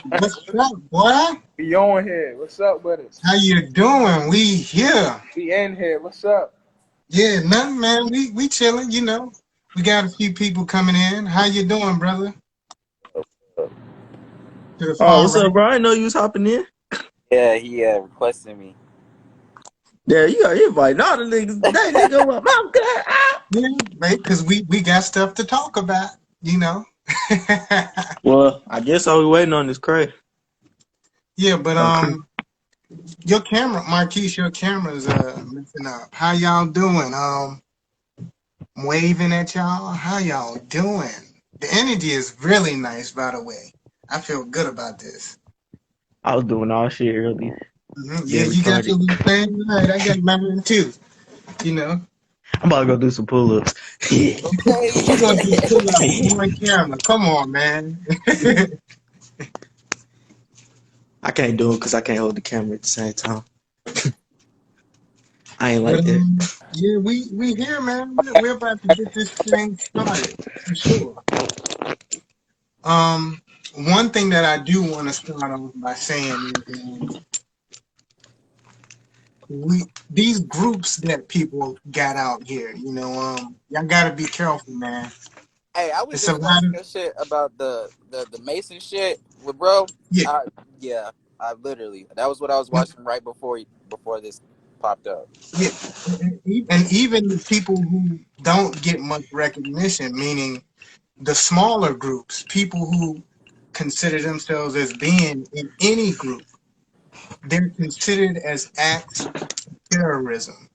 What's up, boy? We on here. What's up with us? How you doing? We here. We in here. What's up? Yeah, nothing, man. We chilling, you know. We got a few people coming in. How you doing, brother? To the Oh, far what's up, right. bro? I didn't know you was hopping in. Yeah, he requested me. Yeah, you got inviting all the niggas. That nigga, what? Mom, God, ah. Yeah, right, because we got stuff to talk about, you know. Well, I guess all we waiting on is Craig. Yeah, but Okay. your camera, Marquise, your camera's messing up. How y'all doing? I'm waving at y'all. How y'all doing? The energy is really nice, by the way. I feel good about this. I was doing all shit early, Yeah, getting you got retarded. your little thing right. I got mine too. You know, I'm about to go do some pull-ups. Yeah. you Okay. gonna do pull ups on camera? Come on, man. I can't do it because I can't hold the camera at the same time. I ain't But like that. yeah, we here, man. We're about to get this thing started for sure. Um, one thing that I do want to start off by saying is we these groups that people got out here. Y'all got to be careful, man. Hey, I was It's a just lot watching of your shit about the Mason shit with bro. yeah. I, yeah, I literally that was what I was watching right before this popped up. Yeah, and even the people who don't get much recognition, meaning the smaller groups, people who consider themselves as being in any group, they're considered as acts of terrorism.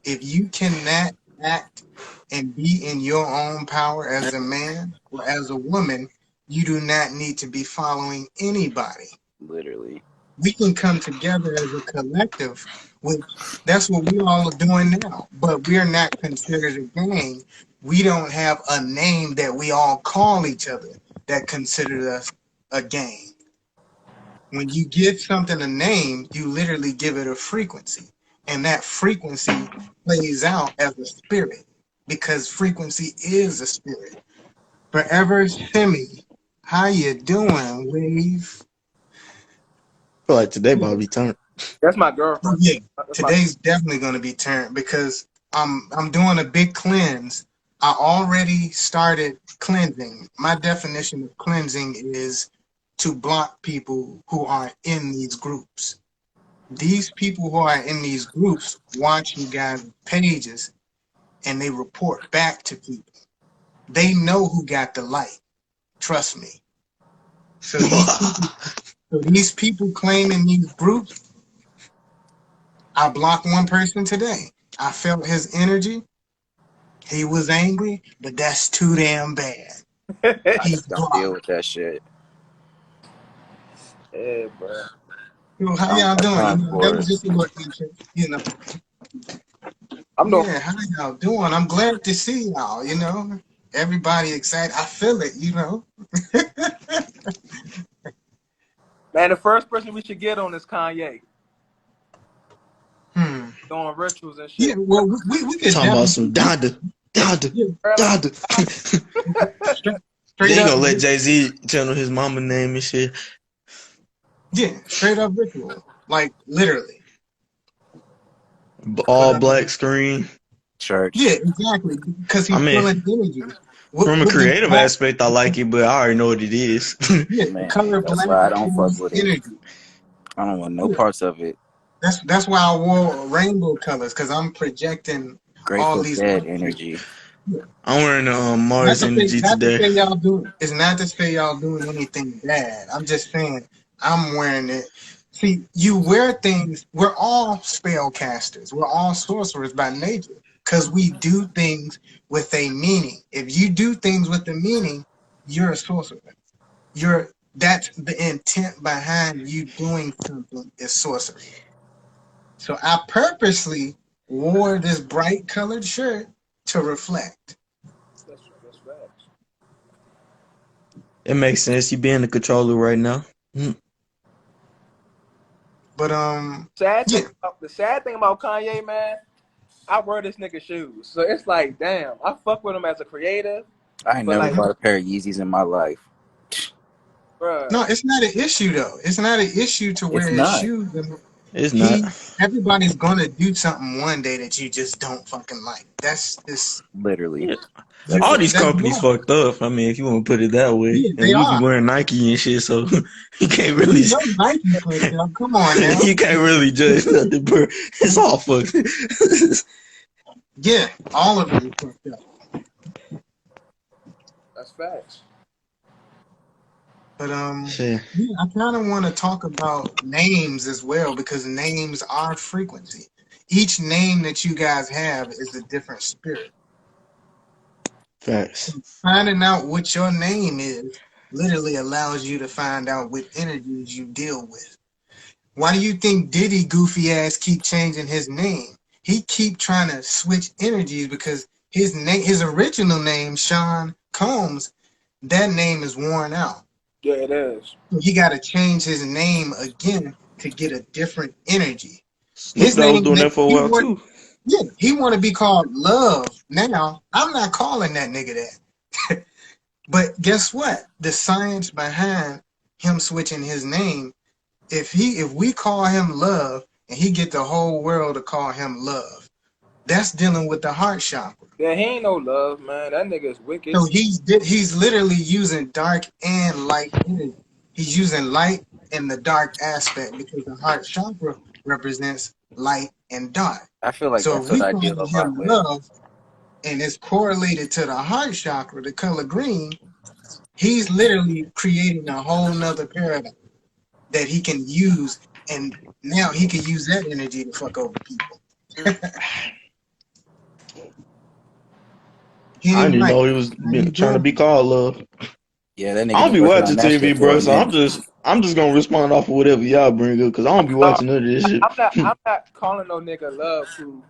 If you cannot act and be in your own power as a man or as a woman, you do not need to be following anybody. Literally, We can come together as a collective, which that's what we all are doing now. But we're not considered a gang. We don't have a name that we all call each other that considers us a gang. When you give something a name, you literally give it a frequency. And that frequency plays out as a spirit because frequency is a spirit. Forever Semi, how you doing, Wave? I feel like today about to be turned. That's my Oh, girlfriend. yeah, That's my. today's definitely going to be turned because I'm doing a big cleanse. I already started cleansing. My definition of cleansing is to block people who are in these groups. These people who are in these groups watch you guys' pages and they report back to people. They know who got the light. Trust me. So these people claiming these groups, I blocked one person today. I felt his energy. He was angry, but that's too damn bad. I He's just don't deal blocked. with that shit. Yeah, bro. So how I don't y'all got doing? time That for was it. just a little intro. I'm doing. Yeah, how y'all doing? I'm glad to see y'all. Everybody excited. I feel it. Man, the first person we should get on is Kanye. Hmm. Doing rituals and Yeah, shit. well, we could Talking about definitely, some Donda. Donda. yeah, Donda. straight, straight They up, gonna let Jay-Z channel his mama name and shit. yeah, straight up ritual, like literally. But All black screen. yeah, Church. exactly, because I he's mean, feeling energy from a with the creative black. aspect, I like it, but I already know what it is. Yeah, the Man, color that's black why I don't fuck is with it. energy. I don't want no Yeah, parts of it. that's why I wore rainbow colors because I'm projecting all Grateful these Dead colors. energy. Yeah. I'm wearing Not Mars to say, Energy not to today. say y'all doing. It's not to say y'all doing anything bad. I'm just saying I'm wearing it. See, you wear things. We're all spellcasters. We're all sorcerers by nature because we do things with a meaning. If you do things with a meaning, you're a sorcerer. That's the intent behind you doing something is sorcery. So I purposely wore this bright colored shirt to reflect. That's facts. It makes sense. You being the controller right now. But yeah. The sad thing about Kanye, man, I wear this nigga shoes. So it's like, damn, I fuck with him as a creator, I ain't but never like, bought a pair of Yeezys in my life. Bruh. No, it's not an issue though. It's not an issue to wear It's his not. shoes. It's not. Everybody's gonna do something one day that you just don't fucking like. That's just Literally. Yeah. That's All it. these that's companies normal. fucked up. I mean, if you want to put it that way, Yeah, and they we be are. wearing Nike and shit, so you can't We really, know Nike fucked up. Come on now. you can't really judge nothing, bro. It's all fucked. Yeah, all of it is fucked up. That's facts. But Shit. yeah, I kind of want to talk about names as well because names are frequency. Each name that you guys have is a different spirit. Facts. Finding out what your name is literally allows you to find out what energies you deal with. Why do you think Diddy goofy ass keep changing his name? He keep trying to switch energies because his original name, Sean Combs, that name is worn out. Yeah, it is. So he got to change his name again to get a different energy. Snoop His Dogg was name, doing that for a while too. yeah, he want to be called Love. Now, I'm not calling that nigga that. But guess what? The science behind him switching his name, if we call him Love and he get the whole world to call him Love, that's dealing with the heart chakra. Yeah, he ain't no love, man. That nigga is wicked. So he's literally using dark and light energy. He's using light and the dark aspect because the heart chakra represents light and dark. I feel like So that's if we what I call deal a lot him with. Love and it's correlated to the heart chakra, the color green, he's literally creating a whole nother paradigm that he can use, and now he can use that energy to fuck over people. I didn't Right. know he was trying to be called Love. Yeah, that I nigga don't be been working on watching that TV, shit for bro. a So minute. I'm just gonna respond off of whatever y'all bring up because I don't be watching none of this shit. I'm not calling no nigga love who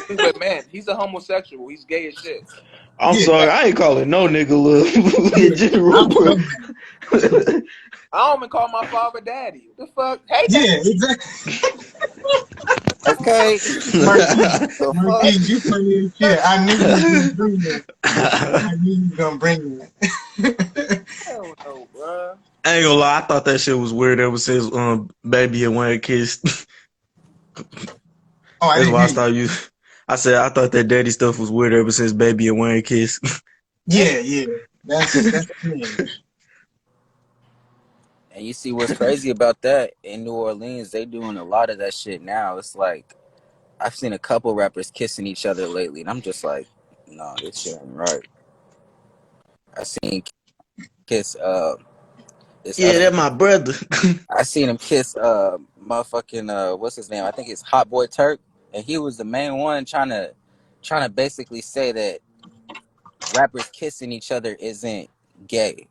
with man. He's a homosexual. He's gay as shit. I'm Yeah, sorry, I ain't calling no nigga Love in general, I'm bro. so mad. I don't even call my father daddy. What the fuck? Hey, Yeah, daddy. exactly. Okay. Marquise, The fuck? Marquise, you funny as shit. I knew you was gonna bring that. I knew you was gonna bring that. Hell no, bro. I ain't gonna lie, I thought that shit was weird ever since Baby and Wayne kissed. Oh, I That's didn't why I hear you. started using. I said I thought that daddy stuff was weird ever since Baby and Wayne kissed. Yeah, that's strange. And you see what's crazy about that in New Orleans? They doing a lot of that shit now. It's like I've seen a couple rappers kissing each other lately, and I'm just like, no, this shit ain't right. I seen kiss this Yeah, other. that my brother. I seen him kiss motherfucking what's his name? I think it's Hot Boy Turk, and he was the main one trying to basically say that rappers kissing each other isn't gay.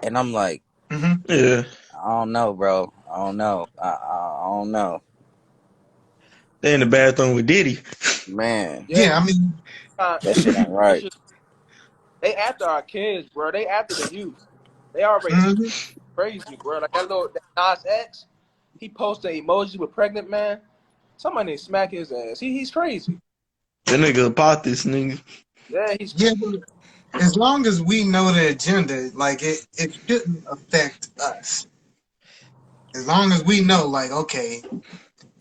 And I'm like, Mm-hmm. Yeah, I don't know, bro. I don't know. I don't know, they in the bathroom with Diddy. man. Yeah, I mean, That shit ain't right. They after our kids, bro. They after the youth. They already mhm. crazy, bro. Like that Nas X, he posted emojis with pregnant man. Somebody smack his ass. He's crazy. That nigga pot this nigga. Yeah, he's Yeah, but as long as we know the agenda, like it shouldn't affect us. As long as we know, like, okay,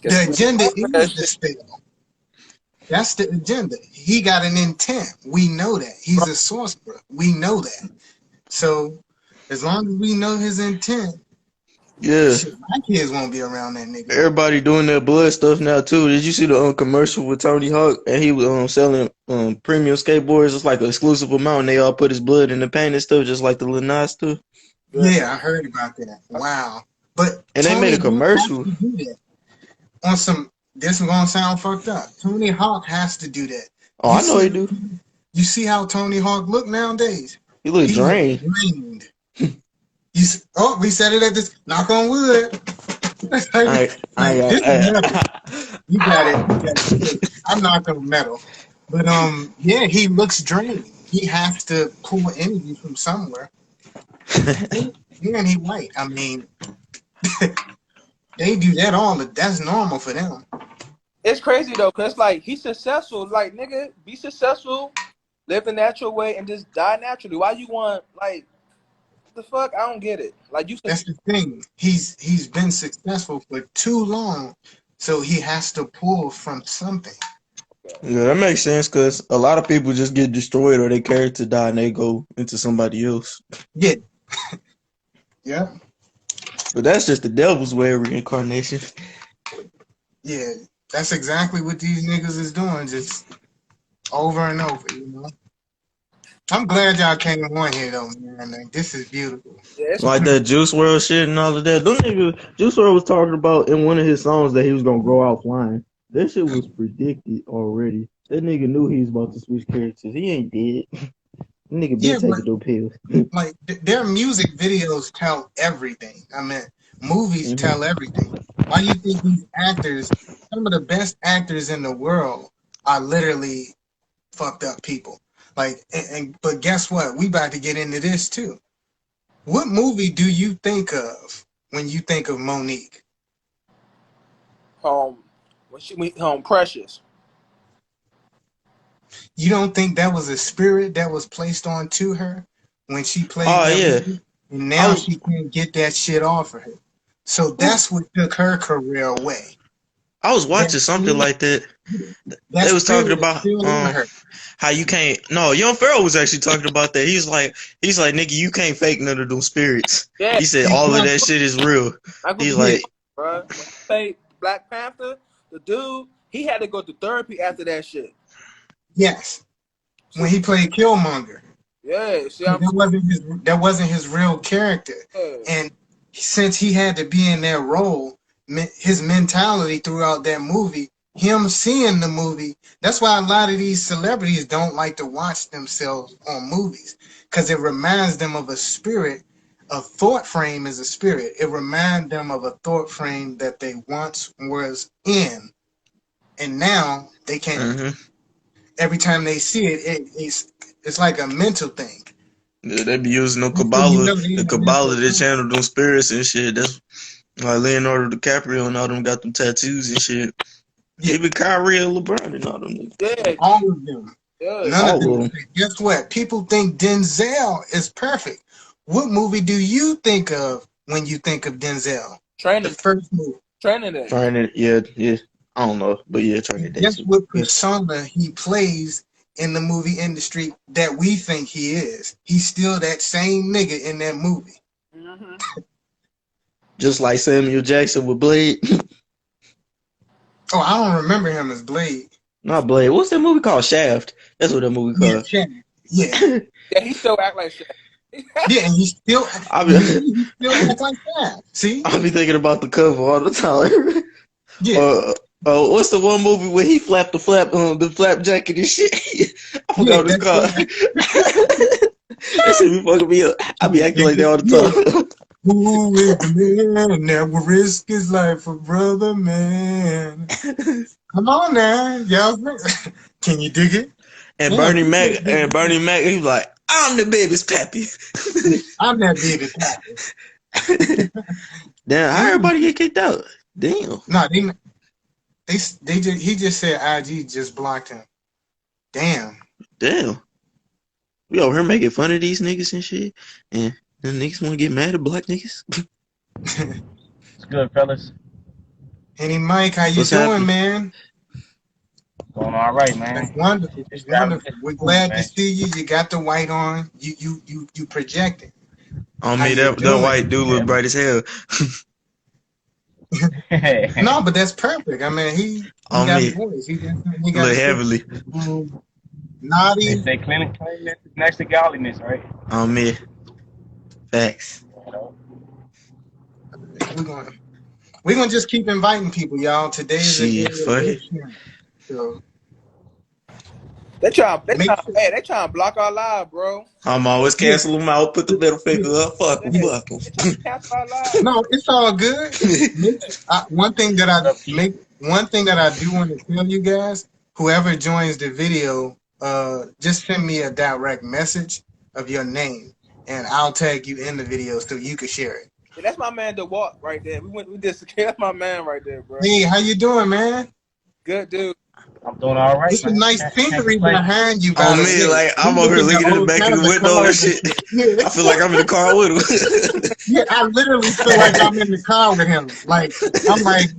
the agenda is the spell. That's the agenda. He got an intent. We know that. He's a sorcerer. We know that. So as long as we know his intent, Yeah, shit, my kids won't be around that nigga. everybody doing that blood stuff now too. Did you see the commercial with Tony Hawk and he was selling premium skateboards? It's like an exclusive amount. And they all put his blood in the paint and stuff, just like the Lil Nas stuff. Yeah, I heard about that. Wow. But And they made a commercial. has to do that on some. This is gonna sound fucked up. Tony Hawk has to do that. Oh, I know he do. You see how Tony Hawk look nowadays? He look He drained. drained. We said it at this. Knock on wood. You got it. I'm not gonna metal, but yeah, he looks drained. He has to pull energy from somewhere. And he white. I mean, they do that all. That's normal for them. It's crazy though, cause like he's successful. Like nigga, be successful, live the natural way, and just die naturally. Why you want like The fuck? I don't get it. Like you said, That's the thing. He's been successful for too long, so he has to pull from something. Yeah, that makes sense because a lot of people just get destroyed or their character die and they go into somebody else. Yeah, yeah, But that's just the devil's way of reincarnation. yeah. That's exactly what these niggas is doing, just over and over. You know. I'm glad y'all came on here though, man. Like, this is beautiful. yeah, it's Like that Juice World shit and all of that. Them niggas, Juice World was talking about in one of his songs that he was gonna grow out flying. That shit was predicted already. That nigga knew he was about to switch characters. He ain't dead. That nigga been Yeah, but taking those pills. like their music videos tell everything. I mean, movies Mhm. tell everything. Why do you think these actors, some of the best actors in the world, are literally fucked up people? Like, but guess what? We about to get into this too. What movie do you think of when you think of Monique? Precious. You don't think that was a spirit that was placed onto her when she played Oh that yeah. movie? And I now was she can't get that shit off of her. So that's what took her career away. watching something like that. That They was talking spirit is about still on her. how you can't. No, Young Pharaoh was actually talking about that. He's like, nigga, you can't fake none of them spirits. Yeah, He said all of that Exactly. shit is real. Michael He's B. Yeah. like, Bro, when he played Black Panther, the dude, he had to go to therapy after that shit. Yes. See, When he played Killmonger. yeah, see, That wasn't his real character. yeah. And since he had to be in that role, his mentality throughout that movie, him seeing the movie, that's why a lot of these celebrities don't like to watch themselves on movies, because it reminds them of a spirit. A thought frame is a spirit. It reminds them of a thought frame that they once was in, and now they can't. mm-hmm. Every time they see it, it's like a mental thing. Yeah, they be using no Until you Kabbalah, know they the in a mental Kabbalah to state. channel them spirits and shit. That's like Leonardo DiCaprio and all them got them tattoos and shit. Yeah, Even Kyrie and LeBron and all them niggas. Yeah, all of them. yeah. None of All them. of them. Guess what? People think Denzel is perfect. What movie do you think of when you think of Denzel? The Training, first movie. training day. Trying it, yeah. I don't know, but yeah, trying it. Guess what persona he plays in the movie industry that we think he is? He's still that same nigga in that movie. Mm-hmm. Just like Samuel Jackson with Blade. Oh, I don't remember him as Blade. Not Blade. What's that movie called? Shaft. That's what that movie Yeah, called. Chad. Yeah. Yeah, he still act like shit. Yeah, and he still I be, acts like that. See? I be thinking about the cover all the time. Yeah. What's the one movie where he flapped the flap jacket and shit? I forgot what it's called. That shit be fucking me up. I be acting like that all the time. Who is the man that will risk his life for brother man? Come on now, y'all. Can you dig it? And Yeah, Bernie yeah. Mac, he was like, I'm the baby's pappy. I'm that baby pappy. Damn, how everybody get kicked out? Damn. No, he just said IG just blocked him. Damn. We over here making fun of these niggas and shit. And the niggas want to get mad at black niggas. It's good, fellas. Henny Mike, how you What's doing, happening? man? Going all right, That's man. wonderful. It's wonderful. It's We're cool, glad man. to see you. You got the white on. You projecting. On How me, you that doing? white dude look bright as hell. No, but that's perfect. I mean, he On got me, a voice. He got look a heavily. They naughty. say cleanliness is next to godliness, right? On me. Facts. You know? We're gonna just keep inviting people, y'all. Today is the day Shit, of fuck it. sharing. So They trying make to block our live, bro. I'm always yeah, cancel them out, put the middle finger up, fuck them, Yeah, fuck them. they trying to cancel our live. no, it's all good. One thing that I do want to tell you guys, whoever joins the video, just send me a direct message of your name, and I'll tag you in the video so you can share it. Yeah, that's my man DeWalt right there. We did that's my man right there, bro. Hey, how you doing, man? Good dude. I'm doing all right, It's a man. nice Can't scenery complain. behind you, Oh by the man, way. like We I'm over here looking at looking in the all back of kinds the of window and cars and shit. shit. Yeah, I feel like I'm in the car with him. yeah. I literally feel like I'm in the car with him. Like I'm like,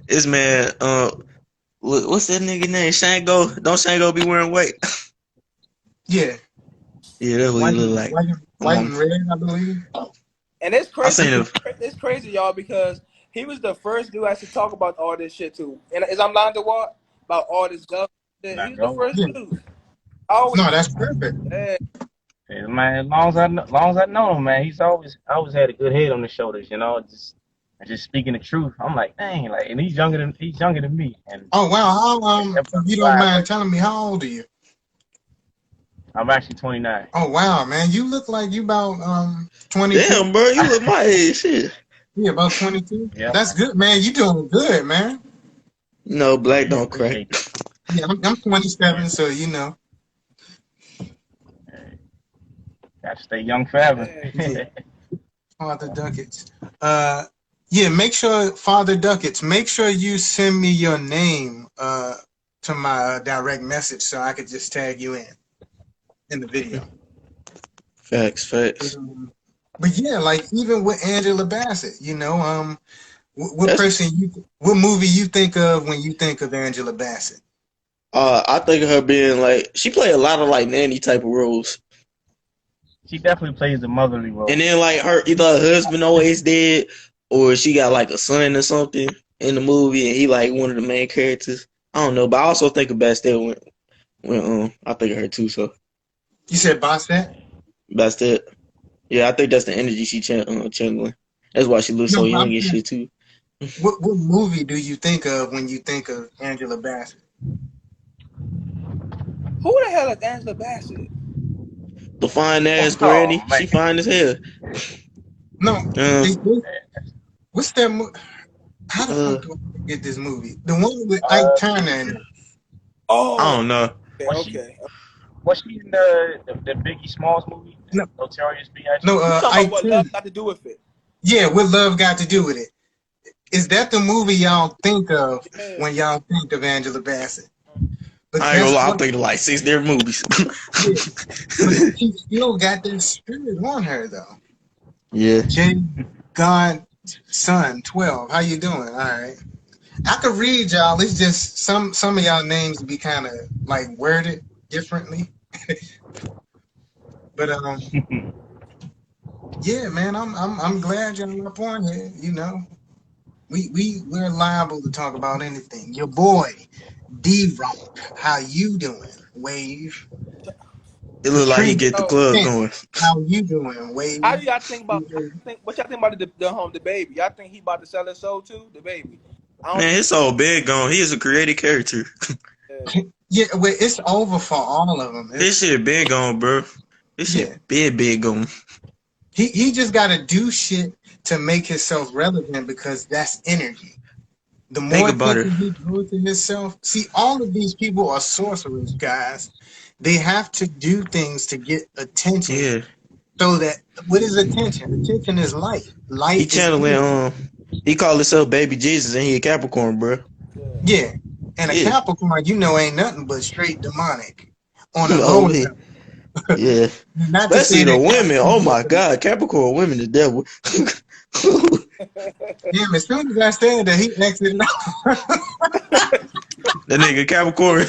This man, what's that nigga name? Shango? Don't Shango be wearing white? yeah, Yeah, that's what he white, look like. white and red, I believe. And it's I crazy. seen him. It's crazy, y'all, because he was the first dude I should talk about all this shit too. And is I'm lying to what about all this stuff? He Nah, was the go. first Yeah. dude. I always, No, that's perfect. yeah, Yeah, man, as long as I know him, man, he's always had a good head on his shoulders, you know. Just speaking the truth. I'm like, dang, like, and he's younger than me, and Oh wow, how that if brother you don't fly mind away. telling me, how old are you? I'm actually 29. Oh wow, man, you look like you about 22. Damn, bro, you look my age. Shit. Yeah, about 22. Yeah, That's man. good, man. You doing good, man. No, black Yeah, don't crack. appreciate that. Yeah, I'm Yeah, 27, so you know. yeah. Got to stay young forever. yeah. Yeah, Father Duckets. Yeah, make sure Father Duckets. Make sure you send me your name to my direct message so I could just tag you in the video. Facts. But yeah, like even with Angela Bassett, you know, what That's what movie you think of when you think of Angela Bassett? I think of her being like she played a lot of like nanny type of roles. She definitely plays a motherly And role. then like either her husband always dead or she got like a son or something in the movie and he like one of the main characters. I don't know, but I also think of Bastille when I think of her too, so You said Bassett? Bastille. Yeah, I think that's the energy she channeling. That's why she looks No, so but young I'm and saying, shit too. what movie do you think of when you think of Angela Bassett? Who the hell is Angela Bassett? The fine ass Oh granny, man, she fine as hell. No, Uh, what's that movie? How the uh, fuck do I forget this movie? The one with Ike uh, Turner in it. I Oh, don't know. okay, was she okay. was she in the Biggie Smalls movie, No, Notorious B.I.G.? no, You talking about Ike what love Turner. got to do with it? Yeah, what love got to do with it? Is that the movie y'all think of Yeah. when y'all think of Angela Bassett? But I ain't gonna guess lie, I'm what? thinking like 6 different movies. Yeah, but she still got that spirit on her though. Yeah. J. Godson 12. How you doing? All right. I could read y'all. It's just some of y'all names be kind of like worded differently. But yeah, man, I'm glad y'all up on here. You know, we're liable to talk about anything. Your boy D Rock, how you doing? Wave. It look like he Katrina, get the So, club Kent, going. how you doing? how Wave. do y'all think about? What y'all think about the baby? Y'all think he about to sell his soul too? The baby. I don't Man, think. his whole bed gone. He is a creative character. Yeah. Yeah, well, it's over for all of them. His It's shit been gone, bro. This yeah. shit been gone. He just got to do shit to make himself relevant because that's energy. The Think more about it. attention he draws to himself, see, all of these people are sorcerers, guys. They have to do things to get attention. Yeah. So that what is attention? Attention is light. He Light is channeling energy. he called himself baby Jesus and he a Capricorn, bro. Yeah. And a Yeah. Capricorn, you know, ain't nothing but straight demonic on a low Oh man. level. Yeah. Not to say Especially the that women. Oh Capricorn, my God. Capricorn women the devil. damn, as soon as I said that, he exited out. That nigga Capricorn.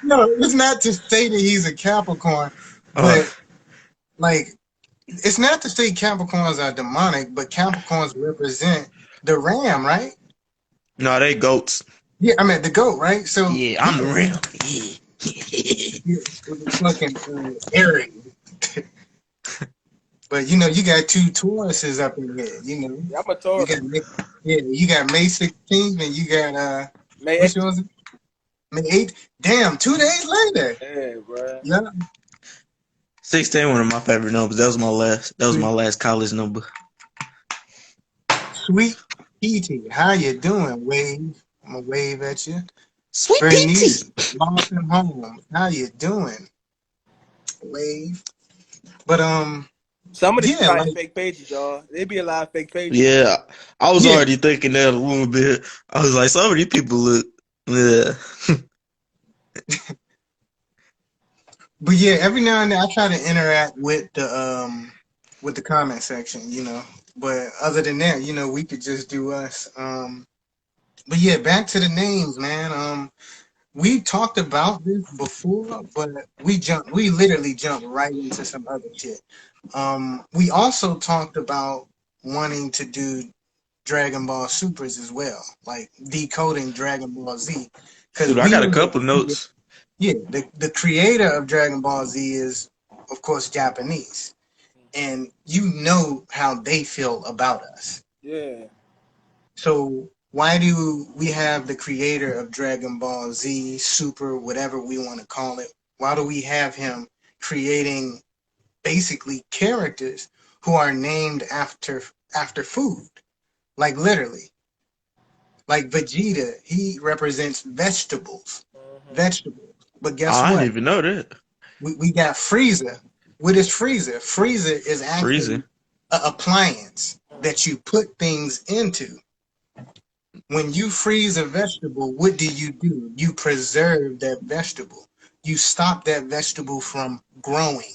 No, it's not to say that he's a Capricorn, uh but like it's not to say Capricorns are demonic, but Capricorns represent the ram, right? no, they goats. Yeah, I mean the goat, right? So Yeah, I'm the yeah, real. Yeah. it's fucking Eric. But you know, you got two Tauruses up in here. You know, Yeah, I'm a you Taurus. got you got May 16th, and you got May what's 8th. yours? May 8th. Damn, 2 days later. Yeah, bro. Yeah, 16, one of my favorite numbers. That was my last college number. sweet PT. How you doing, Wave? I'm gonna wave at you. Sweet Bernice PT. Lawson Holmes. How you doing, Wave? But Some of these Yeah, probably like fake pages, y'all. They be a lot of fake pages. Yeah, I was yeah, already thinking that a little bit. I was like, some of these people look, yeah. but yeah, every now and then I try to interact with the comment section, you know. But other than that, you know, we could just do us. But yeah, back to the names, man. We talked about this before, but we literally jumped right into some other shit. We also talked about wanting to do Dragon Ball Supers as well, like decoding Dragon Ball Z, because Dude, I we got a know, couple notes. yeah, the creator of Dragon Ball Z is, of course, Japanese, and you know how they feel about us. Yeah. So why do we have the creator of Dragon Ball Z, Super, whatever we want to call it? Why do we have him creating basically characters who are named after food? Like literally. Like Vegeta, he represents vegetables. Mhm. Vegetables. But Oh, guess I didn't what? even know that. We got Frieza. What is Frieza? Frieza is actually Freezing. an appliance that you put things into. When you freeze a vegetable, what do? You preserve that vegetable. You stop that vegetable from growing.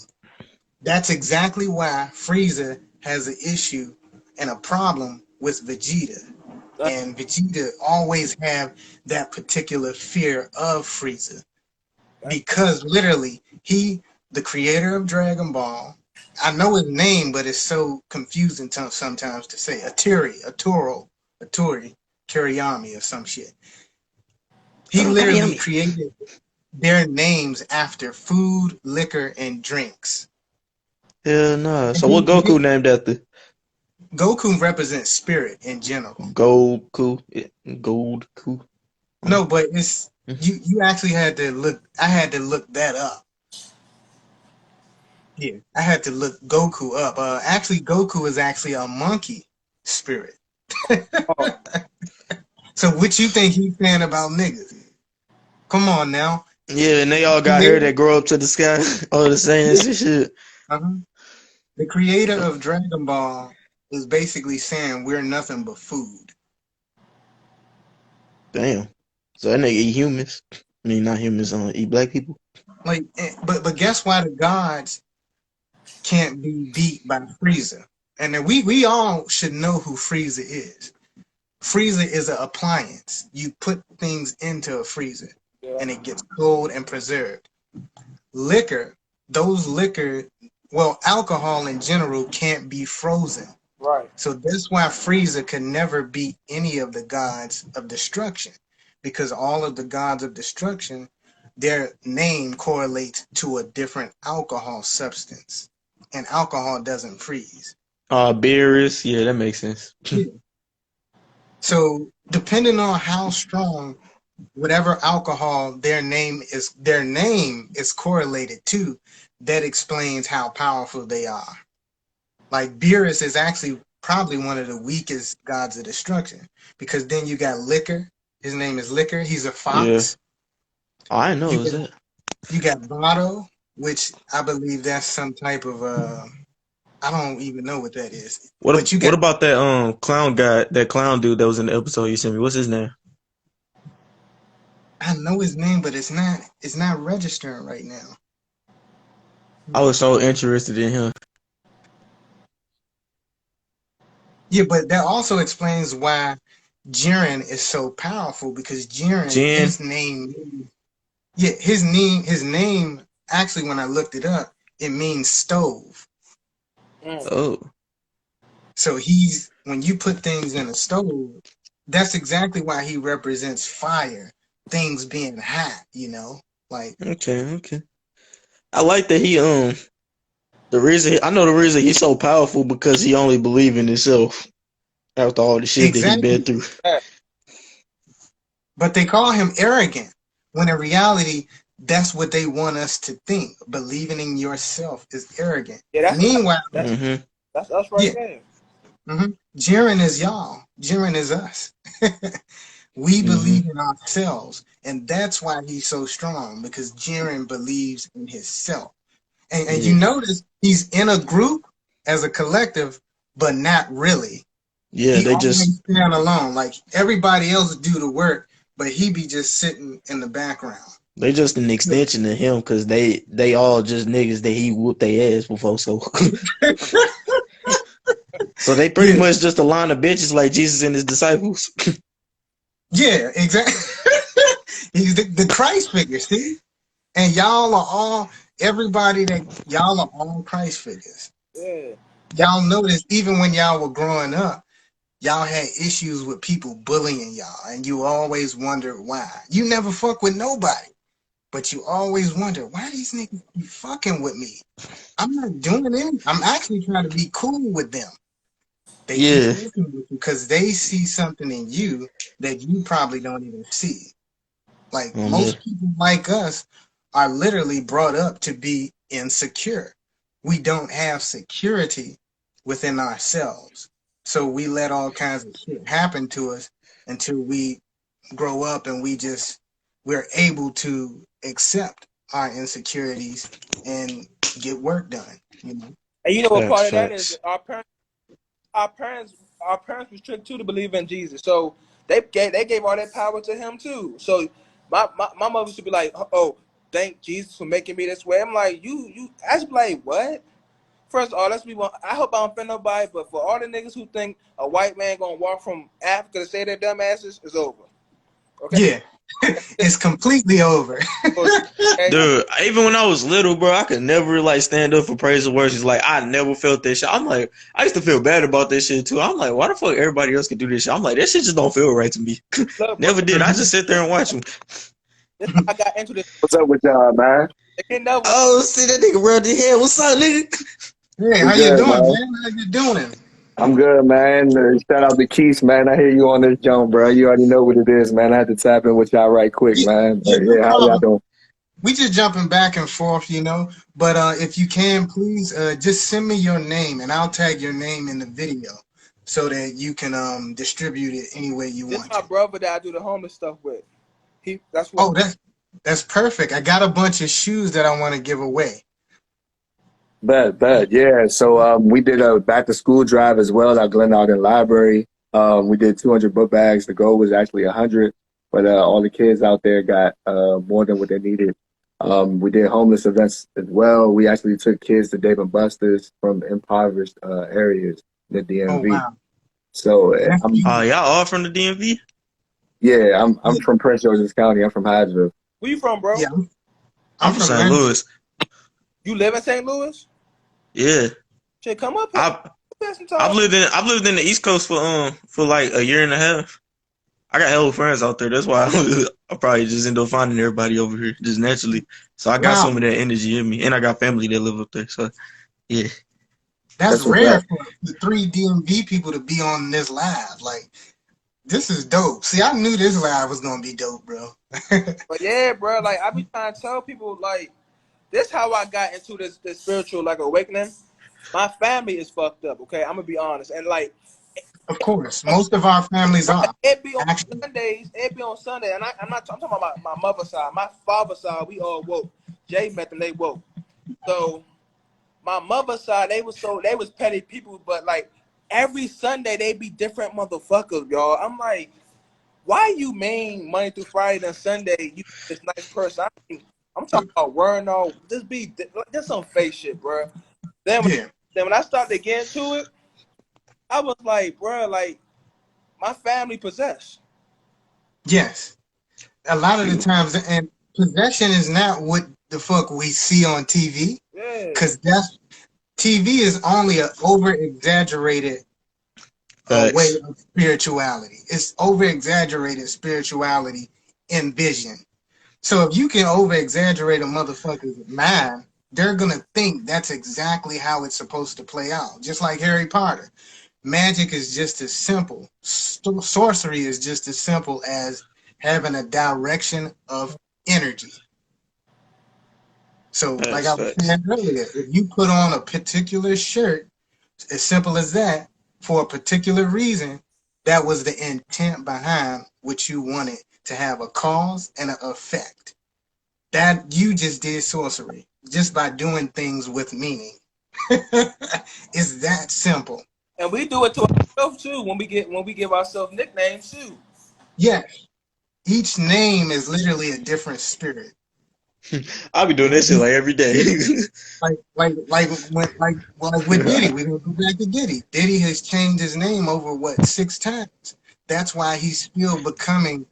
That's exactly why Frieza has an issue and a problem with Vegeta. And Vegeta always have that particular fear of Frieza. That's Because literally, the creator of Dragon Ball, I know his name, but it's so confusing sometimes to say. Aturi, Kiriyami or some shit. He Okay, literally yummy. created their names after food, liquor, and drinks. Hell no. And So what Goku named after? Goku represents spirit in general. Goku. Yeah, Goldku. No, but it's you actually had to look. I had to look that up. Yeah, I had to look Goku up. Actually, Goku is actually a monkey spirit. oh, So what you think he's saying about niggas? Come on now. Yeah, and they all got hair Creator, that grow up to the sky. All the same yeah, shit. uh-huh. The creator of Dragon Ball is basically saying we're nothing but food. Damn. So that nigga eat humans. I mean, not humans, eat black people. Like, but guess why the gods can't be beat by Frieza? And then we all should know who Frieza is. Freezer is an appliance. You put things into a freezer yeah. and it gets cold and preserved. Liquor, alcohol in general can't be frozen. Right. So that's why Freezer can never beat any of the gods of destruction, because all of the gods of destruction, their name correlates to a different alcohol substance, and alcohol doesn't freeze. Beerus. Yeah, that makes sense. Yeah. So depending on how strong whatever alcohol their name is correlated to, that explains how powerful they are. Like Beerus is actually probably one of the weakest gods of destruction, because then you got Liquor. His name is Liquor. He's a Yeah. fox. Oh, I didn't know You it was got, that. you got Botto, which I believe that's some type of I don't even know what that is. But you What got, about that clown guy, that clown dude that was in the episode you sent me? What's his name? I know his name, but it's not registering right now. I was so interested in him. Yeah, but that also explains why Jiren is so powerful, because Jiren, Jen. his name actually, when I looked it up, it means stove. Mm. Oh. So when you put things in a stove, that's exactly why he represents fire, things being hot, like Okay. I like that I know the reason he's so powerful because he only believe in himself after all the shit that he been exactly. through. Yeah. But they call him arrogant, when in reality, that's what they want us to think. Believing in yourself is arrogant. Yeah, Meanwhile, Mm-hmm. that's us right yeah, there. Jiren is y'all. Jiren is us. We Mm-hmm. believe in ourselves, and that's why he's so strong, because Jiren believes in himself. And you Yeah. notice he's in a group, as a collective, but not really. Yeah, He they always just stand alone. Like everybody else do the work, but he be just sitting in the background. an extension of him because they all just niggas that he whooped their ass before. So so they pretty Yeah, much just a line of bitches like Jesus and his disciples. yeah, exactly. He's the Christ figure, see? And y'all are all everybody that y'all are all Christ figures. Yeah. Y'all notice even when y'all were growing up, y'all had issues with people bullying y'all, and you always wonder why. You never fuck with nobody, but you always wonder why these niggas be fucking with me. I'm not doing anything. I'm actually trying to be cool with them. They keep Yeah. fucking with you because they see something in you that you probably don't even see. Like Mhm. most people like us are literally brought up to be insecure. We don't have security within ourselves. So we let all kinds of shit happen to us until we grow up and we're able to accept our insecurities and get work done, you know. And you know what Facts, part of that is? facts. Our parents, our parents was tricked too to believe in Jesus. So they gave all that power to him too. So my mother should be like, oh, thank Jesus for making me this way. I'm like, I just be like, what? First of all, let's be one. I hope I don't offend nobody, but for all the niggas who think a white man gonna walk from Africa to say their dumb asses, it's over. Okay? Yeah, it's completely over. Okay? Dude, even when I was little, bro, I could never like stand up for praise and worship. Like I never felt this shit. I'm like, I used to feel bad about this shit too. I'm like, why the fuck everybody else can do this shit? I'm like, that shit just don't feel right to me. Look, bro, Never did. I just sit there and watch them. this how I got into this. What's up with y'all, man? They know what Oh, see that nigga run the head. What's up, nigga? Hey, We how you good, doing, man. man? How you doing? I'm good, man. Shout out to Keith, man. I hear you on this jump, bro. You already know what it is, man. I had to tap in with y'all right quick, Yeah, man. yeah, no Yeah, how y'all problem. doing? We just jumping back and forth, you know. But if you can, please just send me your name, and I'll tag your name in the video so that you can distribute it any way you this want my to. brother that I do the homeless stuff with. That's what Oh, that's perfect. I got a bunch of shoes that I want to give away. Bet. Yeah. So we did a back to school drive as well at Glen Ogden Library. We did 200 book bags. The goal was actually 100, but all the kids out there got more than what they needed. We did homeless events as well. We actually took kids to Dave and Buster's from impoverished areas in the Oh DMV. wow, So that's I'm Oh, beautiful. y'all all from the DMV? yeah, I'm Yeah, from Prince George's County. I'm from Hyattsville. where you from, bro? yeah. I'm I'm from from St. Memphis. Louis. You live in St. Louis? Yeah. Shit, come up here. I Spend some time. I've lived in the East Coast for like a year and a half. I got hella friends out there. That's why I probably just end up finding everybody over here just naturally. So I got Wow, some of that energy in me, and I got family that live up there. So yeah, that's That's what's rare up. for the three DMV people to be on this live. Like, this is dope. See, I knew this live was gonna be dope, bro. But yeah, bro, like I be trying to tell people, like this how I got into this spiritual like awakening. My family is fucked up. Okay, I'm gonna be honest, and like Of course, most of our families right, are it be on actually. Sundays, it be on Sunday, and I'm talking about my mother's side, my father's side. We all woke. Jay met them, they woke. So my mother's side, they was petty people, but like every Sunday they be different motherfuckers, y'all. I'm like, why you mean Monday through Friday and Sunday you this nice person? I'm talking about wearing all just some fake shit, bro. Then when, Yeah. then when I started to get into it, I was like, bro, like my family possessed. Yes. A lot of the times, and possession is not what the fuck we see on TV, Yeah, because that's TV is only an over exaggerated way facts. of spirituality. It's over exaggerated spirituality in vision. So if you can over exaggerate a motherfucker's mind, they're gonna think that's exactly how it's supposed to play out. Just like Harry Potter. Magic is just as simple. Sorcery is just as simple as having a direction of energy. So, like Facts, I was facts. saying earlier, if you put on a particular shirt, as simple as that, for a particular reason, that was the intent behind what you wanted to have a cause and an effect. That you just did sorcery just by doing things with meaning. It's that simple. And we do it to ourselves too when we give ourselves nicknames too. Yes, each name is literally a different spirit. I be doing that shit like every day. Like with Diddy, we're gonna go back to Diddy. Diddy has changed his name over what 6 times. That's why he's still becoming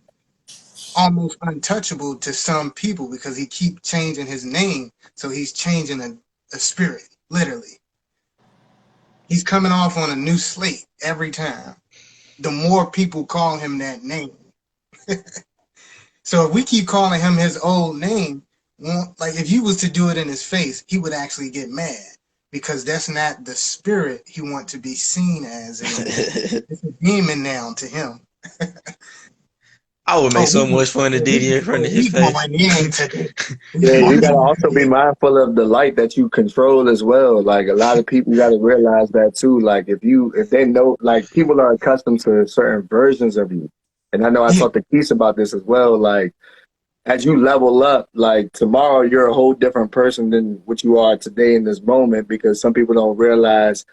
almost untouchable to some people because he keep changing his name. So he's changing a spirit, literally. He's coming off on a new slate every time. The more people call him that name. So if we keep calling him his old name, like if you was to do it in his face, he would actually get mad because that's not the spirit he want to be seen as. It's a demon now to him. I would make so much fun of Diddy in front of his face. Yeah, you gotta also be mindful of the light that you control as well. Like a lot of people gotta realize that too. Like if they know, like people are accustomed to certain versions of you. And I know I talked to Keith about this as well. Like as you level up, like tomorrow you're a whole different person than what you are today in this moment because some people don't realize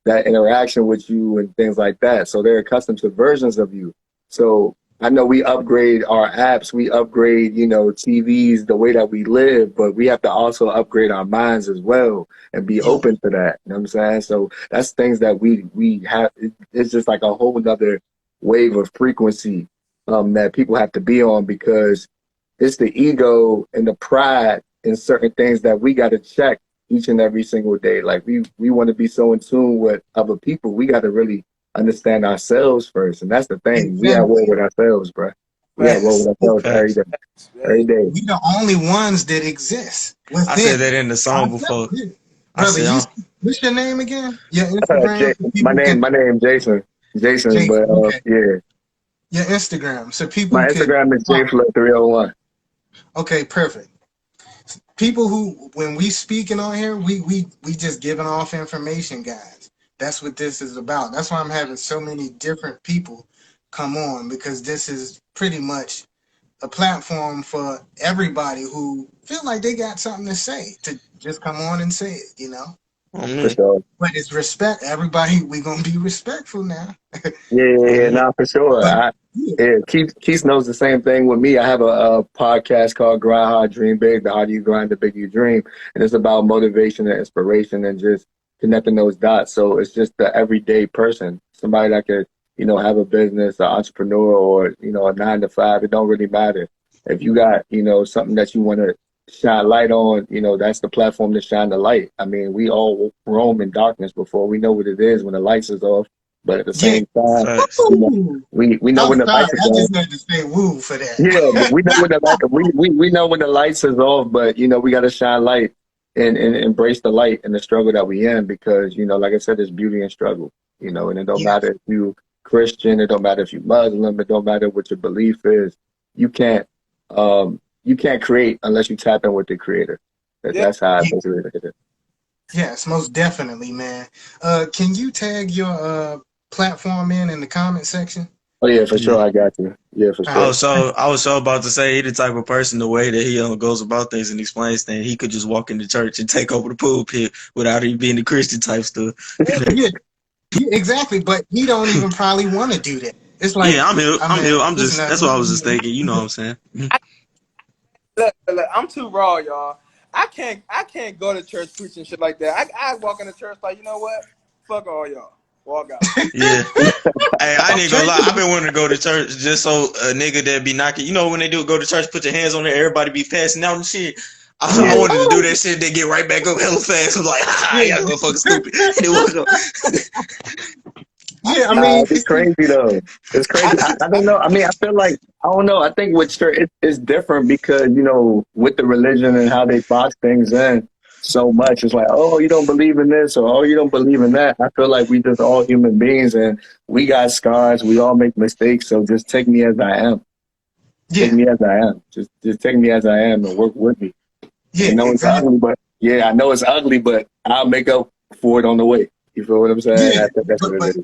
that interaction with you and things like that. So they're accustomed to versions of you. So I know we upgrade our apps, we upgrade, TVs, the way that we live, but we have to also upgrade our minds as well and be open to that. You know what I'm saying? So that's things that we have. It's just like a whole nother wave of frequency that people have to be on because it's the ego and the pride in certain things that we got to check each and every single day. Like we want to be so in tune with other people. We got to really understand ourselves first, and that's the thing. Exactly. We at war with ourselves, bro. We at war with ourselves every day. Every day. We the only ones that exist. I said that in the song before. Brother, what's your name again? Your Instagram. My name Jason. Jason, but okay. yeah. Your Instagram, so people. My Instagram is JFlow301. Okay, perfect. People who, when we speaking on here, we just giving off information, guys. That's what this is about. That's why I'm having so many different people come on because this is pretty much a platform for everybody who feel like they got something to say to just come on and say it, For sure. But it's respect. Everybody, we're gonna be respectful now. Yeah, for sure. Keith knows the same thing with me. I have a podcast called Grind Hard, Dream Big. The harder you grind, the bigger you dream, and it's about motivation and inspiration and just connecting those dots. So it's just the everyday person, somebody that could, have a business, an entrepreneur, or a 9-to-5. It don't really matter. If you got, something that you want to shine light on, that's the platform to shine the light. I mean, we all roam in darkness before we know what it is when the lights is off. But at the same time, we know when the lights is off. I just had to say woo for that. Yeah, but we know when the light, we know when the lights is off. But we got to shine light and embrace the light and the struggle that we in because like I said, there's beauty in struggle. And it don't matter if you Christian, it don't matter if you Muslim, it don't matter what your belief is. You can't create unless you tap in with the creator. That's how I basically look at it. Yes, most definitely, man. Can you tag your platform in the comment section? Oh yeah, for sure. I got you. Yeah, for sure. I was so about to say he the type of person, the way that he goes about things and explains things, he could just walk into church and take over the pulpit without even being the Christian type stuff. Yeah, exactly. But he don't even probably want to do that. It's like I'm here. I'm just that's what I was just thinking. You know what I'm saying? Look, I'm too raw, y'all. I can't go to church preaching shit like that. I walk into church like, you know what? Fuck all y'all. Walk out. Yeah. Hey, I ain't gonna lie. I've been wanting to go to church just so a nigga that be knocking. When they do go to church, put your hands on there, everybody be passing out and shit. I wanted to do that shit, then get right back up hella fast. I'm like, y'all motherfucking stupid. Yeah, I mean, it's crazy though. It's crazy. I don't know. I mean, I feel like I don't know. I think with church it's different because with the religion and how they box things in so much. It's like, oh, you don't believe in this, or oh, you don't believe in that. I feel like we just all human beings and we got scars. We all make mistakes. So just take me as I am. Take me as I am. Just take me as I am and work with me. Yeah, I know it's ugly, but I know it's ugly, but I'll make up for it on the way. You feel what I'm saying? Yeah, that's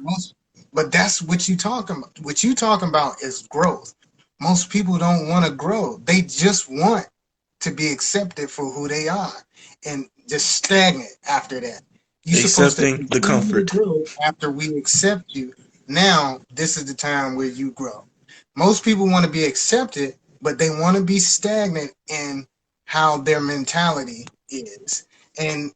but that's what you talking about. What you talking about is growth. Most people don't want to grow. They just want to be accepted for who they are and just stagnant after that. You're supposed to Accepting the continue to comfort. grow after we accept you. Now, this is the time where you grow. Most people want to be accepted, but they want to be stagnant in how their mentality is. And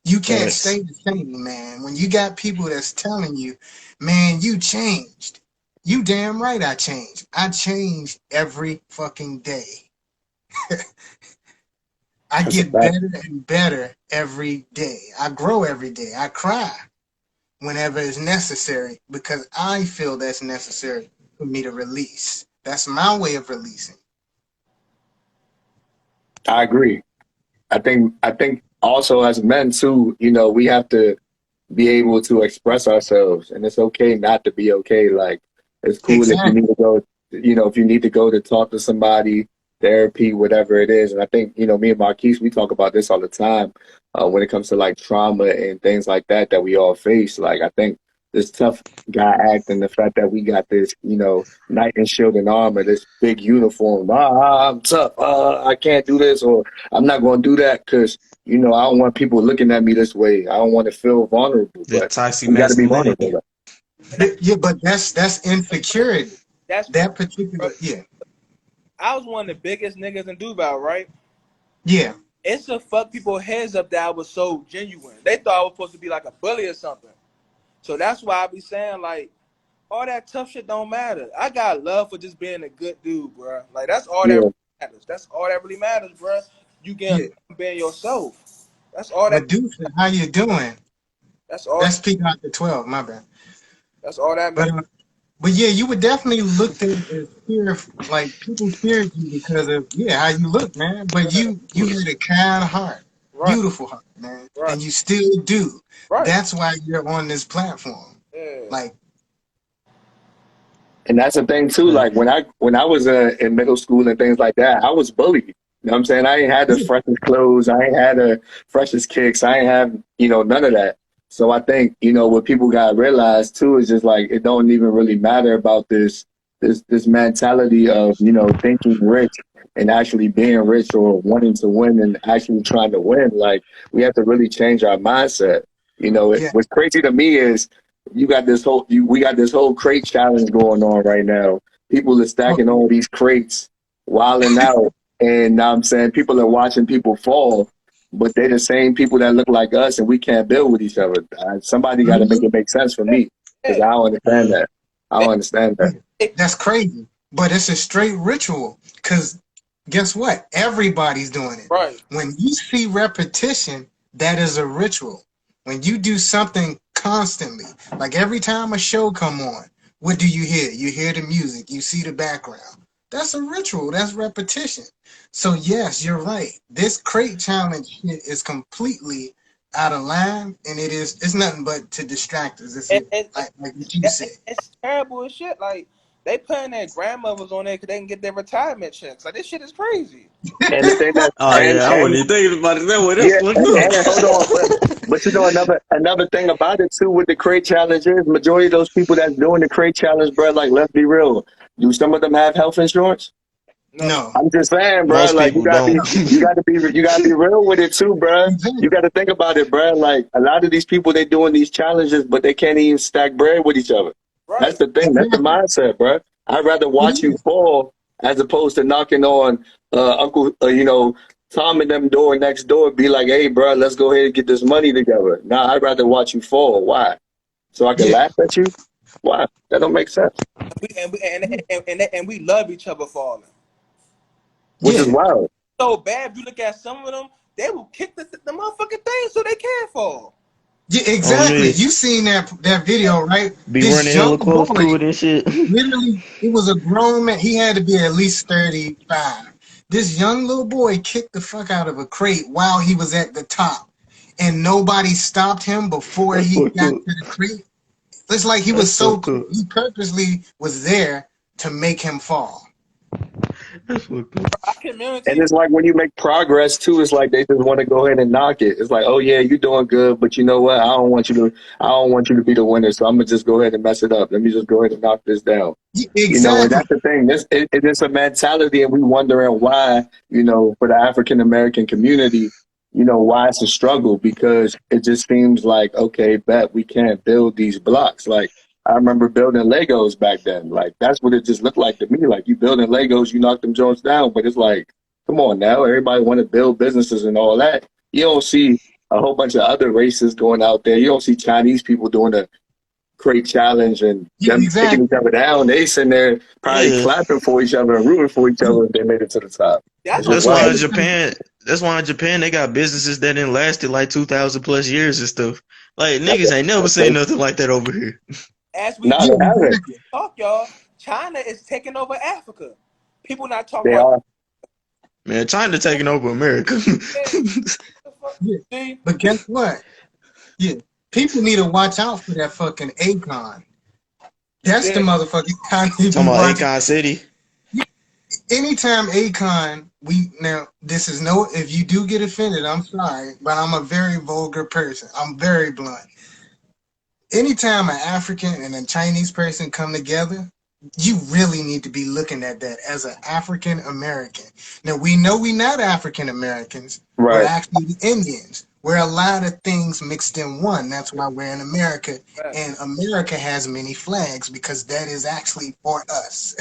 you can't Facts. stay the same, man. When you got people that's telling you, man, you changed. You damn right I changed. I change every fucking day. I That's a get fact. better and better every day. I grow every day. I cry whenever it's necessary because I feel that's necessary for me to release. That's my way of releasing. I agree. I think also as men too, we have to be able to express ourselves, and it's okay not to be okay. Like, it's cool if you need Exactly. to go, if you need to go to talk to somebody, therapy, whatever it is. And I think, me and Marquise, we talk about this all the time, when it comes to like trauma and things like that we all face. Like, I think this tough guy act and the fact that we got this, knight in shield and armor, this big uniform. I'm tough. I can't do this, or I'm not going to do that because I don't want people looking at me this way. I don't want to feel vulnerable, The but toxic we got to be masculinity. vulnerable. And that, Yeah, but that's insecurity. that's That bro, particular, yeah, I was one of the biggest niggas in Duval, right? yeah, It's to fuck people's heads up that I was so genuine. They thought I was supposed to be like a bully or something. So that's why I be saying, like, all that tough shit don't matter. I got love for just being a good dude, bro. Like, that's all that Yeah. really matters. That's all that really matters, bro. You yeah. getting being yourself. That's all that. Medusa, how you doing? That's all. That's peak out the 12, my bad. That's all that But matters. but yeah, you would definitely look at it as fear, like people feared you because of how you look, man. But Yeah, you had a kind heart, right, beautiful heart, man, right, and you still do. right. That's why you're on this platform. Yeah. Like, And that's the thing too. Like, Like when I was in middle school and things like that, I was bullied. You know what I'm saying? I ain't had the yeah, freshest clothes. I ain't had the freshest kicks. I ain't have, none of that. So I think, what people got to realize too is just like it don't even really matter about this mentality of, thinking rich and actually being rich or wanting to win and actually trying to win. Like, we have to really change our mindset. yeah. What's crazy to me is we got this whole crate challenge going on right now. People are Oh, stacking yeah. all these crates, wilding out, and I'm saying people are watching people fall, but they're the same people that look like us, and we can't build with each other. Somebody got to make Mhm. it make sense for me because Hey, I don't understand mm, that. I hey, don't understand Yeah. that. hey, That's crazy, but it's a straight ritual. Cause guess what? Everybody's doing it. right. When you see repetition, that is a ritual. When you do something constantly, like every time a show come on, what do you hear? You hear the music, you see the background. That's a ritual. That's repetition. So yes, you're right. This crate challenge shit is completely out of line, and it's nothing but to distract us. It's And, and, and like what you said. it's terrible as shit. Like, they putting their grandmothers on there because they can get their retirement checks. Like, this shit is crazy. And the thing that oh yeah, I wasn't even thinking about it that way. That's yeah, fucked and hold on, up. but another thing about it too with the crate challenge is majority of those people that's doing the crate challenge, bro. Like, let's be real. Do some of them have health insurance? No. No, I'm just saying, bro. Most Like, people don't. no, you gotta be real with it too, bro. You exactly. got to think about it, bro. Like, a lot of these people, they doing these challenges, but they can't even stack bread with each other. That's Right. the thing. That's the Exactly. mindset, bro. I'd rather It watch you is. fall as opposed to knocking on Uncle, Tom and them door next door. Be like, hey, bro, let's go ahead and get this money together. Nah, I'd rather watch you fall. Why? So I can Yeah. laugh at you? Why? That don't make sense. And we love each other falling. Which is Yeah. wild. So bad, if you look at some of them, they will kick the motherfucking thing so they can fall. Yeah, On exactly. me, You seen that video, right? be This running young hella close boy, to it and shit. literally, he was a grown man. He had to be at least 35. This young little boy kicked the fuck out of a crate while he was at the top. And nobody stopped him before That's he fucked got up. to the crate. It's like he That's was so fucked up. he purposely was there to make him fall. That's fucked up. Our And community, it's like when you make progress too, it's like they just want to go ahead and knock it. It's like, oh yeah, you're doing good, but you know what? I don't want you to be the winner. So I'm gonna just go ahead and mess it up. Let me just go ahead and knock this down. And Exactly. that's the thing. It's a mentality, and we wondering why, for the African American community, why it's a struggle, because it just seems like, okay, bet we can't build these blocks. Like, I remember building Legos back then. Like, that's what it just looked like to me. Like, you building Legos, you knock them joints down, but it's like, come on now, everybody want to build businesses and all that. You don't see a whole bunch of other races going out there. You don't see Chinese people doing the crate challenge and Yeah, them taking exactly. each other down. They sitting there probably Yeah, clapping for each other and rooting for each other if they made it to the top. That's It's what just that's we why wild. in need. Japan. That's why in Japan they got businesses that didn't lasted like 2,000 plus years and stuff. Like That's, niggas ain't never that's seen crazy. nothing like that over here. As we No, Yeah, they haven't. exactly. talk, y'all, China is taking over Africa. People not talking They about are. Man, China taking over America. that. The fuck? Yeah. See, But guess what? Yeah. People need to watch out for that fucking Akon. That's the yeah, motherfucking kind to Talking be about watching. Akon City. Anytime Akon, now this is no, if you do get offended, I'm sorry, but I'm a very vulgar person. I'm very blunt. Anytime an African and a Chinese person come together, you really need to be looking at that as an African American. Now we know we're not African Americans. We're Right. actually Indians. We're a lot of things mixed in one. That's why we're in America. right. And America has many flags because that is actually for us.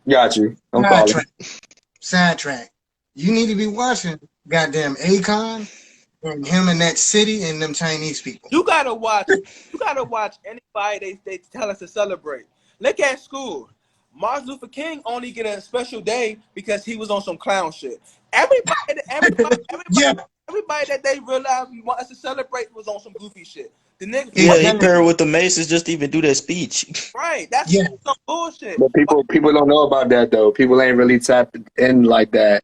Got you. I'm following. Sidetrack. Sidetrack. You need to be watching goddamn Akon and him in that city and them Chinese people. You gotta watch. You gotta watch anybody they tell us to celebrate. Look at school. Martin Luther King only get a special day because he was on some clown shit. Yeah, Everybody that they realized we want us to celebrate was on some goofy shit. The nigga, Yeah, he exactly. paired with the Masons just to even do that speech. right? That's Yeah, some bullshit. But people don't know about that though. People ain't really tapped in like that,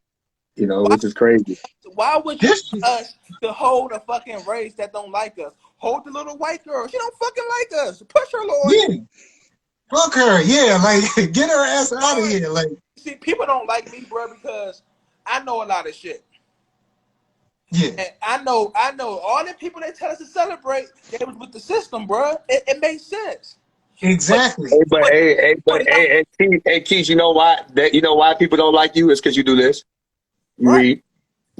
Why, which is crazy. why would you this want us to hold a fucking race that don't like us? Hold the little white girl. She don't fucking like us. Push her, Lord. yeah. Fuck her. Yeah, like get her ass out of here. Like, See, people don't like me, bro, because I know a lot of shit. yeah, And I know all the people that tell us to celebrate, they was with the system, bro. It makes sense. But exactly. Hey, but but hey, but but hey, Keith, you know why? Why people don't like you is because you do this. You right, read.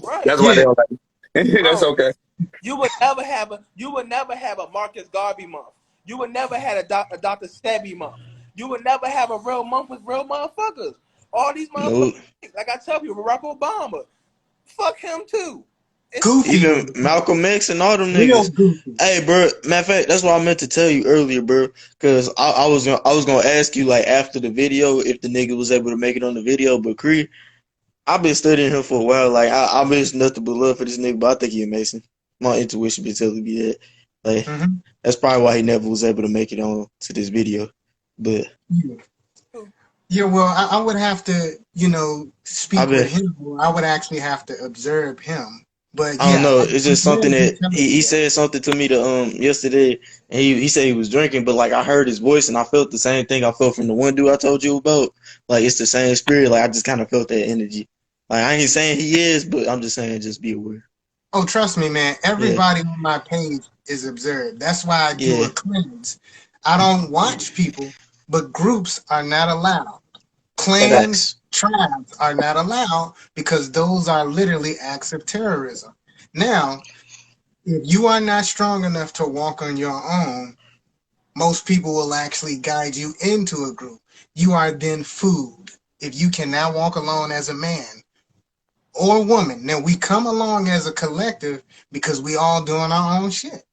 right, That's why they Yeah, don't like you. That's bro. okay. You would never have a Marcus Garvey month. You would never have a Dr. Stabby month. You would never have a real month with real motherfuckers. All these motherfuckers, No, like I tell you, Barack Obama, fuck him too. It's goofy even motherfucker. Malcolm X and all them Real niggas. goofy. Hey, bro. Matter of fact, that's what I meant to tell you earlier, bro. Cause I was gonna ask you like after the video if the nigga was able to make it on the video, but Cree, I've been studying him for a while. Like I miss nothing but love for this nigga, but I think he amazing. My intuition been telling me that. Like Hmm. that's probably why he never was able to make it on to this video. But Yeah. Yeah, well, I would have to, I speak with been him. Or I would actually have to observe him. But I don't yeah, know. I It's can just something very that he intelligent. said something to me to yesterday, and he said he was drinking, but like I heard his voice and I felt the same thing I felt from the one dude I told you about. Like it's the same spirit. Like I just kind of felt that energy. Like I ain't saying he is, but I'm just saying just be aware. Oh, trust me, man. Yeah, Everybody on my page is observed. That's why I do yeah, a cleanse. I don't watch people, but groups are not allowed. Clans, facts. tribes are not allowed because those are literally acts of terrorism. Now, if you are not strong enough to walk on your own, most people will actually guide you into a group. You are then food. If you cannot walk alone as a man or woman, now we come along as a collective because we all doing our own shit.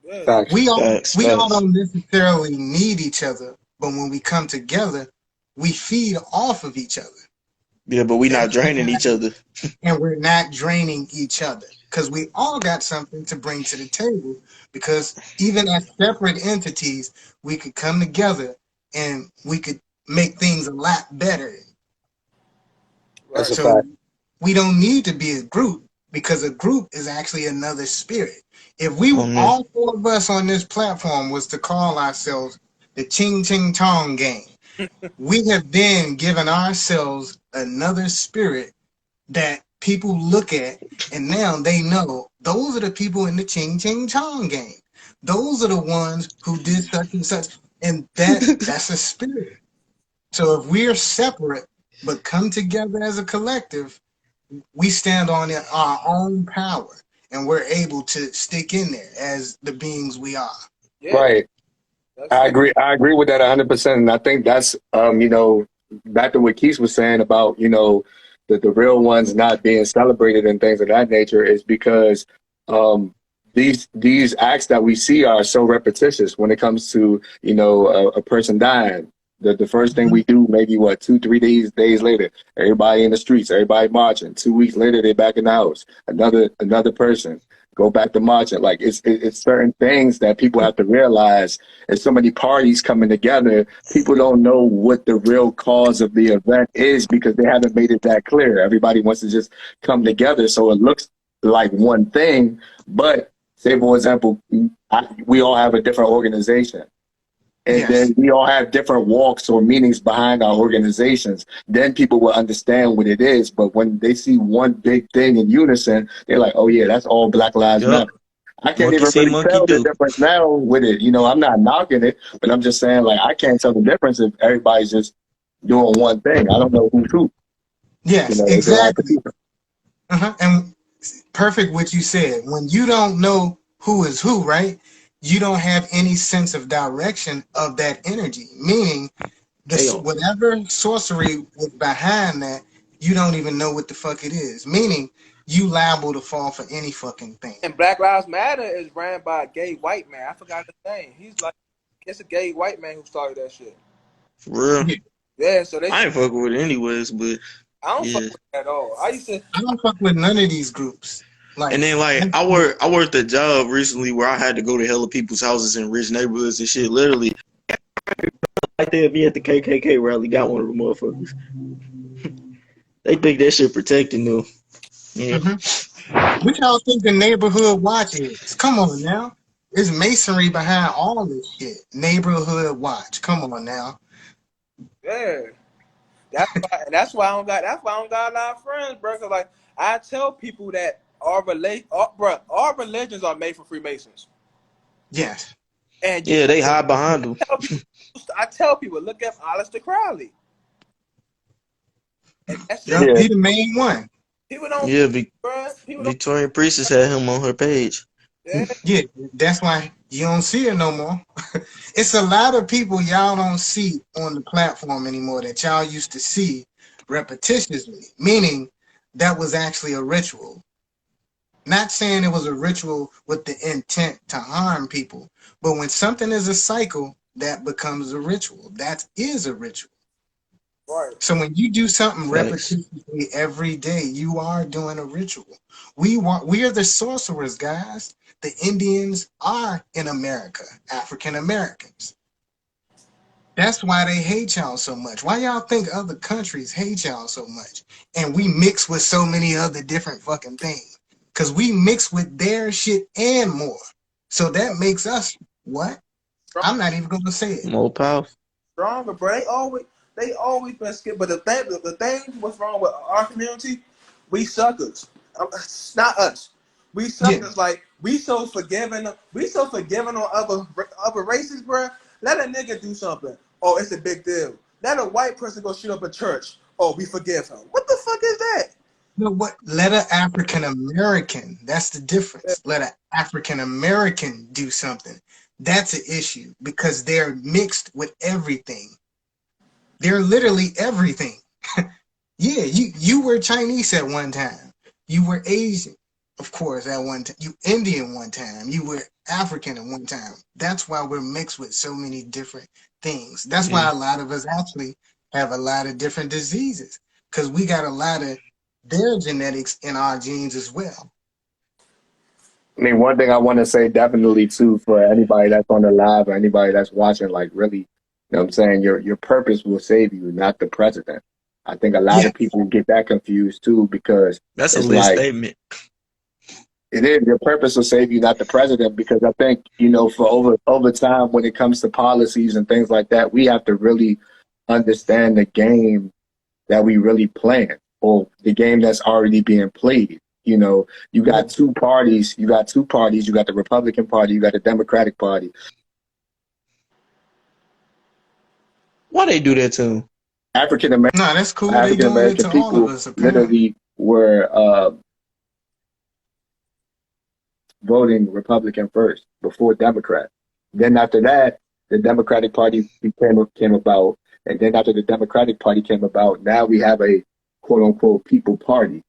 yeah. Facts. We all Facts, we all facts. don't necessarily need each other, but when we come together, we feed off of each other. Yeah, but we not That's what's draining each happening. other. And we're not draining each other because we all got something to bring to the table. Because even as separate entities, we could come together and we could make things a lot better. That's Right. a So fact. we don't need to be a group because a group is actually another spirit. If we Man. all four of us on this platform was to call ourselves the Ching Ching Chong Gang, we have then given ourselves another spirit that people look at and now they know those are the people in the Ching Ching Chong Gang. Those are the ones who did such and such. And that's a spirit. So if we're separate but come together as a collective, we stand on our own power, and we're able to stick in there as the beings we are. Yeah, Right. that's it. I agree with that 100%. And I think that's, back to what Keith was saying about, the real ones not being celebrated and things of that nature is because, um, these acts that we see are so repetitious when it comes to, a person dying. The first thing we do, maybe what, 2, 3 days later, everybody in the streets, everybody marching. 2 weeks later, they're back in the house. Another person go back to marching. Like it's certain things that people have to realize. There's so many parties coming together. People don't know what the real cause of the event is because they haven't made it that clear. Everybody wants to just come together, so it looks like one thing. But say, for example, we all have a different organization. And Yes. then we all have different walks or meanings behind our organizations. Then people will understand what it is. But when they see one big thing in unison, they're like, oh, yeah, that's all Black Lives Yup. Matter. I can't Monkey even see, really monkey tell the do. difference now with it. I'm not knocking it, but I'm just saying, like, I can't tell the difference if everybody's just doing one thing. I don't know who's who. Yes, It's a lot of exactly. people. And perfect what you said. When you don't know who is who, right? You don't have any sense of direction of that energy. Meaning, Chaos. whatever sorcery was behind that, you don't even know what the fuck it is. Meaning, you liable to fall for any fucking thing. And Black Lives Matter is ran by a gay white man. I forgot his name. He's like, it's a gay white man who started that shit. For real. Yeah. Yeah, so they. I ain't fucking with it anyways, but I don't fuck yeah. with it at all. I used to. I don't fuck with none of these groups. Like, And then like I worked a job recently where I had to go to hella people's houses in rich neighborhoods and shit. Literally, like they'd be at the KKK rally, got one of the motherfuckers. They think that shit protecting them. Yeah. what y'all think the neighborhood watch is? Come on now. There's masonry behind all this shit. Neighborhood watch. Come on now. Yeah. That's why I don't got. That's why I don't got a lot of friends, bro. Cause like I tell people that our religions are made for Freemasons. Yes. And Yeah, they hide behind them. I tell people, look at Aleister Crowley. And that's Yep, Yeah. he the main one. people don't, Yeah, bro. People don't. Victoria Priestess had him on her page. Yeah. Yeah, that's why you don't see it no more. It's a lot of people y'all don't see on the platform anymore that y'all used to see repetitiously, meaning that was actually a ritual. Not saying it was a ritual with the intent to harm people, but when something is a cycle, that becomes a ritual. That is a ritual. Right. So when you do something Facts. repetitively every day, you are doing a ritual. We are the sorcerers, guys. The Indians are in America, African Americans. That's why they hate y'all so much. Why y'all think other countries hate y'all so much? And we mix with so many other different fucking things. Because we mix with their shit and more. So that makes us what? I'm not even going to say it. More powerful. Stronger, bro. They always been skipped. But the thing, what's wrong with our community? We suckers. It's not us. We suckers. Like we so forgiving. We so forgiving on other races, bro. Let a nigga do something. Oh, it's a big deal. Let a white person go shoot up a church. Oh, we forgive him. What the fuck is that? You know what? Let an African American, that's the difference. Let an African American do something. That's an issue because they're mixed with everything. They're literally everything. Yeah, you were Chinese at one time. You were Asian, of course, at one time. You Indian one time. You were African at one time. That's why we're mixed with so many different things. That's why a lot of us actually have a lot of different diseases because we got a lot of their genetics in our genes as well. I mean, one thing I want to say definitely too for anybody that's on the live or anybody that's watching, like really, you know what I'm saying, your purpose will save you, not the president. I think a lot of people get that confused too because That's a it's lit like statement. it is your purpose will save you, not the president. Because I think for over time when it comes to policies and things like that, we have to really understand the game that we really playing or the game that's already being played. You got two parties. You got the Republican Party. You got the Democratic Party. Why they do that to him? African No, that's cool. They doing it American to all of people us, apparently. literally were voting Republican first before Democrat. Then after that, the Democratic Party came about, and then after the Democratic Party came about, now we have a quote unquote people party.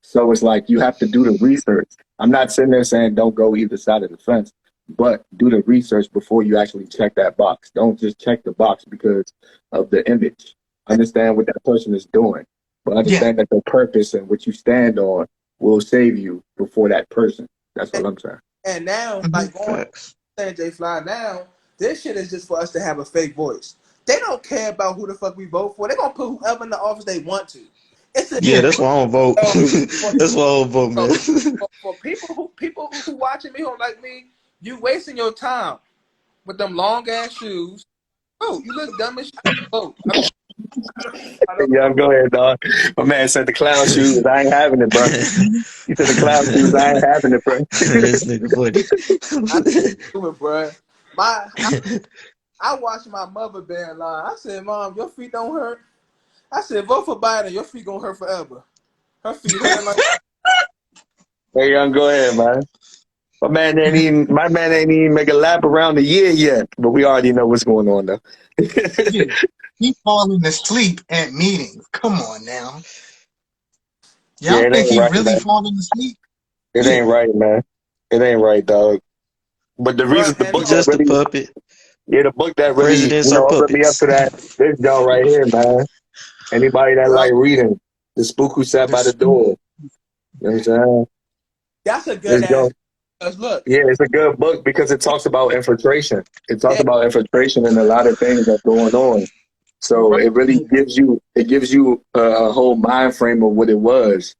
So it's like you have to do the research. I'm not sitting there saying don't go either side of the fence, but do the research before you actually check that box. Don't just check the box because of the image. Understand what that person is doing, but understand that the purpose and what you stand on will save you before that person. That's what I'm saying. And now, like going saying Jay Fly now, this shit is just for us to have a fake voice. They don't care about who the fuck we vote for. They're gonna put whoever in the office they want to. That's why I don't vote. That's why I don't vote, man. For people who watching me who don't like me, you wasting your time with them long ass shoes. Oh, you look dumb as shit. Vote. Yeah, go ahead, dog. My man said the clown shoes. I ain't having it, bro. He said the clown shoes. I ain't having it, bro. This nigga funny. Bro. I watched my mother bear in line. I said, Mom, your feet don't hurt. I said, vote for Biden. Your feet gonna hurt forever. Her feet hurt like. Hey, young, go ahead, man. My man ain't even make a lap around the year yet, but we already know what's going on though. He falling asleep at meetings. Come on now. Y'all think he really falling asleep? It ain't right, man. It ain't right, dog. But the reason the book just really, a puppet. Yeah, the book that really opened me up to that. This joint right here, man. Anybody that like reading, The Spook Who Sat by the Door. You know what I'm saying? That's a good ass. Look. Yeah, it's a good book because it talks about infiltration. It talks about infiltration and a lot of things that's going on. So it really gives you a whole mind frame of what it was.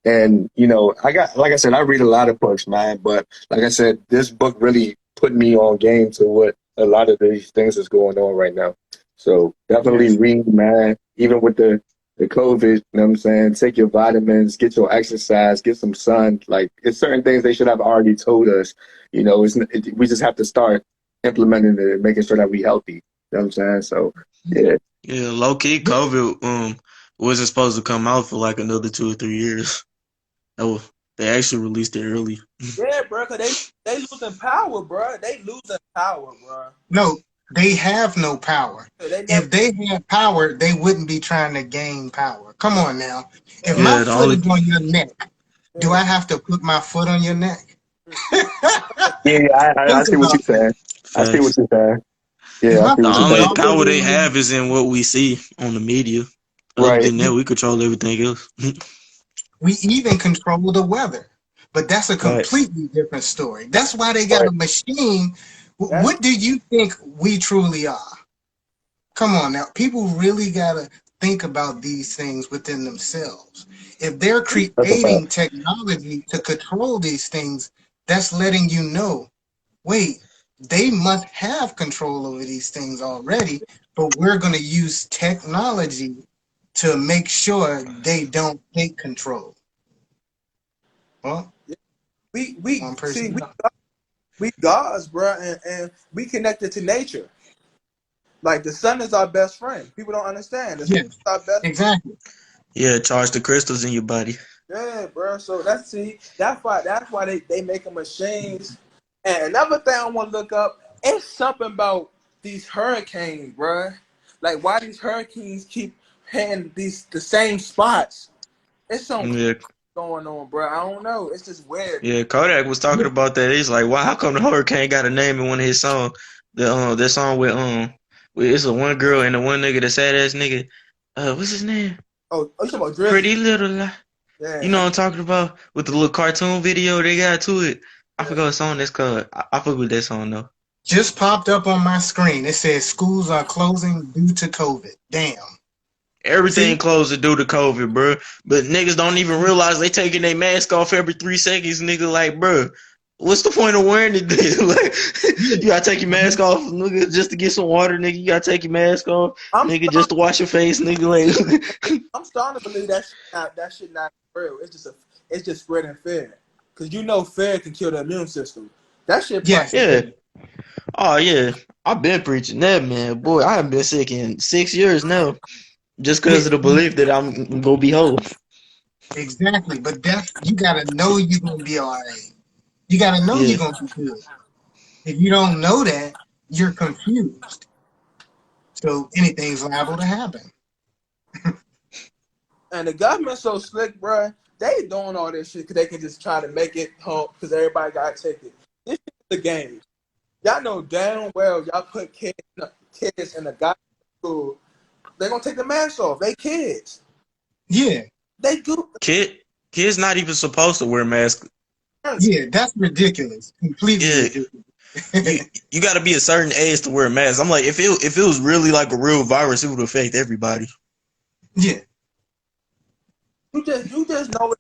And like I said, I read a lot of books, man. But like I said, this book really put me on game to what a lot of these things is going on right now. So definitely read, man. Even with the COVID, you know what I'm saying? Take your vitamins, get your exercise, get some sun. Like, it's certain things they should have already told us. We just have to start implementing it and making sure that we healthy. You know what I'm saying? So, yeah. Yeah, low key, COVID wasn't supposed to come out for like another 2 or 3 years. They actually released it early. Yeah, bro, because they losing power, bro. They losing power, bro. No, they have no power. If they had power, they wouldn't be trying to gain power. Come on now. If my foot is on your neck, do I have to put my foot on your neck? I see what you're saying. I see what you're saying. Yeah, the only power they have is in what we see on the media. Other than that, we control everything else. We even control the weather. But that's a completely different story. That's why they got a machine. What do you think we truly are? Come on now. People really got to think about these things within themselves. If they're creating technology to control these things, that's letting you know, wait, they must have control over these things already, but we're going to use technology to make sure they don't take control. Well, we gods, bro, and we connected to nature. Like the sun is our best friend. People don't understand. The sun is our best exactly. Yeah, charge the crystals in your body. Yeah, bro. So that's why they making machines. And another thing I want to look up, it's something about these hurricanes, bro. Like why these hurricanes keep hitting the same spots. It's something going on, bro. I don't know. It's just weird. Yeah, Kodak was talking about that. He's like, "Wow, how come the hurricane got a name in one of his songs? The song with it's a one girl and the one nigga, the sad ass nigga. What's his name? Oh, you talking about Drizzy? Pretty Little Lie. Yeah. You know what I'm talking about? With the little cartoon video they got to it. I forgot what song that's called. I forgot with that song though. Just popped up on my screen. It says schools are closing due to COVID. Damn. Everything closed due to COVID, bro. But niggas don't even realize they taking their mask off every 3 seconds. Nigga, like, bro, what's the point of wearing it? Like, you gotta take your mask off, nigga, just to get some water, nigga. You gotta take your mask off, just to wash your face, nigga. Like, I'm starting to believe that shit not real. It's just spreading fear, cause fear can kill the immune system. That shit. Yeah. Oh yeah, I've been preaching that, man. Boy, I haven't been sick in 6 years now. Just because of the belief that I'm gonna be whole. Exactly. But that's you gotta know you're gonna be all right. You gotta know Yeah. you're gonna be good. If you don't know that, you're confused. So anything's liable to happen. And the government so slick, bro. They doing all this shit because they can just try to make it home because everybody got a ticket. This shit is a game. Y'all know damn well y'all put kids in a goddamn school. They gonna take the mask off. They kids. Yeah. They do. Kids not even supposed to wear masks. Yeah, that's ridiculous. Completely Yeah, ridiculous. you got to be a certain age to wear a mask. I'm like, if it was really like a real virus, it would affect everybody. Yeah. You just know it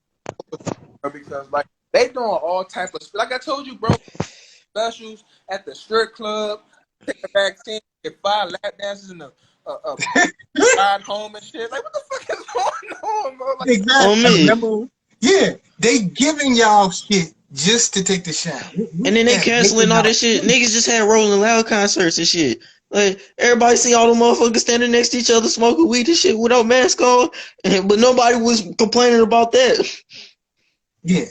because like they doing all type of like I told you, bro. Specials at the strip club, take a vaccine, get 5 lap dances in a ride home and shit. Like what the fuck is going on, bro? Like, Exactly. On me. Remember? Yeah. They giving y'all shit just to take the shot. And then they canceling all this shit. Niggas just had Rolling Loud concerts and shit. Like, everybody see all the motherfuckers standing next to each other smoking weed and shit without mask on, but nobody was complaining about that. Yeah.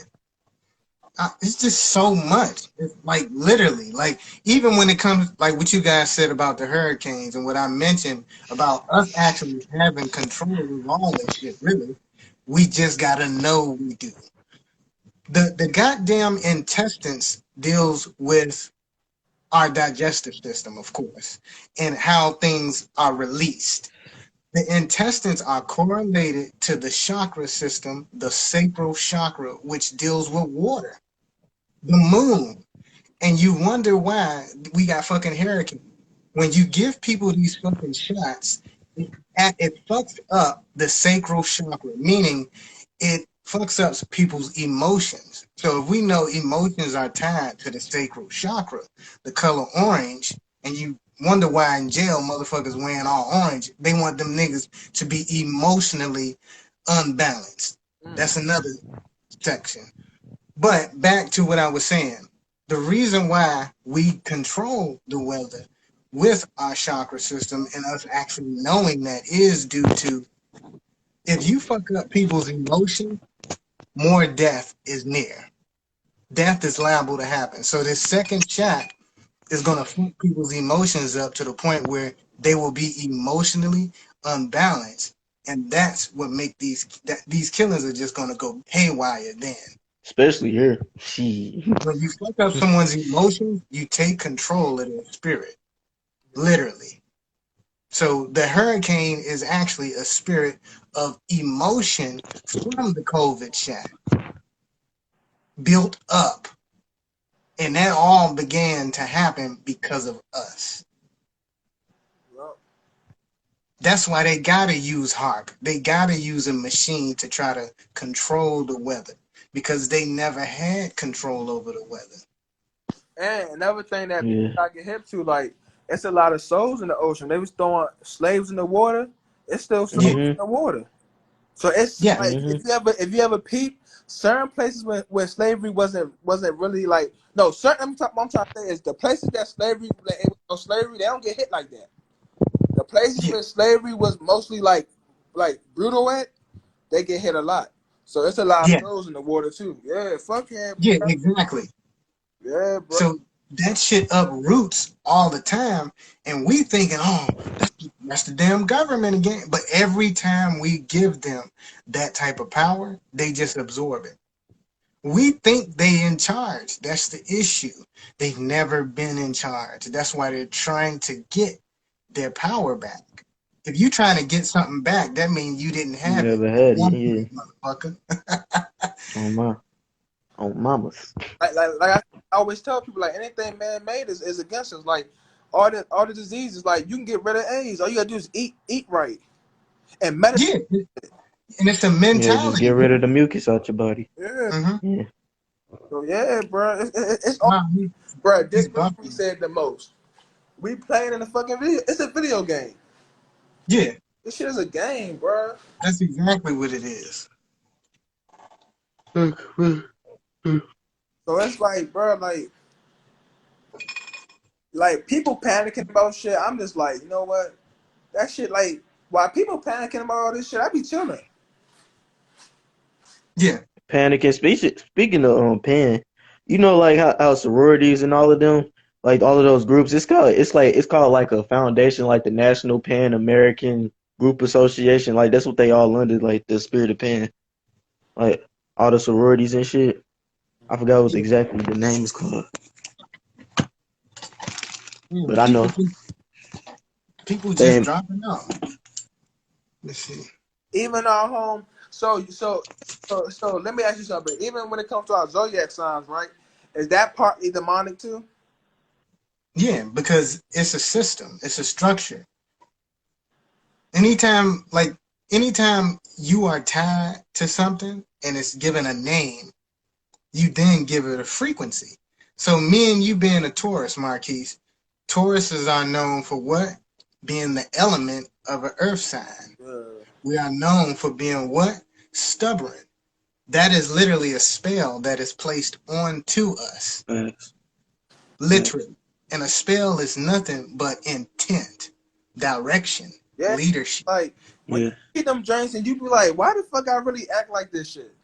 It's just so much. It's like literally, like even when it comes, like what you guys said about the hurricanes and what I mentioned about us actually having control of all this shit, really, we just gotta know we do. The goddamn intestines deals with our digestive system, of course, and how things are released. The intestines are correlated to the chakra system, the sacral chakra, which deals with water, the moon. And you wonder why we got fucking hurricanes. When you give people these fucking shots, it fucks up the sacral chakra, meaning it fucks up people's emotions. So if we know emotions are tied to the sacral chakra, the color orange, and you wonder why in jail motherfuckers wearing all orange, they want them niggas to be emotionally unbalanced. That's another section. But back to what I was saying. The reason why we control the weather with our chakra system and us actually knowing that is due to if you fuck up people's emotion, more death is near. Death is liable to happen. So this second shot is going to fuck people's emotions up to the point where they will be emotionally unbalanced. And that's what make these killings are just going to go haywire then. Especially here. Shit. When you fuck up someone's emotions, you take control of their spirit. Literally. So the hurricane is actually a spirit of emotion from the COVID shot built up. And that all began to happen because of us. That's why they gotta use HARP. They gotta use a machine to try to control the weather because they never had control over the weather. and another thing that I get hip to, like, it's a lot of souls in the ocean. They was throwing slaves in the water. It's still souls in the water. So it's like if you ever peep certain places where slavery wasn't really like certain I'm trying to say is the places that slavery they don't get hit like that. The places where slavery was mostly like brutal at, they get hit a lot. So it's a lot of souls in the water too. Yeah, fuck yeah. Yeah, exactly. Yeah, bro. So that shit uproots all the time, and we thinking, oh, that's the damn government again. But every time we give them that type of power, they just absorb it. We think they in charge. That's the issue. They've never been in charge. That's why they're trying to get their power back. If you're trying to get something back, that means you didn't have never it. Had it, motherfucker. On mamas. Like I always tell people, like anything man made is against us. Like all the diseases, like you can get rid of AIDS. All you gotta do is eat right and meditate. Yeah, and it's a mentality. Yeah, just get rid of the mucus out your body. Yeah. Yeah. So yeah, bro, it's all, bro. This movie said the most. We playing in a fucking video. It's a video game. Yeah, this shit is a game, bro. That's exactly what it is. So it's like, bro, like people panicking about shit. I'm just like, you know what? That shit, like, while people panicking about all this shit, I be chilling. Yeah. Panic and speaking of Pan, you know like how sororities and all of them, like all of those groups, it's called like a foundation, like the National Pan American Group Association. Like that's what they all under, like the Spirit of Pan. Like all the sororities and shit. I forgot what Yeah. exactly the name is called. Yeah, But but I know people just they dropping out. Let's see. Even our home. So let me ask you something. Even when it comes to our zodiac signs, right? Is that partly demonic too? Yeah, because it's a system, it's a structure. Anytime, like anytime you are tied to something and it's given a name, you then give it a frequency. So me and you being a Taurus, Marquise, Tauruses are known for what? Being the element of an earth sign. We are known for being what? Stubborn. That is literally a spell that is placed onto us. facts. Literally. And a spell is nothing but intent, direction, Yeah. leadership. Like when Yeah. you get them drinks and you be like, why the fuck I really act like this shit?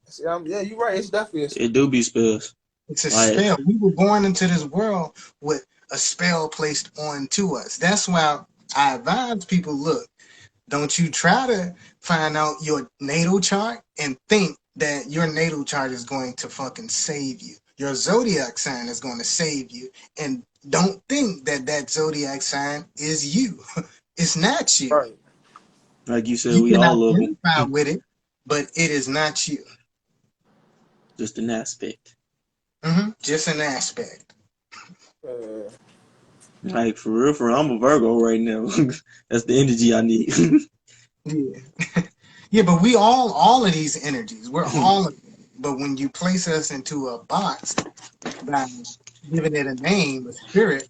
See, yeah, you're right. It's definitely a spell. It do be spells. It's a Like spell. We were born into this world with a spell placed onto us. That's why I advise people, look, don't you try to find out your natal chart and think that your natal chart is going to fucking save you. Your zodiac sign is going to save you. And don't think that that zodiac sign is you. It's not you. Right. like you said, You we can all of identify them. with it, but it is not you. Just an aspect. Just an aspect. Uh, Like for real, I'm a Virgo right now. That's the energy I need. Yeah. Yeah, but we all of these energies, we're all of them. But when you place us into a box by giving it a name, a spirit,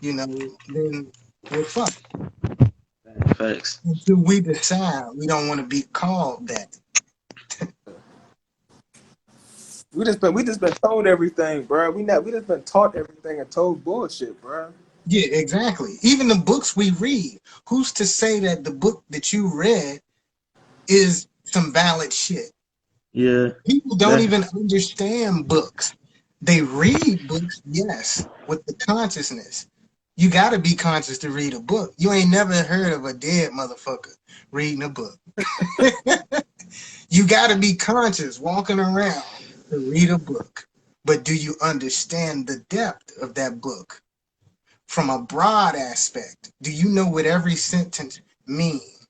then we're fucked. Facts. Until we decide we don't want to be called that. we just been told everything, bro. We just been taught everything and told bullshit, bro. Yeah, exactly. Even the books we read, who's to say that the book that you read is some valid shit? Yeah. People don't That even understand books. They read books, yes, with the consciousness. You got to be conscious to read a book. You ain't never heard of a dead motherfucker reading a book. You got to be conscious walking around to read a book. But do you understand the depth of that book from a broad aspect? Do you know what every sentence means?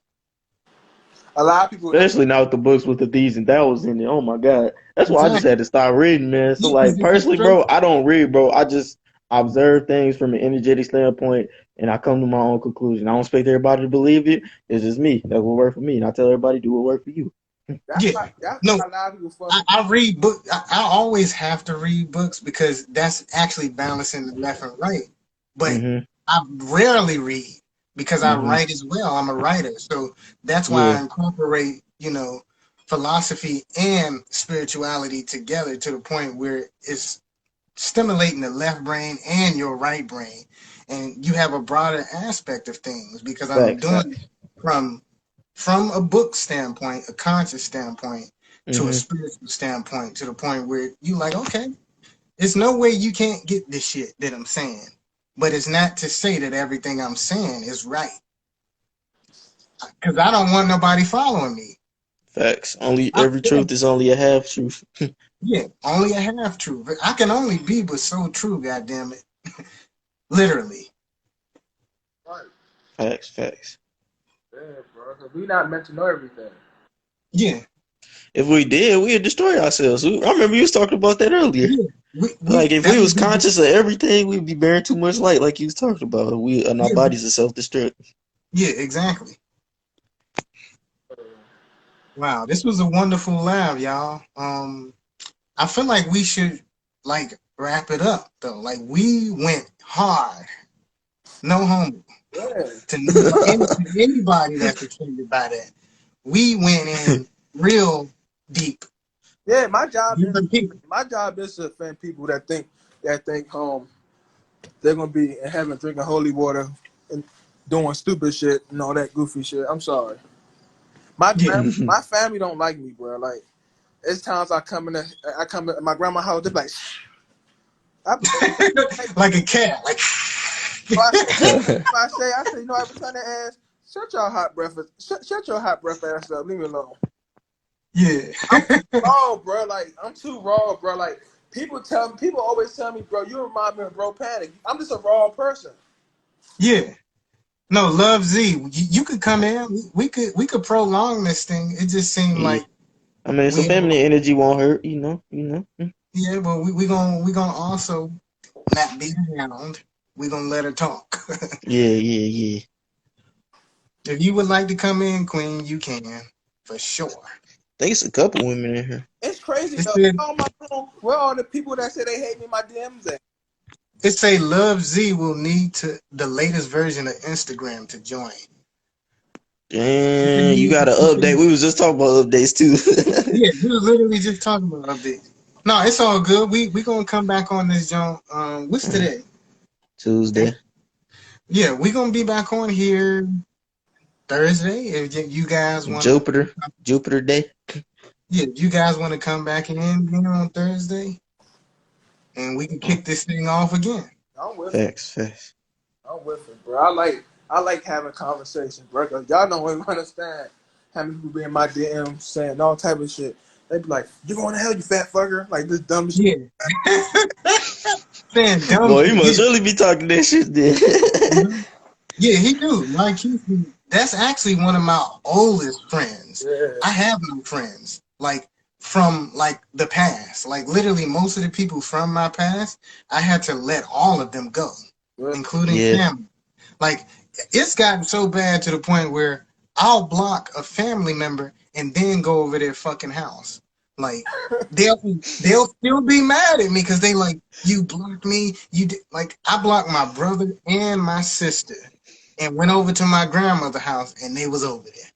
A lot of people. especially now with the books with the these and thous in it. Oh my god. That's why I just Exactly. had to start reading, man. So Because like it's a personally, straight. bro, I don't read, bro. I just observe things from an energetic standpoint and I come to my own conclusion. I don't expect everybody to believe it. It's just me. That's what worked for me. And I tell everybody do what worked for you. That's Yeah. why. That's No, why a lot of people fucking. I read book. I always have to read books because that's actually balancing the left and right. But Mm-hmm. I rarely read because I Mm-hmm. write as well. I'm a writer, so that's why Yeah. I incorporate, philosophy and spirituality together to the point where it's stimulating the left brain and your right brain, and you have a broader aspect of things because I'm Facts, doing facts. it from a book standpoint, a conscious standpoint, to a Mm-hmm. spiritual standpoint, to the point where you like, okay, there's no way you can't get this shit that I'm saying. But it's not to say that everything I'm saying is right. Because I don't want nobody following me. Facts. Only I every feel, truth is only a half truth. yeah, only a half truth. I can only be but so true, goddamn it. Literally. Right. Facts, facts. Yeah, bro. Cause we not meant to know everything. Yeah. If we did, we'd destroy ourselves. I remember you was talking about that earlier. Yeah. Like if That we was would be, conscious of everything, we'd be bearing too much light, like you was talking about. We and our yeah, bodies are self-destruct. yeah, exactly. Wow, this was a wonderful live, y'all. I feel like we should like wrap it up though. Like we went hard, no homo. Yeah. To anybody that's offended by that, we went in real deep. Yeah. My job is Different people. to offend people that think they're gonna be in heaven drinking holy water and doing stupid shit and all that goofy shit. I'm sorry. Yeah. My family don't like me, bro. Like, it's times I come in my grandma's house. They're like, I be like, Like a cat. Like I say, you know, every time they ask, shut your hot breath, shut your hot breath ass up. Leave me alone. yeah. Raw, bro. Like, I'm too raw, bro. Like, people always tell me, bro, you remind me of Bro Panic. I'm just a raw person. Yeah. No, Love Z, you could come in. We could prolong this thing. It just seemed Yeah. like I mean, some we feminine energy won't hurt, you know. yeah, but we gonna also not beat around. We gonna let her talk. Yeah. If you would like to come in, Queen, you can for sure. I think it's a couple women in here. It's crazy, It though. said, Where are the people that say they hate me in my DMs at? it say Love Z will need to the latest version of Instagram to join. Damn, you got to update. We was just talking about updates too. Yeah, we were literally just talking about updates. No, it's all good. We gonna come back on this, John. What's today? Tuesday. Yeah, we gonna be back on here Thursday. If you guys want Jupiter Day. yeah, if you guys want to come back in again on Thursday, and we can kick this thing off again. I'm with it. Facts. I'm with it, bro. I like having conversations, bro. Cause y'all don't even understand how many people be in my DM saying all type of shit. They be like, "You going to hell, you fat fucker?" Like this dumb shit. Yeah. Saying dumb. Boy, he must really be talking that shit then. Yeah, he do. Like that's actually one of my oldest friends. Yeah. I have no friends like from like the past. Like literally most of the people from my past, I had to let all of them go, including family. Like it's gotten so bad to the point where I'll block a family member and then go over their fucking house. Like they'll still be mad at me because they like, you blocked me. Like I blocked my brother and my sister and went over to my grandmother's house and they was over there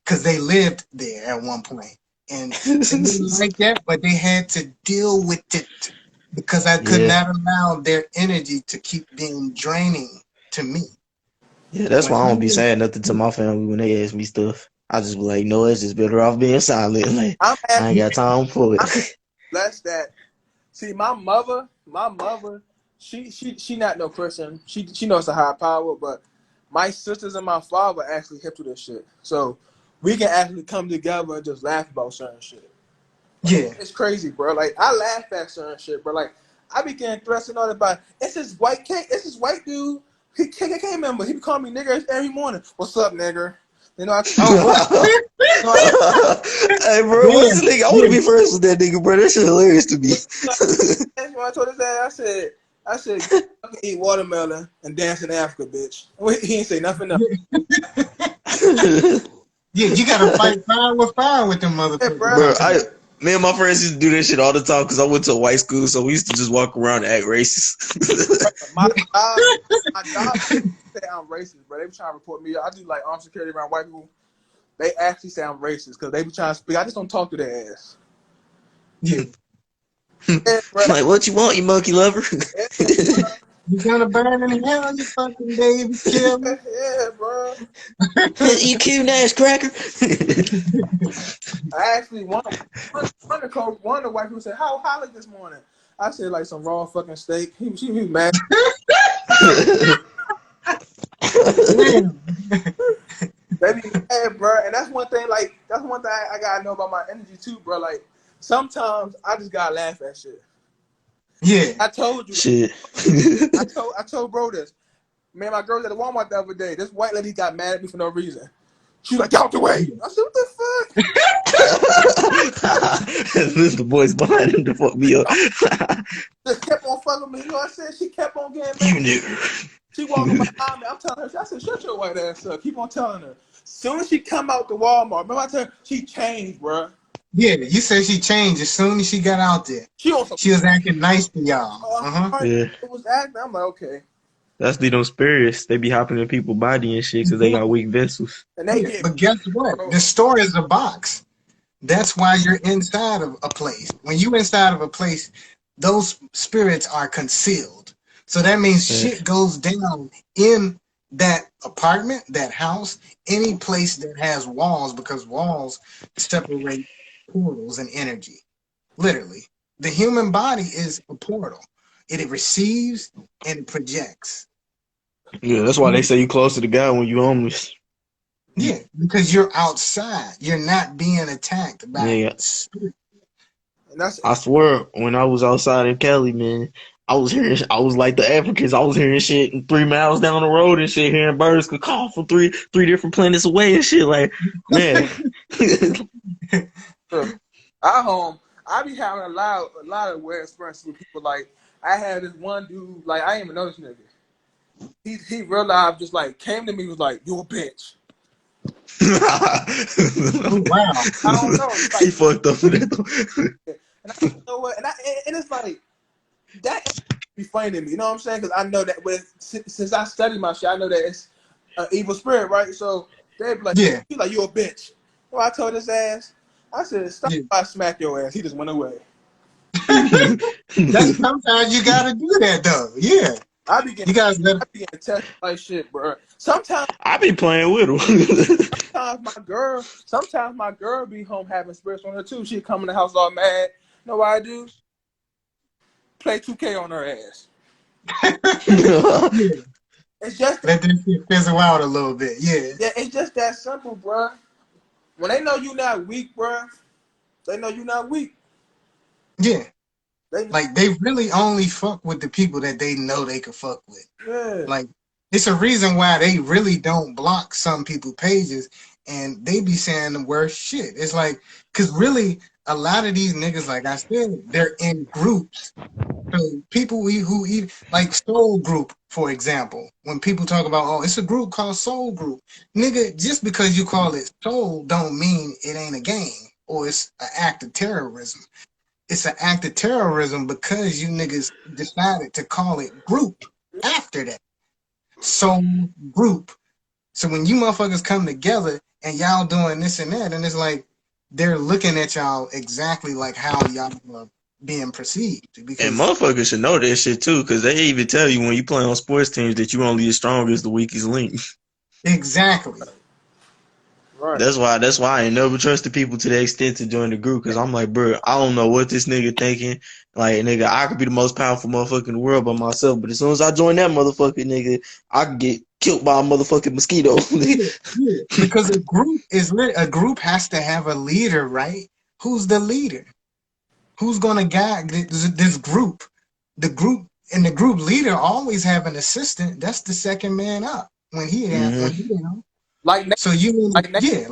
because they lived there at one point and they didn't like that, but they had to deal with it because I could not allow their energy to keep being draining to me. Yeah, that's why I don't be saying nothing to my family when they ask me stuff. I just be like, no, it's just better off being silent. Like, I ain't got time for it. That's that. See, my mother, she not no Christian. She knows a higher power, but my sisters and my father actually hip to this shit. So we can actually come together and just laugh about certain shit. Yeah. It's crazy, bro. Like, I laugh at certain shit, bro. Like, I be getting threatened on about, it's this white dude. He can't remember. He be calling me nigger every morning. What's up, nigger? You know, hey, bro, what's the nigga? I want to be first with that nigga, bro. That shit hilarious to me. I told his ass, I said, I can eat watermelon and dance in Africa, bitch. He ain't say nothing else. Yeah, you gotta fight fire with them motherfuckers. Bro, me and my friends used to do this shit all the time because I went to a white school, so we used to just walk around and act racist. my dog say I'm racist, bro. They be trying to report me. I do like armed security around white people. They actually say I'm racist because they be trying to speak. I just don't talk to their ass. Yeah. Like, what you want, you monkey lover? You gonna burn in hell, you fucking baby killer. Yeah, bro. You cute ass cracker. I actually one of the white people said, "How late this morning?" I said like some raw fucking steak. He was mad. They be mad, bro. And that's one thing. Like that's one thing I gotta know about my energy too, bro. Like sometimes I just gotta laugh at shit. Yeah. I told you. Shit. I told bro this. Man, my girl was at the Walmart the other day. This white lady got mad at me for no reason. She was like, "Get out the way." I said, "What the fuck?" This the boys behind him to fuck me up. Just kept on fucking me. You know what I said? She kept on getting mad. You nigga. She walking behind me. I'm telling her, I said, "Shut your white ass up." Keep on telling her. Soon as she come out the Walmart, remember I told her, she changed, bro. Yeah, you said she changed as soon as she got out there. She was acting nice to y'all. Yeah. It was acting. I'm like, okay. That's them spirits. They be hopping in people's body and shit because they got weak vessels. And they but guess what? The store is a box. That's why you're inside of a place. When you inside of a place, those spirits are concealed. So that means shit goes down in that apartment, that house, any place that has walls, because walls separate portals and energy. Literally, the human body is a portal. It receives and it projects. Yeah, that's why they say you close to the guy when you homeless. Yeah, because you're outside. You're not being attacked by Yeah, spirit. And that's I swear, when I was outside in Cali, man, I was like the Africans. I was hearing shit 3 miles down the road and shit, hearing birds could call from three different planets away and shit. Like, man, true. Our home, I be having a lot of weird experiences with people. Like I had this one dude, like I didn't even know this nigga. He realized, just like came to me, was like, "You a bitch." Wow. I don't know. It's he like, fucked up for that. and I you know what, and it's like that be funny to me. You know what I'm saying? Because I know that since I study my shit, I know that it's an evil spirit, right? So they be like, Yeah. "He like you a bitch." Well, I told his ass, I said, "Stop! Yeah. If I smack your ass." He just went away. That's sometimes you gotta do that though. Yeah. I be getting You guys gotta tested like shit, bro. Sometimes I be playing with him. sometimes my girl be home having spirits on her too. She come in the house all mad. You know what I do? Play 2K on her ass. yeah. It's just Let this shit fizzle out a little bit. Yeah. yeah, it's just that simple, bro. When they know you not weak, bro, they know you not weak. Yeah. They Like they really only fuck with the people that they know they could fuck with. yeah. Like it's a reason why they really don't block some people's pages and they be saying the worst shit. It's like, cause really a lot of these niggas, like I said, they're in groups. So people who eat like Soul Group, for example, when people talk about, oh, it's a group called Soul Group, nigga, just because you call it Soul don't mean it ain't a gang or it's an act of terrorism. It's an act of terrorism because you niggas decided to call it group after that. Soul Group. So when you motherfuckers come together and y'all doing this and that, and it's like they're looking at y'all exactly like how y'all are being perceived. And Because motherfuckers should know that shit too, because they even tell you when you play on sports teams that you only as strong as the weakest link. exactly. Right. That's why I ain't never trusted people to the extent to join the group, because I'm like, bro, I don't know what this nigga thinking. Like, nigga, I could be the most powerful motherfucker in the world by myself, but as soon as I join that motherfucker, nigga, I can get killed by a motherfucking mosquito. Yeah. Because a group has to have a leader, right? Who's the leader? Who's gonna guide this group? The group leader always have an assistant. That's the second man up when he has Mhm. when he down. Like So you like yeah,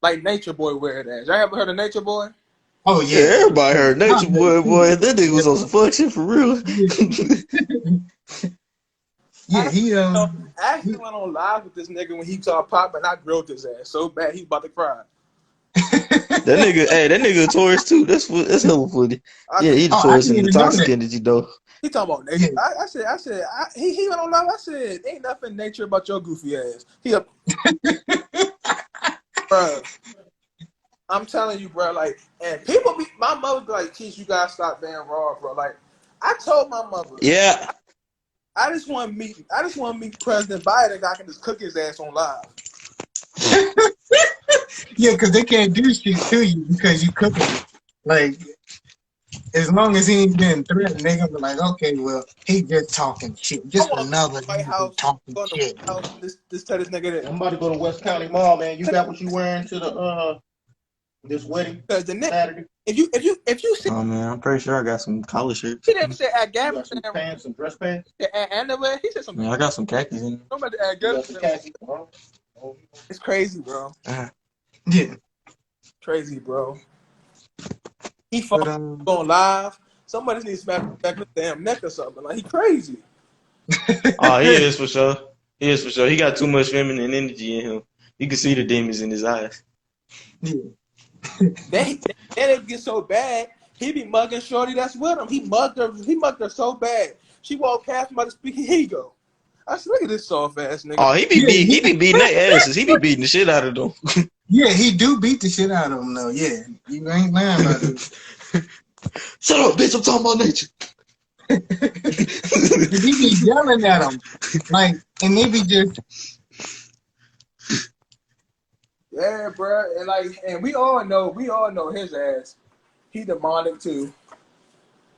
like Nature Boy wear that. Y'all ever heard of Nature Boy? oh Yeah, yeah. everybody heard Nature boy. That nigga was on some fuck shit for real. Yeah, I actually went on live with this nigga when he saw Pop, and I grilled his ass so bad he was about to cry. That nigga a Taurus too. That's hella funny. Yeah, he the I Taurus didn't and the even know toxic that. energy though. He talking about nature. He went on live. I said, ain't nothing nature about your goofy ass. Bro, I'm telling you, bro. Like, and people be, my mother be like, "Keith, you gotta stop being raw, bro." Like, I told my mother, Yeah. I just want to meet President Biden. I can just cook his ass on live. Yeah, because they can't do shit to you because you cooking it. Like, as long as he ain't getting threatened, they gonna be like, okay, well, he just talking shit. I Just want to go another to the White nigga House, talking go to the shit. White House, just tell this nigga that. I'm about to go to West County Mall, man. You got what you wearing to the this wedding Because the nigga, Saturday? if you see, Oh man, I'm pretty sure I got some collar shirts. he didn't say at You Gavin got some pants, some dress pants? and he said something. Man, I got some khakis in Somebody at You got some Gavin. khaki? Oh. It's crazy, bro. there. Yeah. Crazy, bro. He But fucking going live. Somebody needs to smack back his damn neck or something. Like he crazy. Oh, he is for sure. He is for sure. He got too much feminine energy in him. You can see the demons in his eyes. yeah. Then it gets so bad. He be mugging Shorty that's with him. He mugged her so bad. She walked past him about to speak. Here he go. I said, look at this soft ass nigga. Oh, he be beating their asses. He be beating the shit out of them. Yeah, he do beat the shit out of him though. Yeah. You ain't lying about this. Shut up, bitch. I'm talking about nature. And he be yelling at them, like, and they be just, Yeah, bro. And like, and we all know his ass. He demonic too.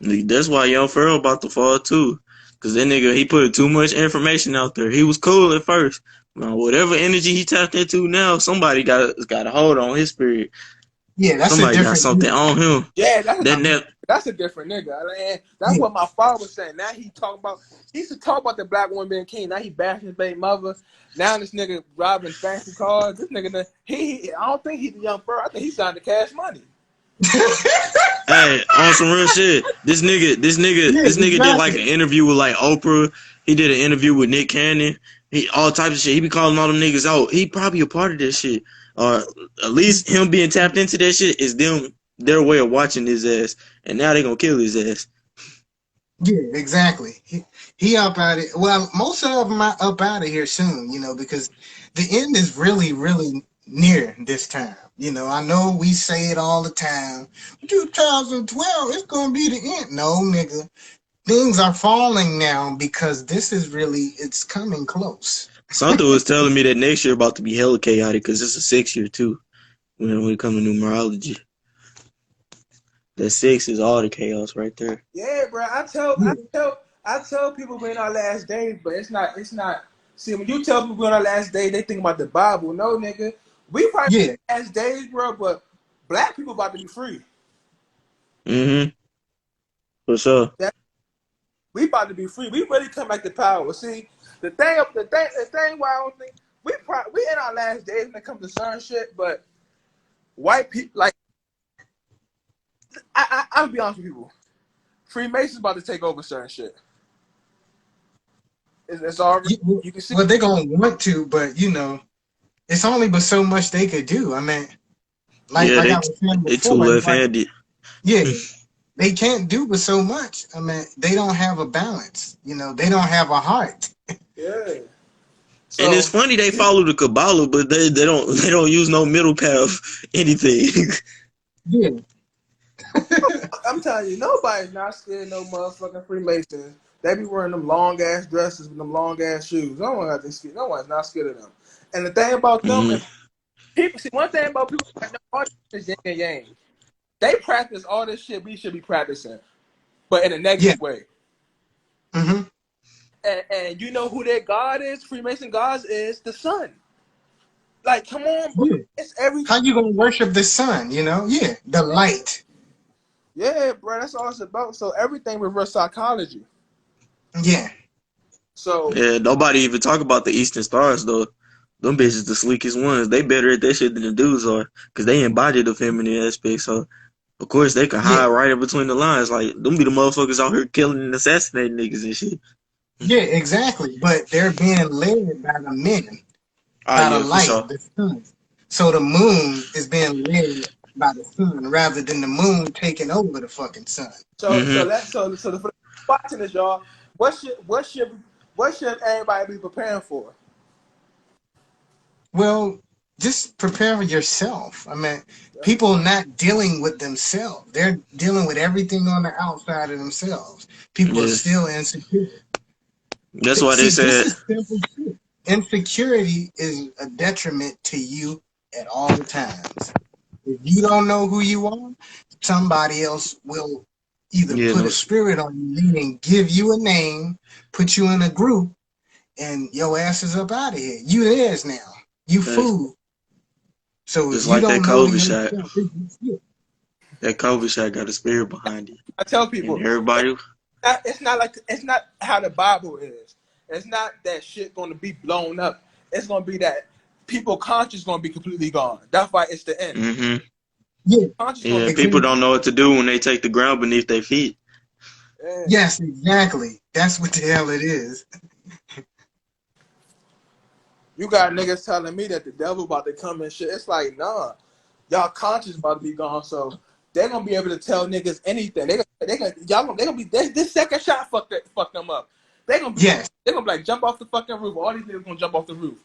That's why Young Pharaoh about to fall too. Cause that nigga, he put too much information out there. He was cool at first. Whatever energy he tapped into now, somebody got a hold on his spirit. yeah, that's a Somebody got different something dude. on him. Yeah, That that's a different nigga. And that's Yeah, what my father was saying. Now he talking about. He used to talk about the black woman being king. Now he bashing his baby mother. Now this nigga robbing fancy cars. This nigga, I don't think he's the Young Pharaoh. I think he signed the Cash Money. Hey, on some real shit. This nigga yeah, did like an exactly. interview with like Oprah. He did an interview with Nick Cannon. He all types of shit. He be calling all them niggas out. He probably a part of that shit. Or at least him being tapped into that shit is their way of watching his ass. And now they gonna kill his ass. Yeah, exactly. He up out of well, most of them are up out of here soon, because the end is really, really near this time. I know we say it all the time. 2012, it's gonna be the end. No, nigga. Things are falling now because it's coming close. Something was telling me that next year about to be hella chaotic because it's a 6 year too. When it comes to numerology. That 6 is all the chaos right there. Yeah, bro. I tell people we're in our last days, but it's not. See, when you tell people we're in our last days, they think about the Bible. No, nigga, we probably in Yeah, our last days, bro. But black people about to be free. Mm-hmm. For sure. We about to be free. We really come back to power. See, the thing why I don't think we in our last days when it comes to certain shit, but white people like I'll be honest with people. Freemasons about to take over certain shit. It's already you can see. well, they're gonna want to, but it's only but so much they could do. I mean, like Yeah, I was saying they too before, left handed. yeah, they can't do but so much. I mean, they don't have a balance. They don't have a heart. Yeah. And it's So funny they follow the Kabbalah, but they don't use no middle path anything. Yeah, I'm telling you, nobody's not scared of no motherfucking Freemasons. They be wearing them long ass dresses with them long ass shoes. No one's not scared of them. And the thing about them Mm-hmm. is people see one thing about people that know all this is yin and yang. They practice all this shit we should be practicing, but in a yeah. negative way. hmm And you know who their God is? Freemason gods is the sun. Like, come on, bro. Yeah. It's every How you gonna worship the sun? Yeah, the light. yeah, bro. That's all it's about. So everything reverse psychology. Yeah, So Yeah, nobody even talk about the Eastern Stars though. Them bitches the sleekest ones. They better at that shit than the dudes are, cause they embody the feminine aspect. So of course they can yeah, hide right in between the lines. Like them be the motherfuckers out here killing and assassinating niggas and shit. yeah, exactly. But they're being led by the men, Oh by the yeah, for light, sure. the sun. So the moon is being led by the sun rather than the moon taking over the fucking sun. Mm-hmm. for watching this, y'all. What should everybody be preparing for? Well, just prepare yourself. I mean, people not dealing with themselves. They're dealing with everything on the outside of themselves. People are Yes, still insecure. that's why they See, this said. is simple shit. Insecurity is a detriment to you at all times. If you don't know who you are, somebody else will either Yeah, put no. a spirit on you, meaning give you a name, put you in a group, and your ass is up out of here. You theirs now. You Thanks. fool. So if Just you like that don't know COVID shot. yourself, it's you. That COVID shot got a spirit behind it, I tell and people everybody. it's not how the Bible is. It's not that shit going to be blown up. It's going to be that people conscious going to be completely gone. That's why it's the end. Mm-hmm. Yeah, Conscious going Yeah, to people exactly. don't know what to do when they take the ground beneath their feet. be. Yeah. Yes, exactly. That's what the hell it is. You got niggas telling me that the devil about to come and shit. It's like, nah, y'all conscious about to be gone, so they're gonna be able to tell niggas anything. They gonna be this second shot fuck them up. Yes. They're gonna be like jump off the fucking roof. All these niggas gonna jump off the roof.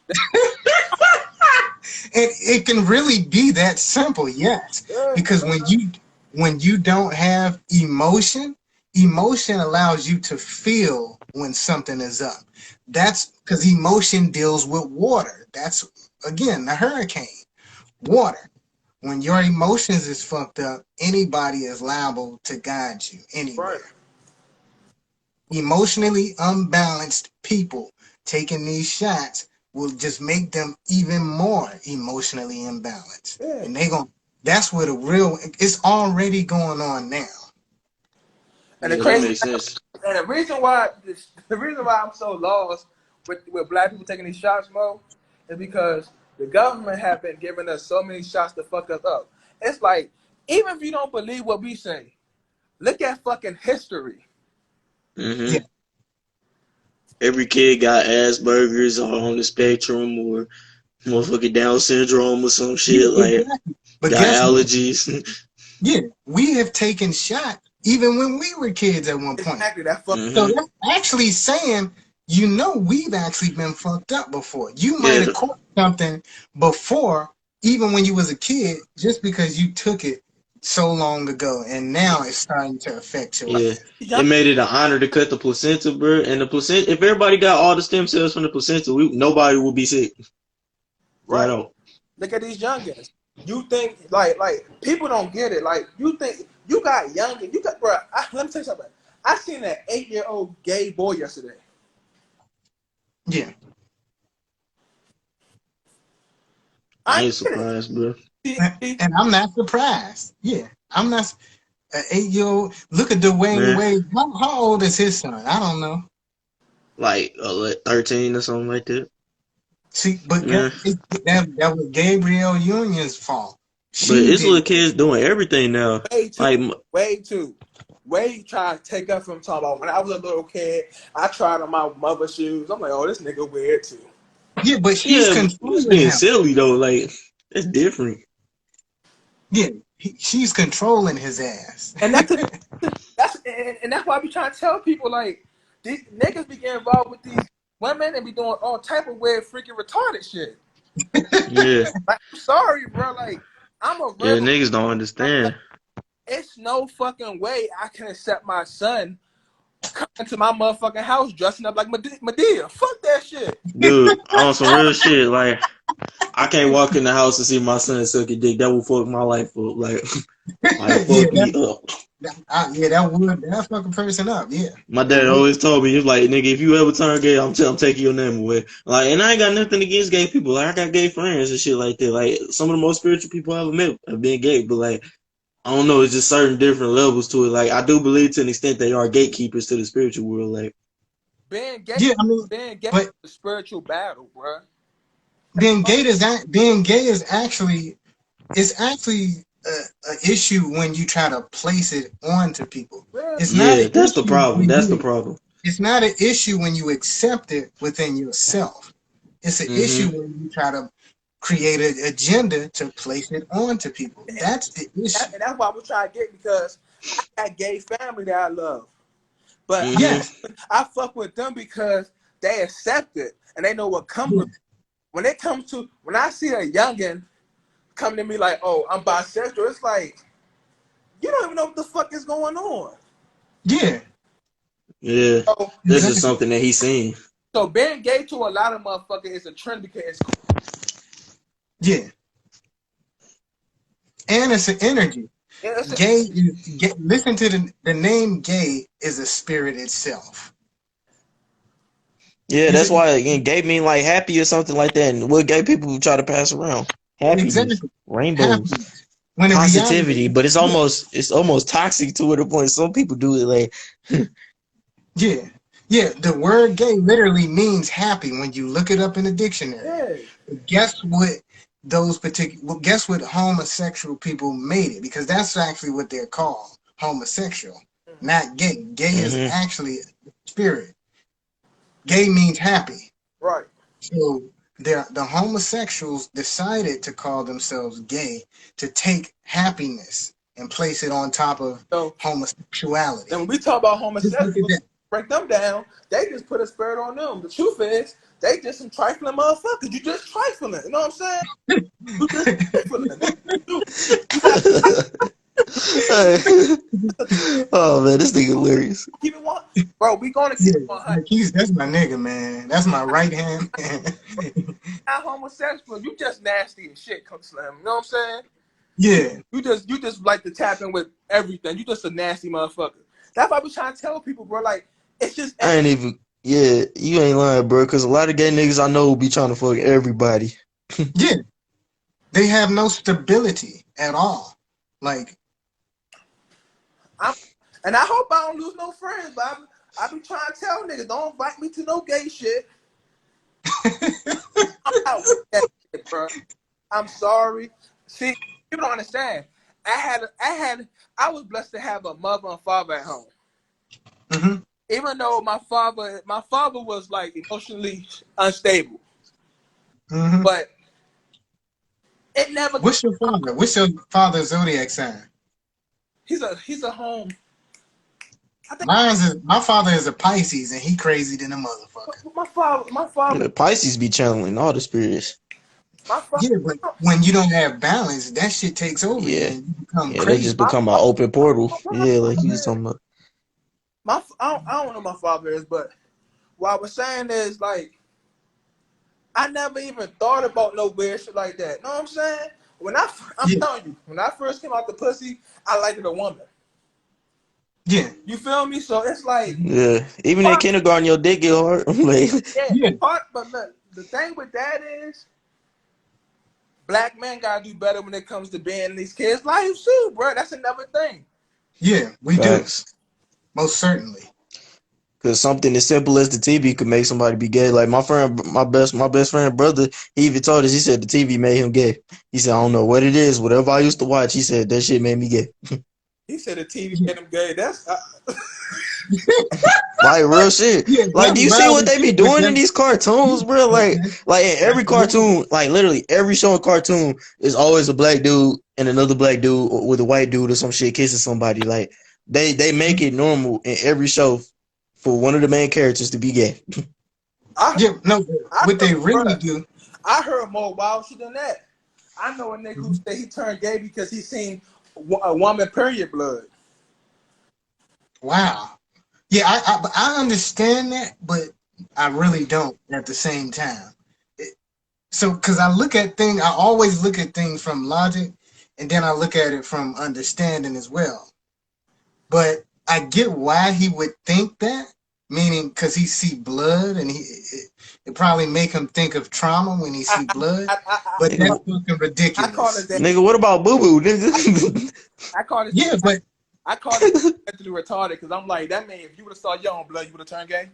It can really be that simple, yes. Yeah. Because when you don't have emotion, emotion allows you to feel when something is up. That's because emotion deals with water. That's again the hurricane, water. When your emotions is fucked up, anybody is liable to guide you anywhere. Right. Emotionally unbalanced people taking these shots will just make them even more emotionally imbalanced. Yeah. And that's where the real, it's already going on now. And the Yeah, that crazy makes sense. and the reason why I'm so lost with black people taking these shots, Mo, is because the government have been giving us so many shots to fuck us up. It's like, even if you don't believe what we say, look at fucking history. hmm Yeah. Every kid got Asperger's or on the spectrum or motherfucking Down syndrome or some shit, like Exactly. But got guess what? allergies. Yeah, we have taken shots even when we were kids at one point. Exactly, that fuck. So hmm that's actually saying, we've actually been fucked up before. You might Yeah, have caught something before, even when you was a kid, just because you took it so long ago, and now it's starting to affect your yeah. ass. It made it an honor to cut the placenta, bro. And the placenta, if everybody got all the stem cells from the placenta, nobody would be sick. Flat Right. out. Look at these youngins. You think like people don't get it. Like you think you got youngins. You got bro. Let me tell you something. I seen an 8-year-old gay boy yesterday. Yeah, I I ain't get it. surprised, bro. and I'm not surprised. Yeah, I'm not. An 8-year-old. Look at Dwayne Man, Wade. How old is his son? I don't know. like 13 or something like that. See, but Yeah. that was Gabrielle Union's fault. But She it's little did. kids doing everything now. Like, Way try to take up from talking about when I was a little kid. I tried on my mother's shoes. I'm like, oh, this nigga weird too. Yeah, but she's yeah, but you was controlling being him. silly though. Like, that's different. Yeah, she's controlling his ass. And that's why I be trying to tell people like these niggas be getting involved with these women and be doing all type of weird, freaking retarded shit. Yeah, Like, I'm sorry, bro. Like, I'm a yeah, real. niggas don't understand. It's no fucking way I can accept my son coming to my motherfucking house dressing up like Madea. Fuck that shit. Dude, on some real shit, like, I can't walk in the house and see my son suck a dick. That will fuck my life up. Like fuck me up. That would fuck a person up. Yeah. My dad always told me, he was like, nigga, if you ever turn gay, I'm taking your name away. Like, and I ain't got nothing against gay people. Like, I got gay friends and shit like that. Like, some of the most spiritual people I ever met have been gay, but like, I don't know, it's just certain different levels to it. Like, I do believe to an extent they are gatekeepers to the spiritual world. Like, Being gay, Yeah, I mean, is but a spiritual battle, bro. being gay is actually a issue when you try to place it onto people. It's not yeah, an that's the issue problem. when That's the you problem. it's not an issue when you accept it within yourself. It's an issue when you try to create an agenda to place it onto people. That's the issue. And that's why I'm trying to get because I got gay family that I love, but Yes. I fuck with them because they accept it and they know what comes with it. When it comes to when I see a youngin come to me like, oh, I'm bisexual, it's like you don't even know what the fuck is going on. Yeah. Yeah, So, this is something that he's seen. so being gay to a lot of motherfuckers is a trend because it's cool. Yeah. And it's an energy. Gay is listen to the name gay is a spirit itself. Yeah, that's why again, gay mean like happy or something like that. And what gay people try to pass around. Happiness, Exactly. rainbows, Happiness. When in positivity, reality, but it's almost toxic to a point. Some people do it like yeah. The word gay literally means happy when you look it up in the dictionary. Yeah. Guess what homosexual people made it, because that's actually what they're called, homosexual, not gay. Gay is actually spirit. Gay means happy. Right. So the homosexuals decided to call themselves gay to take happiness and place it on top of homosexuality. Then when we talk about homosexuals, break them down, they just put a spirit on them. The truth is, they just some trifling motherfuckers. You just trifling. You know what I'm saying? You just trifling. Oh man, this nigga hilarious. Keep it one, bro. We gonna keep Yeah, it 100. like that's my nigga, man. That's my right hand man. Not homosexual. You just nasty as shit, Slim. You know what I'm saying? Yeah, You just like to tap in with everything. You just a nasty motherfucker. That's why we trying to tell people, bro. Like it's just I ain't even. Yeah, you ain't lying, bro. Because a lot of gay niggas I know be trying to fuck everybody. yeah. They have no stability at all. Like, and I hope I don't lose no friends, but I be trying to tell niggas don't invite me to no gay shit. I'm out with that shit, bro. I'm sorry. See, people don't understand. I was blessed to have a mother and father at home. mm-hmm. Even though my father was like emotionally unstable, Mm-hmm. but it never. What's your father? What's your father's zodiac sign? He's a home. I think My father is a Pisces, and he crazy than a motherfucker. my father, Yeah, Pisces be channeling all the spirits. my father, Yeah, but when you don't have balance, that shit takes over you, Yeah, and you become yeah, they just crazy. become an open portal. Yeah, like you was talking about. I don't know who my father is, but what I was saying is like I never even thought about no weird shit like that. Know what I'm saying? I'm Yeah, telling you, when I first came out the pussy, I liked a woman. yeah, You feel me? So it's like, Yeah, even in kindergarten, your dick get hard. Like, yeah. but look, the thing with that is, black men gotta do better when it comes to being in these kids' lives too, bro. That's another thing. Yeah, we facts. do. Most certainly. Cause something as simple as the TV could make somebody be gay. Like my best friend brother, he even told us. He said the TV made him gay. He said I don't know what it is. Whatever I used to watch, he said that shit made me gay. He said the TV Yeah, made him gay. That's Like real shit. yeah, Like, that's do you see wild what as they be shit, but doing in these cartoons, bro? Like in every absolutely. cartoon, like literally every show and cartoon is always a black dude and another black dude with a white dude or some shit kissing somebody. Like they make it normal in every show for one of the main characters to be gay. Yeah, no, I what they heard, bro. really do. I heard more wild shit than that. I know a nigga who said he turned gay because he seen a woman period blood. Wow. Yeah, I understand that, but I really don't at the same time. So, because I always look at things from logic, and then I look at it from understanding as well. But I get why he would think that, meaning because he see blood, and it probably make him think of trauma when he see blood. But that's Nigga, fucking I call it ridiculous. that. nigga, what about Boo Boo, nigga? I call it. Yeah, but I call it mentally retarded because I'm like that man. If you would have saw your own blood, you would have turned gay.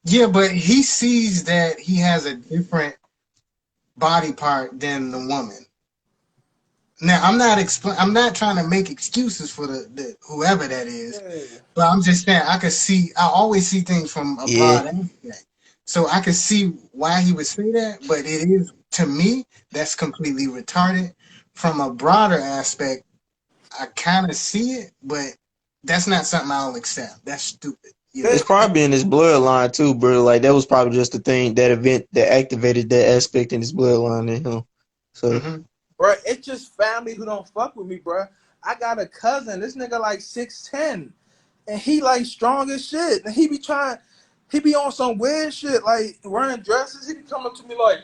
yeah, but he sees that he has a different body part than the woman. Now, I'm not trying to make excuses for the whoever that is, Yeah. but I'm just saying I always see things from a Yeah, broad aspect. So I can see why he would say that, but it is, to me, that's completely retarded. From a broader aspect, I kind of see it, but that's not something I'll accept. That's stupid. You it's know? probably in his bloodline too, bro. Like that was probably just the thing, that event that activated that aspect in his bloodline in him. So Hmm. Bro, it's just family who don't fuck with me, bro. I got a cousin. This nigga like 6'10", and he like strong as shit. And he be on some weird shit, like wearing dresses. He be coming to me like,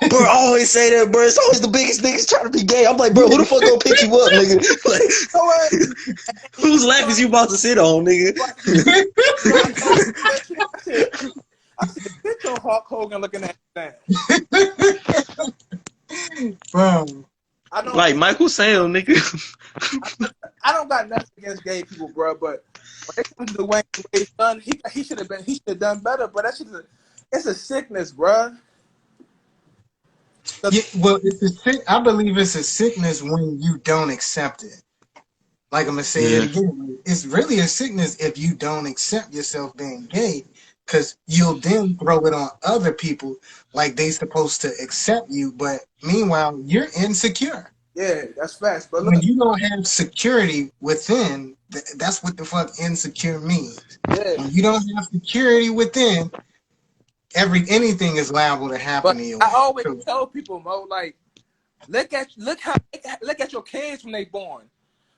bro, I always say that, bro. It's always the biggest niggas trying to be gay. I'm like, bro, who the fuck gonna pick you up, nigga? "Oh, what?" Like, whose lap is you about to sit on, nigga? I told him that shit. I said, get your Hulk Hogan looking at that. Bro, I don't, Like Michael Sam, nigga. I don't got nothing against gay people, bro. But when it comes to the way he's done, he should have done better. But it's a sickness, bro. yeah, well, I believe it's a sickness when you don't accept it. Like I'm gonna say it Yeah. again. It's really a sickness if you don't accept yourself being gay, because you'll then throw it on other people like they supposed to accept you, but meanwhile you're insecure. Yeah, that's fast. But When look, you don't have security within, that's what the fuck insecure means. yeah. When you don't have security within, anything is liable to happen But to your I way. always So, tell people, Mo, like Look at your kids when they born.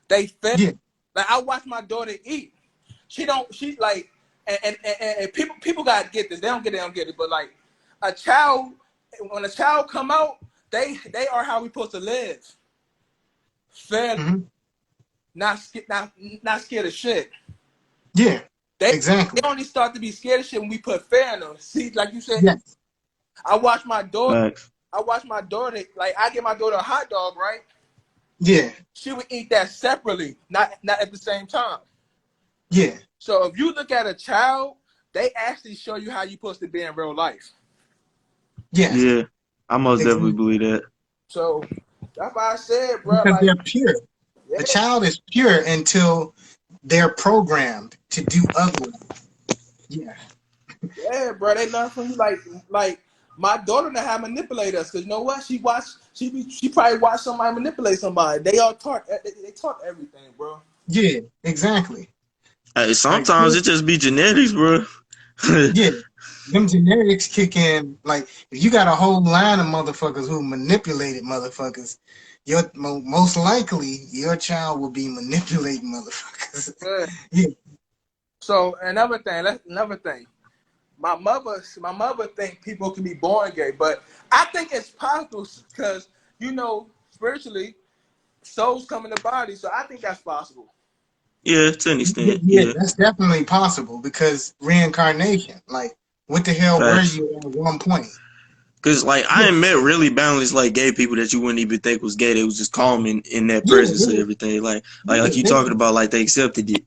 They fed. Yeah. Like I watch my daughter eat. She's like, and people gotta get this. They don't get it. But like a child, when a child come out, they are how we supposed to live. Fed, Mhm. not scared of shit. Yeah. They Exactly. only start to be scared of shit when we put fear in them. See, like you said, Yes. I watch my daughter. Facts. Like I give my daughter a hot dog, right? Yeah. She would eat that separately, not at the same time. Yeah. So if you look at a child, they actually show you how you're supposed to be in real life. Yes. Yeah, I most definitely Exactly. believe that. So that's why I said, bro, Because like, they're pure. yeah, A child is pure until they're programmed to do otherwise. Yeah. yeah, bro, they learn from you. Like my daughter know how to manipulate us. Cause you know what? She probably watched somebody manipulate somebody. They taught everything, bro. Yeah. Exactly. Hey, Like, sometimes it just be genetics, bro. yeah. Them genetics kick in. Like, if you got a whole line of motherfuckers who manipulated motherfuckers, most likely your child will be manipulating motherfuckers. Yeah. Yeah. So another thing. My mother think people can be born gay, but I think it's possible because spiritually, souls come in the body, so I think that's possible. Yeah, to an extent, Yeah, yeah. that's definitely possible because reincarnation. Like, what the hell were Facts. you at one point? Cause like I Yeah, ain't met really balanced like gay people that you wouldn't even think was gay. They was just calm in that yeah, presence of everything. Like you talking about like they accepted it.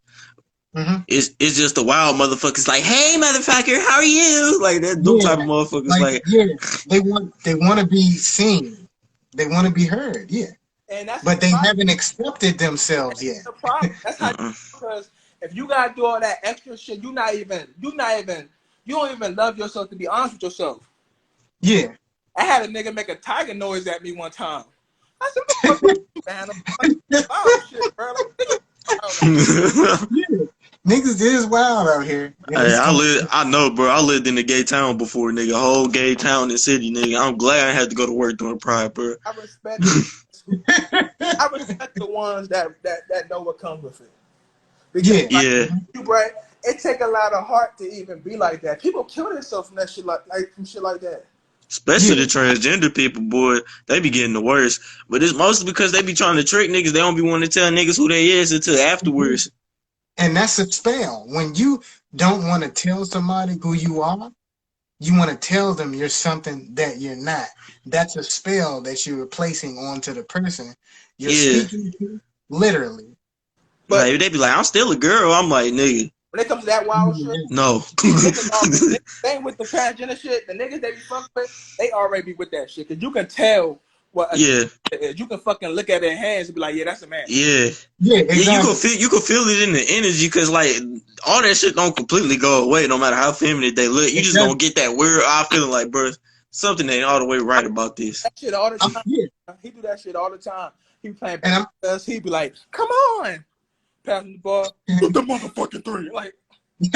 mm-hmm. It's just the wild motherfuckers like, hey motherfucker, how are you? Like that them Yeah, type of motherfuckers like like yeah, they want to be seen, they want to be heard. Yeah, And that's but the they problem. haven't accepted themselves yet. The problem. That's how because if you gotta do all that extra shit, you don't even love yourself to be honest with yourself. Yeah, I had a nigga make a tiger noise at me one time. I said, "What the fuck you, man? Oh shit, bro." yeah. Niggas is wild out here. And Hey, it's going. I know, bro. I lived in a gay town before, nigga. Whole gay town and city, nigga. I'm glad I had to go to work during Pride, bro. I respect the ones that know what comes with it. Because Yeah, like Yeah, you, bro, it take a lot of heart to even be like that. People kill themselves from that shit from shit like that. especially yeah, the transgender people, boy. They be getting the worst. But it's mostly because they be trying to trick niggas. They don't be wanting to tell niggas who they is until afterwards. and that's a spell. When you don't want to tell somebody who you are, you want to tell them you're something that you're not. That's a spell that you're placing onto the person you're Yeah. speaking to, literally. But Like they be like, I'm still a girl. I'm like, nigga, when it comes to that wild shit, no. niggas thing with the transgender shit, the niggas they be fucking with, they already be with that shit. Cause you can tell what a Yeah, is. You can fucking look at their hands and be like, yeah, that's a man. yeah. Yeah, Yeah, exactly. you can feel it in the energy because like all that shit don't completely go away no matter how feminine they look. You It just does. gonna get that weird eye feeling like, bro, something ain't all the way right about this. That shit all the time. Yeah, He do that shit all the time. He be playing and I'm basketball. He be like, come on, passing the ball, shoot the motherfucking three. Like, and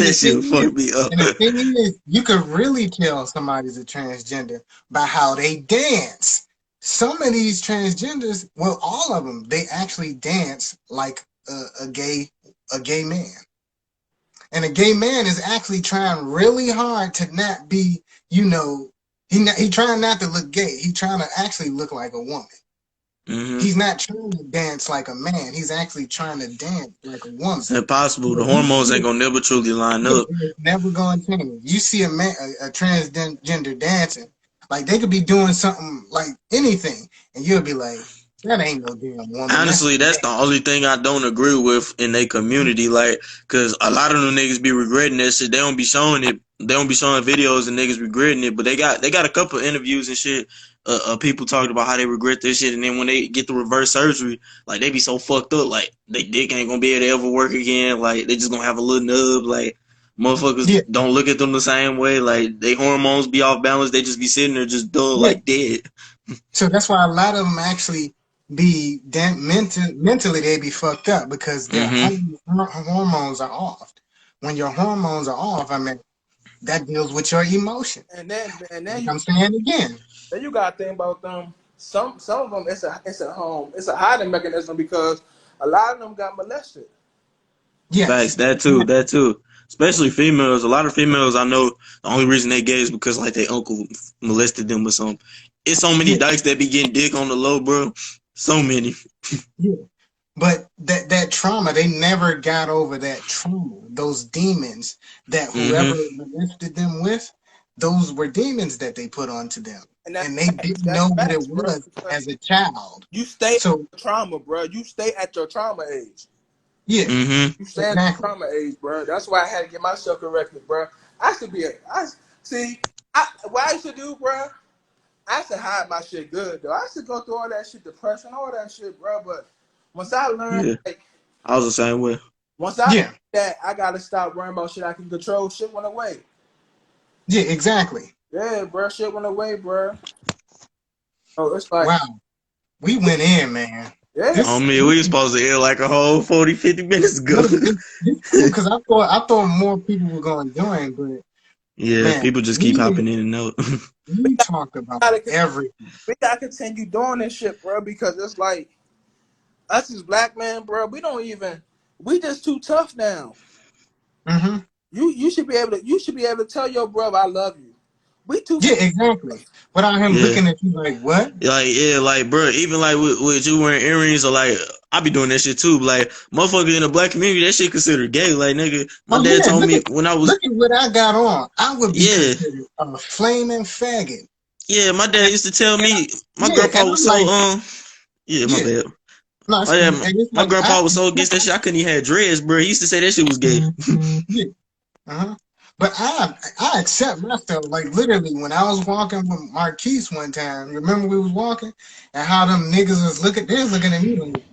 That shit fucked me up. the thing is, you could really tell somebody's a transgender by how they dance. Some of these transgenders, well, all of them, they actually dance like a gay man. And a gay man is actually trying really hard to not be, he trying not to look gay. He trying to actually look like a woman. Mhm. He's not trying to dance like a man. He's actually trying to dance like a woman. It's impossible. The hormones ain't gonna never truly line up. It's never going to change. You see a transgender dancing, like they could be doing something like anything, and you'll be like, that ain't no damn woman. Honestly, that's the only thing I don't agree with in their community. Like, cause a lot of them niggas be regretting that shit. They don't be showing it. They don't be showing videos and niggas regretting it. But they got a couple of interviews and shit. People talking about how they regret this shit, and then when they get the reverse surgery, like they be so fucked up. Like they dick ain't gonna be able to ever work again. Like they just gonna have a little nub. Like motherfuckers don't look at them the same way. Like they hormones be off balance. They just be sitting there just dull, like dead. So that's why a lot of them actually be mentally they be fucked up because their hormones are off. When your hormones are off, I mean, that deals with your emotion. And then Like I'm saying again. then you gotta think about them. Some of them it's a hiding mechanism because a lot of them got molested. Yes. Facts, that too, that too. Especially females. A lot of females I know the only reason they gay is because like their uncle molested them or something. It's so many Yeah. dykes that be getting dick on the low, bro. So many. Yeah. But that trauma, they never got over that trauma. Those demons that whoever molested them with, those were demons that they put onto them. And that's And they facts. didn't That's know what facts, it bro. was Because as a child. you stay So at trauma, bro. You stay at your trauma age. yeah, You stay at exactly. the trauma age, bro. That's why I had to get myself corrected, bro. What I used to do, bro. I used to hide my shit good, though. I used to go through all that shit, depression, all that shit, bro. But once I learned, Yeah. like, I was the same way. once I Yeah. learned that, I gotta stop worrying about shit I can control. Shit went away. Yeah, exactly. Yeah, bro. Shit went away, bro. So it's like, Wow. We went in, man. yeah. This On me, we was supposed to end like a whole 40, 50 minutes ago. because I thought more people were going to join, but Yeah, man, people just keep hopping in and out. we talked about everything. We gotta continue doing this shit, bro, because it's like us as black men, bro. We just too tough now. Mm-hmm. You should be able to tell your brother I love you. We too. Yeah, exactly. Without him Yeah. looking at you like, what? Like, yeah, like, bro, even like with you wearing earrings or like, I be doing that shit too. But like, motherfucker in the black community, that shit considered gay. Like, nigga, my dad told me when I was. Look at what I got on. I would be Yeah. considered a flaming faggot. Yeah, my dad used to tell me, my Yeah, grandpa and was I'm so, like- yeah, my Yeah. bad. No, Oh, yeah, it's my like, grandpa was so against that shit, I couldn't even have dreads, bro. He used to say that shit was gay. Yeah. Uh-huh. But I accept myself. Like literally, when I was walking with Marquise one time, remember we was walking and how them niggas was looking at me like,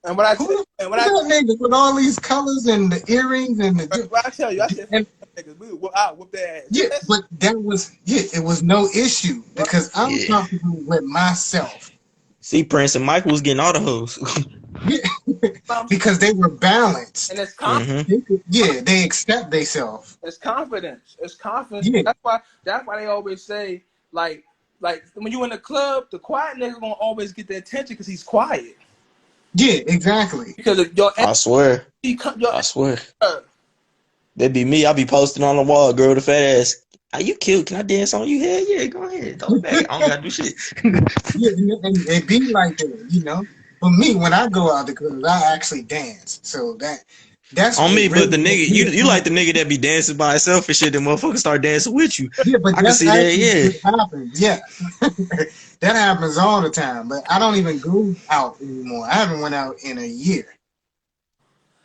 And what I who tell, the and what fuck I, is that nigga with all these colors and the earrings and the what I tell you, I said, and, niggas, we whoop their ass. yeah, but it was no issue because I'm Yeah. comfortable with myself. See, Prince and Michael was getting all the hoes. Because they were balanced. And it's confidence. Mm-hmm. They accept themselves. It's confidence. It's confidence. Yeah. That's why they always say like when you in the club, the quiet nigga gonna always get the attention because he's quiet. Yeah, exactly. Because of your I swear. I swear. That be me. I be posting on the wall, girl with a fat ass. Are you cute? Can I dance on you? Hell yeah, go ahead. Throw it back. I don't gotta do shit. Yeah, and it be like that, you know. For me, when I go out the club, I actually dance. So that's On me, really but the nigga, you like the nigga that be dancing by himself and shit, then motherfuckers start dancing with you. Yeah, but I can see that, yeah. what happens. Yeah. That happens all the time. But I don't even go out anymore. I haven't went out in a year.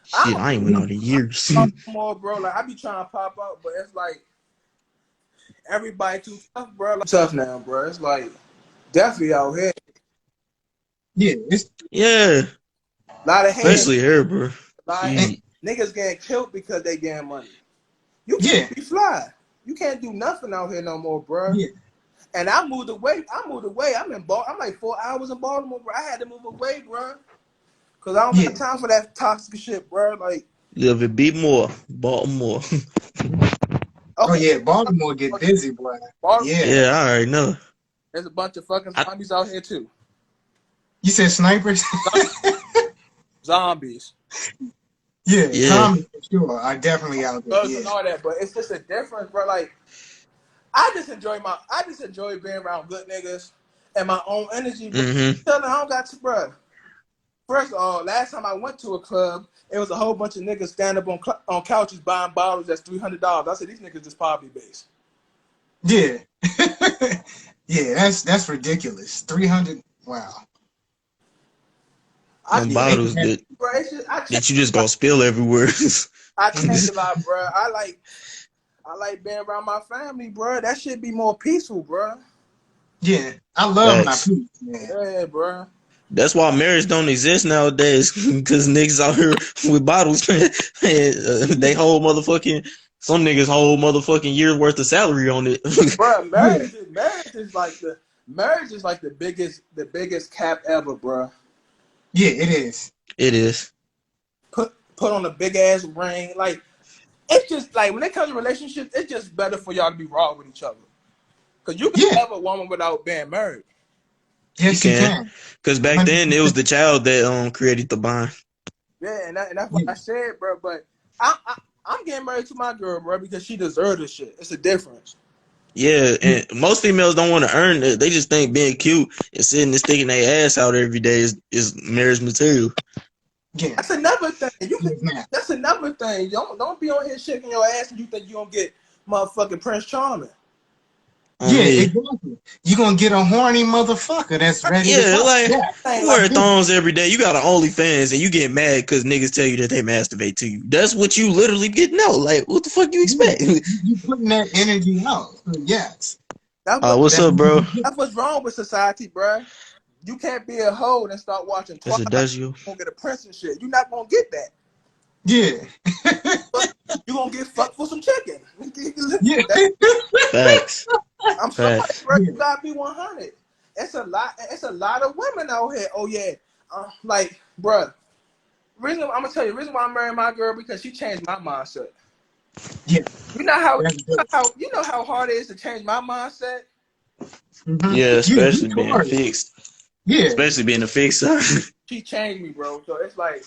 Shit, I ain't went out in years. more, bro. Like I be trying to pop out, but it's like everybody too tough, bro. Like, tough now, bro. It's like definitely out here. Yeah, it's Yeah, A lot of hate. especially here, bro. Niggas getting killed because they getting money. You Yeah. can't be fly. You can't do nothing out here no more, bro. Yeah. And I moved away. I'm like 4 hours in Baltimore, bro. I had to move away, bro. Cause I don't got time for that toxic shit, bro. Like, Live it, beat more, Baltimore. Oh yeah, Baltimore get busy, boy. Baltimore, Yeah. Yeah, I already know. there's a bunch of fucking zombies out here too. You said snipers? Zombies. Yeah, Yeah. zombies for sure are definitely out there. Drugs and all that, but it's just a difference, bro. Like, I just enjoy being around good niggas and my own energy. Bro. Mm-hmm. I don't got to, bro. First of all, last time I went to a club, it was a whole bunch of niggas standing up on couches buying bottles that's $300. I said, these niggas just poverty based. Yeah. Yeah, that's ridiculous. 300. Wow. Them bottles that Bro, you just gonna spill everywhere. I changed a lot, bro. I like being around my family, bro. That should be more peaceful, bro. Yeah, I love Facts. my peace, man. Yeah, bro. That's why marriage don't exist nowadays, because niggas out here with bottles, and they whole motherfucking, some niggas whole motherfucking year's worth of salary on it. Bro, marriage is like the biggest cap ever, bro. Yeah, it is. It is. Put on a big ass ring, like it's just like when it comes to relationships, it's just better for y'all to be raw with each other. Cause you can Yeah. love a woman without being married. You Yes, you can. can. Because back then, it was the child that created the bond. Yeah, and that's what I said, bro. But I'm getting married to my girl, bro, because she deserves this shit. It's a difference. Yeah, and most females don't want to earn it. They just think being cute and sitting and sticking their ass out every day is marriage material. Yeah. That's another thing. Yes, ma'am. That's another thing. Don't be on here shaking your ass and you think you gonna get motherfucking Prince Charming. Yeah, Me. exactly. You gonna get a horny motherfucker that's ready to Yeah, fuck. like Yeah. you wear thongs every day. You got an OnlyFans and you get mad because niggas tell you that they masturbate to you. That's what you literally get. No, like what the fuck you expect? You putting that energy out. So yes. What's up, bro? That's what's wrong with society, bro. You can't be a hoe and start watching That's a Twilight. Dutchio. You gonna get a prince and shit. You're not gonna get that. Yeah. You gonna get fucked for some chicken. Yeah. Facts. I'm sorry, Facts. bro. You gotta be 100. It's a lot. It's a lot of women out here. Oh yeah, like, bro. I'm gonna tell you. The reason why I'm marrying my girl because she changed my mindset. Yeah. You know how hard it is to change my mindset. Mhm. Yeah, especially You being hard. fixed. Yeah. Especially being a fixer. She changed me, bro. So it's like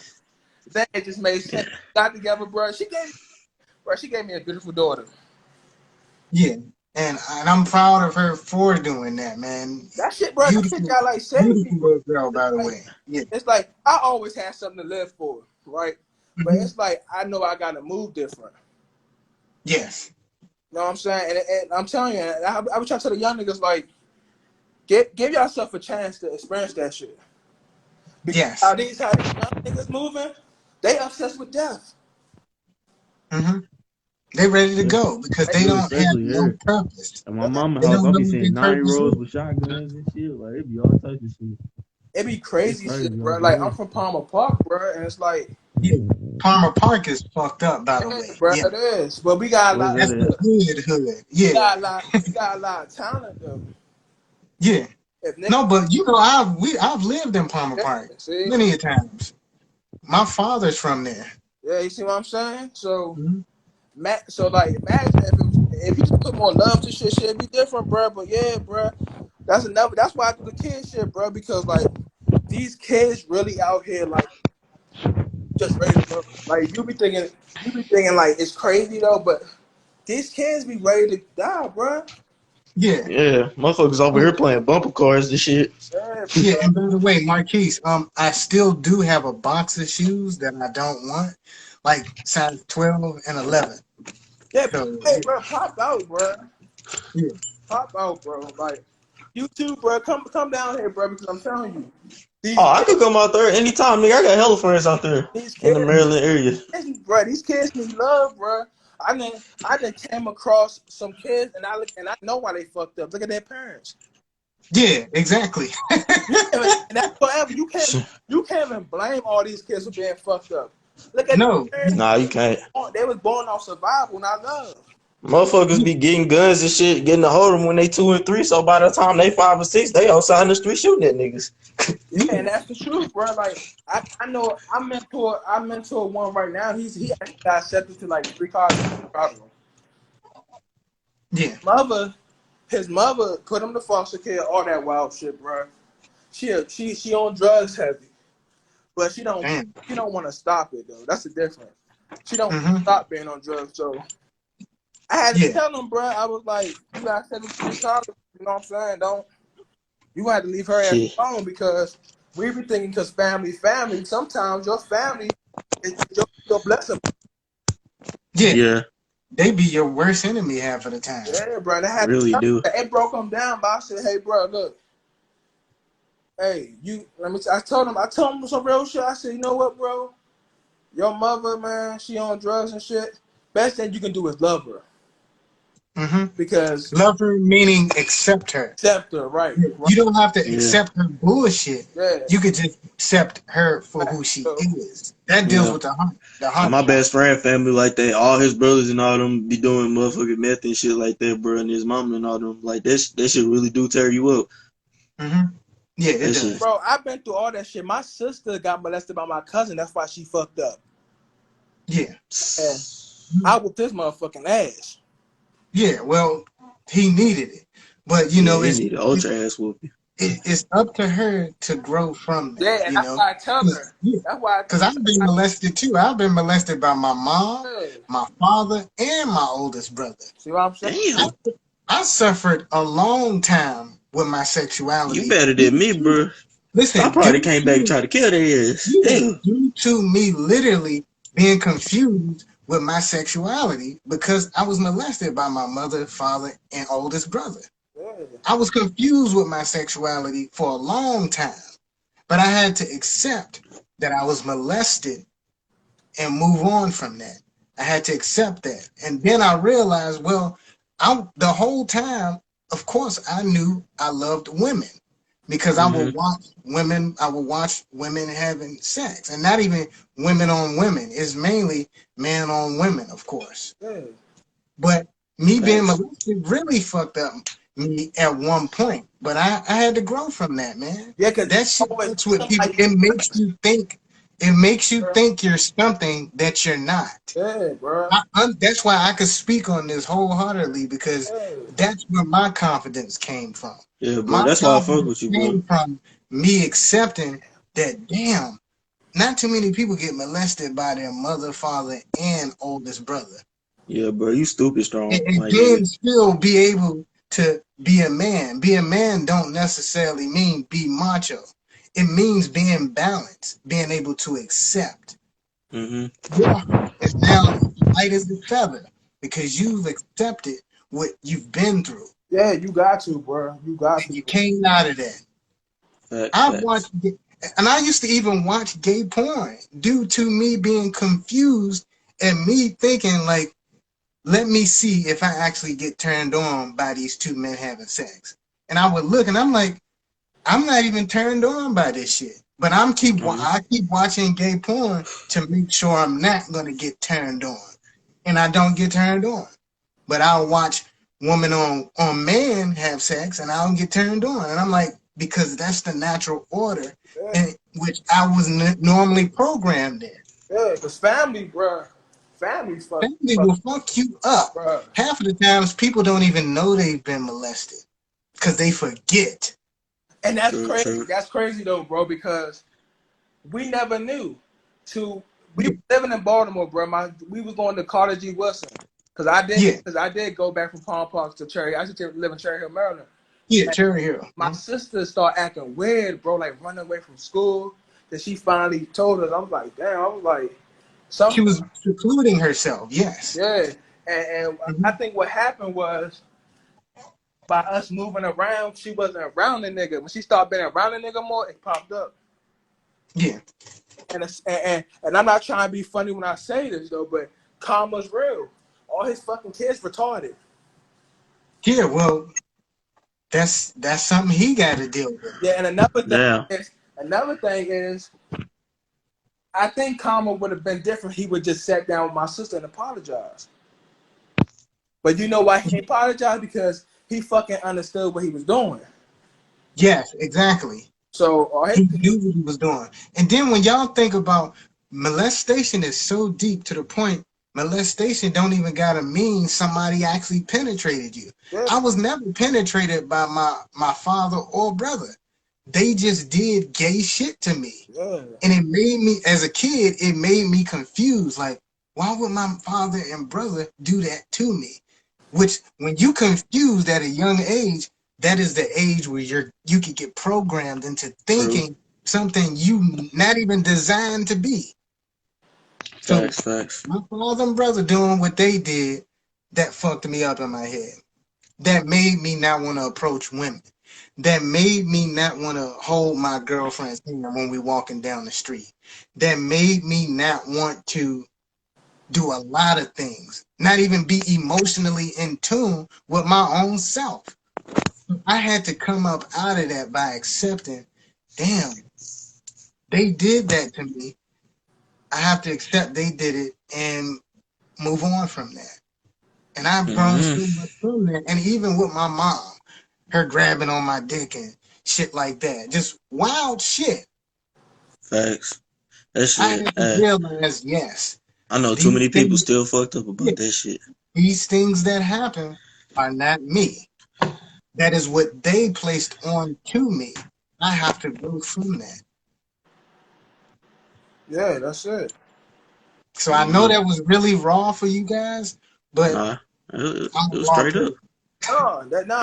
that. It just made sense. Got together, bro. She gave me a beautiful daughter. Yeah. And I'm proud of her for doing that, man. That shit, bro. That shit got like 70. Beautiful little girl, by the way. Yeah. It's like I always had something to live for, right? But Mhm. it's like I know I gotta move different. Yes. You know what I'm saying? And I'm telling you, I was trying to tell the young niggas like, give yourself a chance to experience that shit. Because Yes. how these young niggas moving, they obsessed with death. Mm-hmm. They ready to go because they don't have Especially no here. purpose. At my mama's They house, don't I know be what seeing their purpose 9-year-olds is. with shotguns and shit. Like, it be all types of shit. It be crazy It's crazy shit, bro. over Like here. I'm from Palmer Park, bro, and it's like, Yeah. Palmer Park is fucked up, by the way. bro, Yeah. it is. But we got a lot. Where's That's that the at? hood. Yeah. We got a lot of talent though. Yeah. If niggas, No, but you know, I've lived in Palmer Park see, many a times. My father's from there. yeah, you see what I'm saying? So, Mhm. so like, imagine if you just put more love to shit, it'd be different, bro. But yeah, bro, that's why I do the kid shit, bro, because like these kids really out here like just ready to murder. Like you be thinking like it's crazy though, but these kids be ready to die, bro. Yeah. Yeah, motherfuckers over here playing bumper cars and shit. Yeah, Yeah, and by the way, Marquise, I still do have a box of shoes that I don't want, like size 12 and 11. yeah. So Hey, bro, pop out, bro. yeah, Pop out, bro. Like you too, bro. Come down here, bro, because I'm telling you, these Oh, I could come out there anytime, nigga. I got hella friends out there these in the kids, Maryland area. bro, these kids need love, bro. I done came across some kids, and I know why they fucked up. Look at their parents. yeah, exactly. And that's forever. You can't even blame all these kids for being fucked up. Look at No, their parents. Nah, you can't. They was born off survival, not love. Motherfuckers be getting guns and shit, getting a hold of them when they 2 and 3. So by the time they 5 or 6, they outside in the street shooting at niggas. Yeah, and that's the truth, bro. Like I know I mentor one right now. He actually got accepted to like 3 colleges in Chicago. yeah, His mother put him to foster care, all that wild shit, bro. She on drugs heavy, but she don't want to stop it though. That's the difference. She don't want to stop being on drugs. So I had to tell him, bro. I was like, you got 73 colleges. You know what I'm saying? You had to leave her ass alone because we be thinking because family. Sometimes your family is your blessing. yeah. They be your worst enemy half of the time. Yeah, bro. They had Really do. It broke them down, but I said, hey, bro, look. Hey, I told him some real shit. I said, you know what, bro? Your mother, man, she on drugs and shit. Best thing you can do is love her. Because love her meaning accept her. Accept her, right. You don't have to accept her bullshit. Yeah. You could just accept her for who she is. That deals with the heart. My best friend family like that. All his brothers and all them be doing motherfucking meth and shit like that, bro. And his mama and all them. Like, that shit really do tear you up. Yeah, it does. Bro, I've been through all that shit. My sister got molested by my cousin. That's why she fucked up. Yeah. I whooped this motherfucking ass. Yeah, well, he needed it, but you Yeah, know, he need an ultra ass whooping. it's up to her to grow from Yeah, that. and You that's know, why I tell her. That's why because I've been molested too. I've been molested by my mom, yeah. my father, and my oldest brother. See what I'm saying? I, Damn, I suffered a long time with my you sexuality. better than me, bro. I Listen, probably came back and tried to kill their ass. Damn. due to me literally being confused with my sexuality because I was molested by my mother, father, and oldest brother. Yeah. I was confused with my sexuality for a long time, but I had to accept that I was molested and move on from that. I had to accept that. And then I realized, well, the whole time, of course, I knew I loved women because I Mm-hmm. would watch women having sex, and not even women on women. It's mainly men on women, of course. Yeah. But me being Facts. molested really fucked up me at one point. But I had to grow from that, man. Yeah, because That shit always fucks with people. somebody. It makes you think. It makes you think you're something that you're not. Yeah, bro. That's why I could speak on this wholeheartedly because Yeah. that's where my confidence came from. Yeah, bro. My That's why I fuck confidence with you, bro. came from me accepting that, damn, not too many people get molested by their mother, father, and oldest brother. Yeah, bro. You stupid strong, And my then nigga. still be able to be a man. Be a man don't necessarily mean be macho. It means being balanced, being able to accept. Mm-hmm. Your heart is now light as a feather because you've accepted what you've been through Yeah, you got to, bro. You got and to. you came out of that. Facts, I facts. watched, and I used to even watch gay porn due to me being confused and me thinking like, let me see if I actually get turned on by these two men having sex. And I would look and I'm like, I'm not even turned on by this shit. But Mm-hmm. I keep watching gay porn to make sure I'm not gonna get turned on. And I don't get turned on. But I'll watch woman on man have sex and I don't get turned on. And I'm like, because that's the natural order Yeah, in which I was normally programmed in. yeah, because family, bro. Family Family fuck, will fuck you up. bro. Half of the times people don't even know they've been molested because they forget. And that's True, crazy. true. That's crazy though, bro, because we never knew. We Yeah, were living in Baltimore, bro. We was going to Carter G. Wilson. yeah, Cause I did go back from Palm Park to Cherry. I used to live in Cherry Hill, Maryland. yeah, Cherry Hill. My sister started acting weird, bro, like running away from school. That she finally told us. I was like, damn. I was like, She something. was secluding herself. Yes. Yeah. And I Mhm. think what happened was by us moving around, she wasn't around the nigga. When she started being around the nigga more, it popped up. Yeah. And I'm not trying to be funny when I say this though, but karma's real. All his fucking kids retarded. Yeah. Well, that's something he got to deal with. Yeah, and Damn. another thing is, I think karma would have been different. He would just sat down with my sister and apologized. But you know why he apologized? Because he fucking understood what he was doing. Yes, exactly. So all his He knew what he was doing. And then when y'all think about molestation is so deep to the point molestation don't even gotta mean somebody actually penetrated you. yeah, I was never penetrated by my father or brother. They just did gay shit to me. yeah, And it made me, as a kid, it made me confused. Like, why would my father and brother do that to me? Which, when you confused at a young age, that is the age where you could get programmed into True. thinking something you not even designed to be. So Facts, facts. my father and brother doing what they did, that fucked me up in my head. That made me not want to approach women. That made me not want to hold my girlfriend's hand when we walking down the street. That made me not want to do a lot of things. Not even be emotionally in tune with my own self. I had to come up out of that by accepting, damn, they did that to me. I have to accept they did it and move on from that. And I've grown Mm-hmm. so much from that. And even with my mom, her grabbing on my dick and shit like that. Just wild shit. Facts. That I shit. had to realize, yes, I know too These many people things, still fucked up yeah, about that shit. these things that happen are not me. That is what they placed on to me. I have to go from that. Yeah, that's it. So I know Yeah. that was really raw for you guys, but Nah, I'm it a was raw straight up. person. No, that no.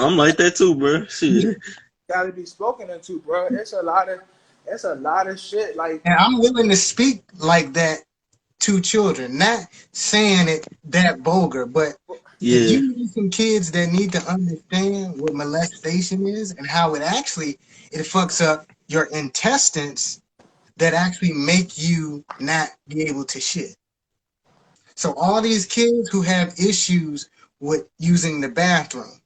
I'm like that too, bro. Yeah. Shit. Gotta be spoken into, bro. It's a lot of shit. Like, And I'm willing to speak like that to children, not saying it that vulgar, but if Yeah. you need some kids that need to understand what molestation is and how it fucks up your intestines that actually make you not be able to shit. So all these kids who have issues with using the bathroom,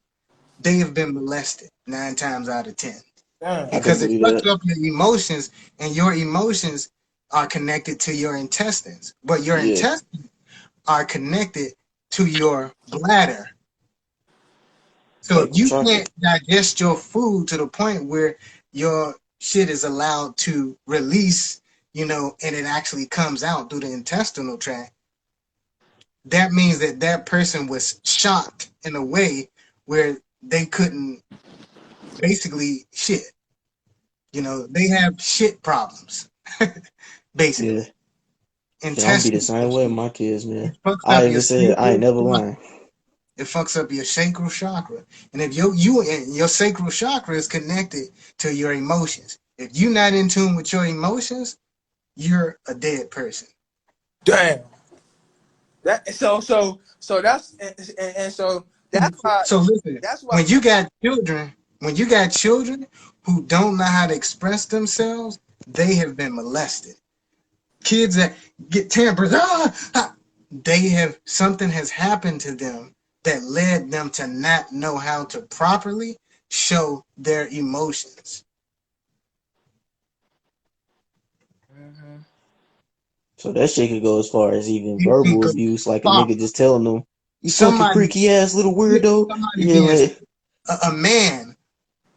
they have been molested 9 times out of 10 damn. I can because it believe fucks that. up your emotions, and your emotions are connected to your intestines, but your Yeah. intestines are connected to your bladder. So Like if them you chocolate. can't digest your food to the point where your shit is allowed to release, and it actually comes out through the intestinal tract, that means that that person was shocked in a way where they couldn't basically shit. They have shit problems, Yeah. basically. Shit, I'm be the Intestinal same way with issues. my kids, It man. fucks I up your even said I ain't sacral never chakra. lying. It fucks up your sacral chakra. And if your sacral chakra is connected to your emotions. If you're not in tune with your emotions, you're a dead person. Damn. That so that's and so So listen, that's why when you got children who don't know how to express themselves, they have been molested. Kids that get tempers, something has happened to them that led them to not know how to properly show their emotions. Mhm. So that shit could go as far as even It can verbal go abuse, like a far. nigga just telling them, "You fucking Somebody, freaky ass little weirdo." somebody Yeah, being like a man,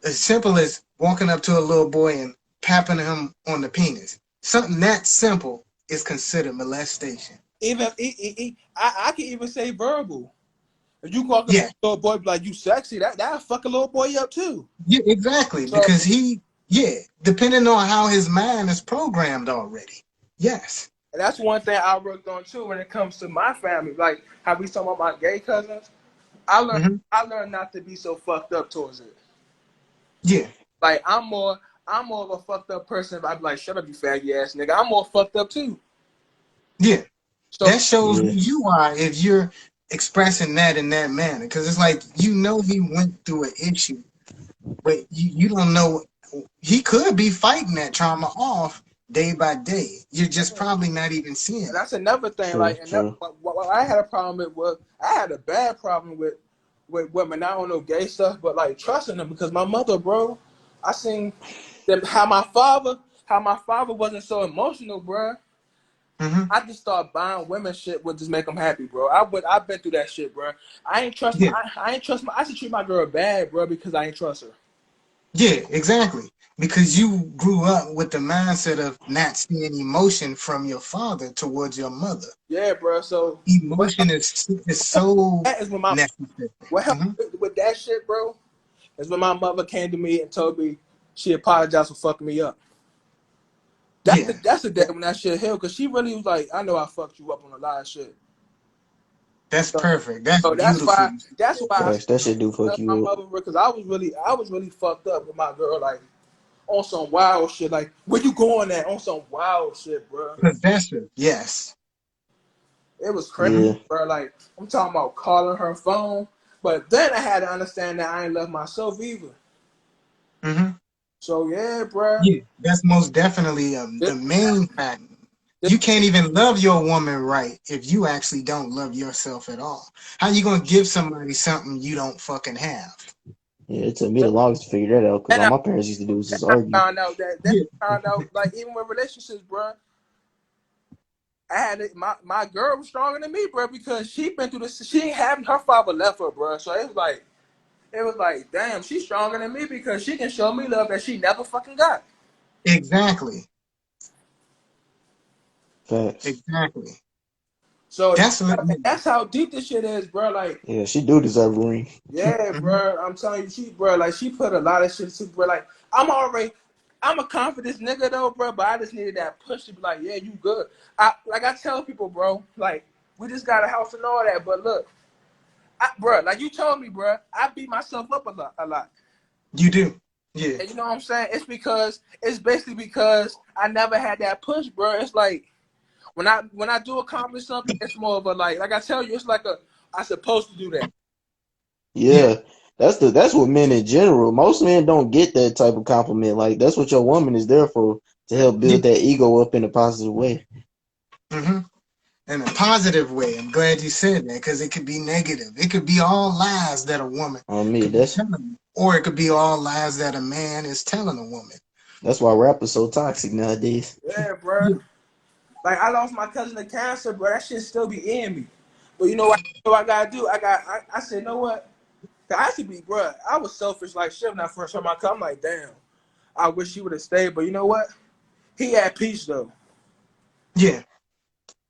as simple as walking up to a little boy and tapping him on the penis. Something that simple is considered molestation. Even I can even say verbal. If you walk up to Yeah, a little boy be like you sexy, that fuck a little boy up too. yeah, exactly. So Because depending on how his mind is programmed already. Yes. and that's one thing I worked on too when it comes to my family. Like how we talking about my gay cousins. Hmm. I learned not to be so fucked up towards it. Yeah, Like I'm more of a fucked up person. If I'd be like, shut up, you faggy ass nigga. I'm more fucked up too. yeah. So That shows who yeah, you are if you're expressing that in that manner. Because it's like he went through an issue, but you don't know. He could be fighting that trauma off day by day. You're just probably not even seeing it. that's another thing. true, Like, and that true. what I had a problem with was I had a bad problem with women. I don't know gay stuff, but like trusting them because my mother, bro, I seen them how my father wasn't so emotional, bro. Hmm. I just started buying women shit would just make them happy, bro. I've been through that shit, bro. Yeah, I ain't trust my I should treat my girl bad, bro, because I ain't trust her. yeah, exactly. Because you grew up with the mindset of not seeing emotion from your father towards your mother. Yeah, bro. So what Emotion is so that is when my necessary. what helped Hmm. with that shit, bro, is when my mother came to me and told me she apologized for fucking me up. Yeah, That's the day that, when that shit hit because she really was like, I know I fucked you up on a lot of shit. that's So, perfect. That's so beautiful. that's why I Facts. That shit do fuck trust my you up. mother because I was really fucked up with my girl, like on some wild shit. Like, where you going at on some wild shit, bro? Possessive. Yes. It was crazy, Yeah, bro. Like, I'm talking about calling her phone. But then I had to understand that I ain't love myself either. Hmm. So yeah, bro. Yeah, that's most definitely This, the main fact. this, You can't even love your woman right if you actually don't love yourself at all. How you gonna give somebody something you don't fucking have? yeah. It took me the longest to figure that out because and all I, my parents used to do was then just I argue. found out that Yeah. like even with relationships, bro. I had it, my girl was stronger than me, bro, because she been through this. She ain't having her father left her, bro. So it was like, damn, she's stronger than me because she can show me love that she never fucking got. Exactly. Facts. Exactly. So Definitely. that's how deep this shit is, bro. Like, Yeah, she do deserve a ring. yeah, Mhm. bro. I'm telling you, she put a lot of shit to, bro. Like, I'm a confident nigga though, bro. But I just needed that push to be like, yeah, you good. I tell people, bro, like, we just got a house and all that. But look, bro, like you told me, bro, I beat myself up a lot. You do. Yeah. And you know what I'm saying? It's basically because I never had that push, bro. It's like when I do accomplish something, it's more of a like I tell you, it's like I supposed to do that. Yeah, that's what men in general. Most men don't get that type of compliment. Like that's what your woman is there for, to help Yeah. build that ego up in a positive way. hmm In a positive way. I'm glad you said that because it could be negative. It could be all lies that a woman On me, could be telling you, or it could be all lies that a man is telling a woman. that's why rap is so toxic nowadays. Yeah, bro. Yeah. Like I lost my cousin to cancer, bro. That shit still be in me. But you know what I gotta do? I said, you know what? I should be, bro. I was selfish like shit when I first heard my cousin. I'm like, damn. I wish he would have stayed, but you know what? He had peace though. Yeah.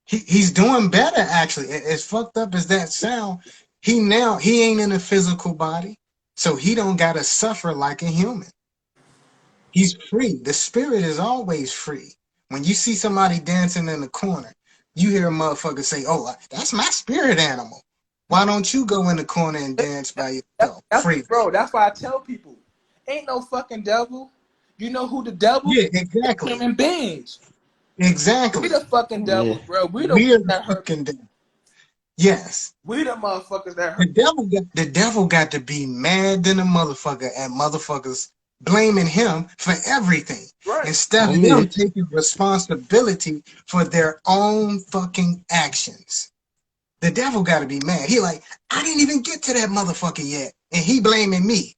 He's doing better actually. As fucked up as that sound, he ain't in a physical body, so he don't gotta suffer like a human. He's free. The spirit is always free. When you see somebody dancing in the corner, you hear a motherfucker say, "Oh, that's my spirit animal." Why don't you go in the corner and dance by yourself freely? Bro, that's why I tell people, ain't no fucking devil. You know who the devil? Yeah, It's exactly. human beings. We Exactly. the fucking Yeah, devils, bro. We the ones We're the that hurt. fucking devil. Yes. We the motherfuckers that hurt. The devil got to be mad than a motherfucker at motherfuckers blaming him for everything Right. instead on of them me. taking responsibility for their own fucking actions. The devil got to be mad. He like, I didn't even get to that motherfucker yet, and he blaming me.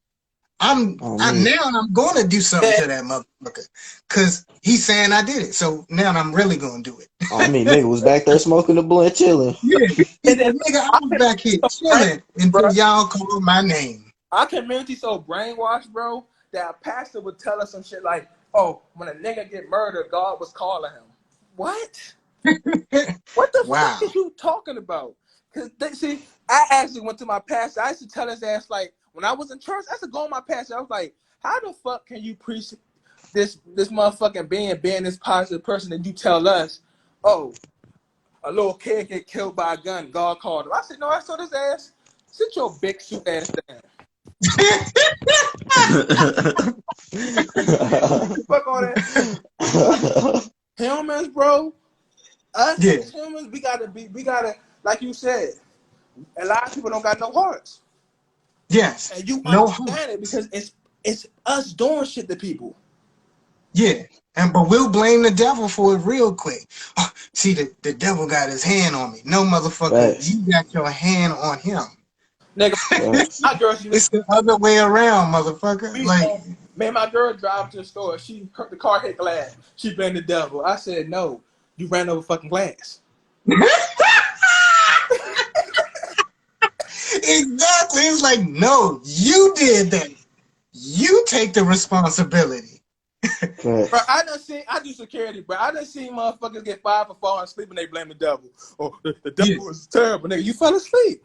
On me. Now I'm going to do something Yeah. to that motherfucker because he's saying I did it. So now I'm really going to do it. On me. Nigga was back there smoking the blunt, chilling. Yeah, he And said, then nigga, I our was back community here so chilling brainwashed, bro. until y'all called my name. Our community so brainwashed, bro, that a pastor would tell us some shit like, "Oh, when a nigga get murdered, God was calling him." What? What the fuck Wow. is you talking about? Cause see, I actually went to my pastor. I used to tell his ass like when I was in church, I used to go on my pastor. I was like, "How the fuck can you preach this motherfucking being this positive person and you tell us, oh, a little kid get killed by a gun, God called him." I said, "No, I saw this ass. Sit your big suit ass down. Fuck all that humans, bro. Us Yeah. as humans, we gotta, like you said, a lot of people don't got no hearts. Yes. And you No hope. understand it because it's us doing shit to people. Yeah. But we'll blame the devil for it real quick. Oh, see, the devil got his hand on me. No, motherfucker, Facts. you got your hand on him. Nigga, Facts. my girl, she It's the other way around, motherfucker. we Like, man, my girl drive to the store. The car hit glass. She blamed the devil. I said, no, you ran over fucking glass. exactly. It's like, no, you did that. You take the responsibility. Bro, Facts. I do security, bro. I done seen motherfuckers get fired for falling asleep and they blame the devil. Oh, the Yeah. devil was terrible, nigga. You fell asleep.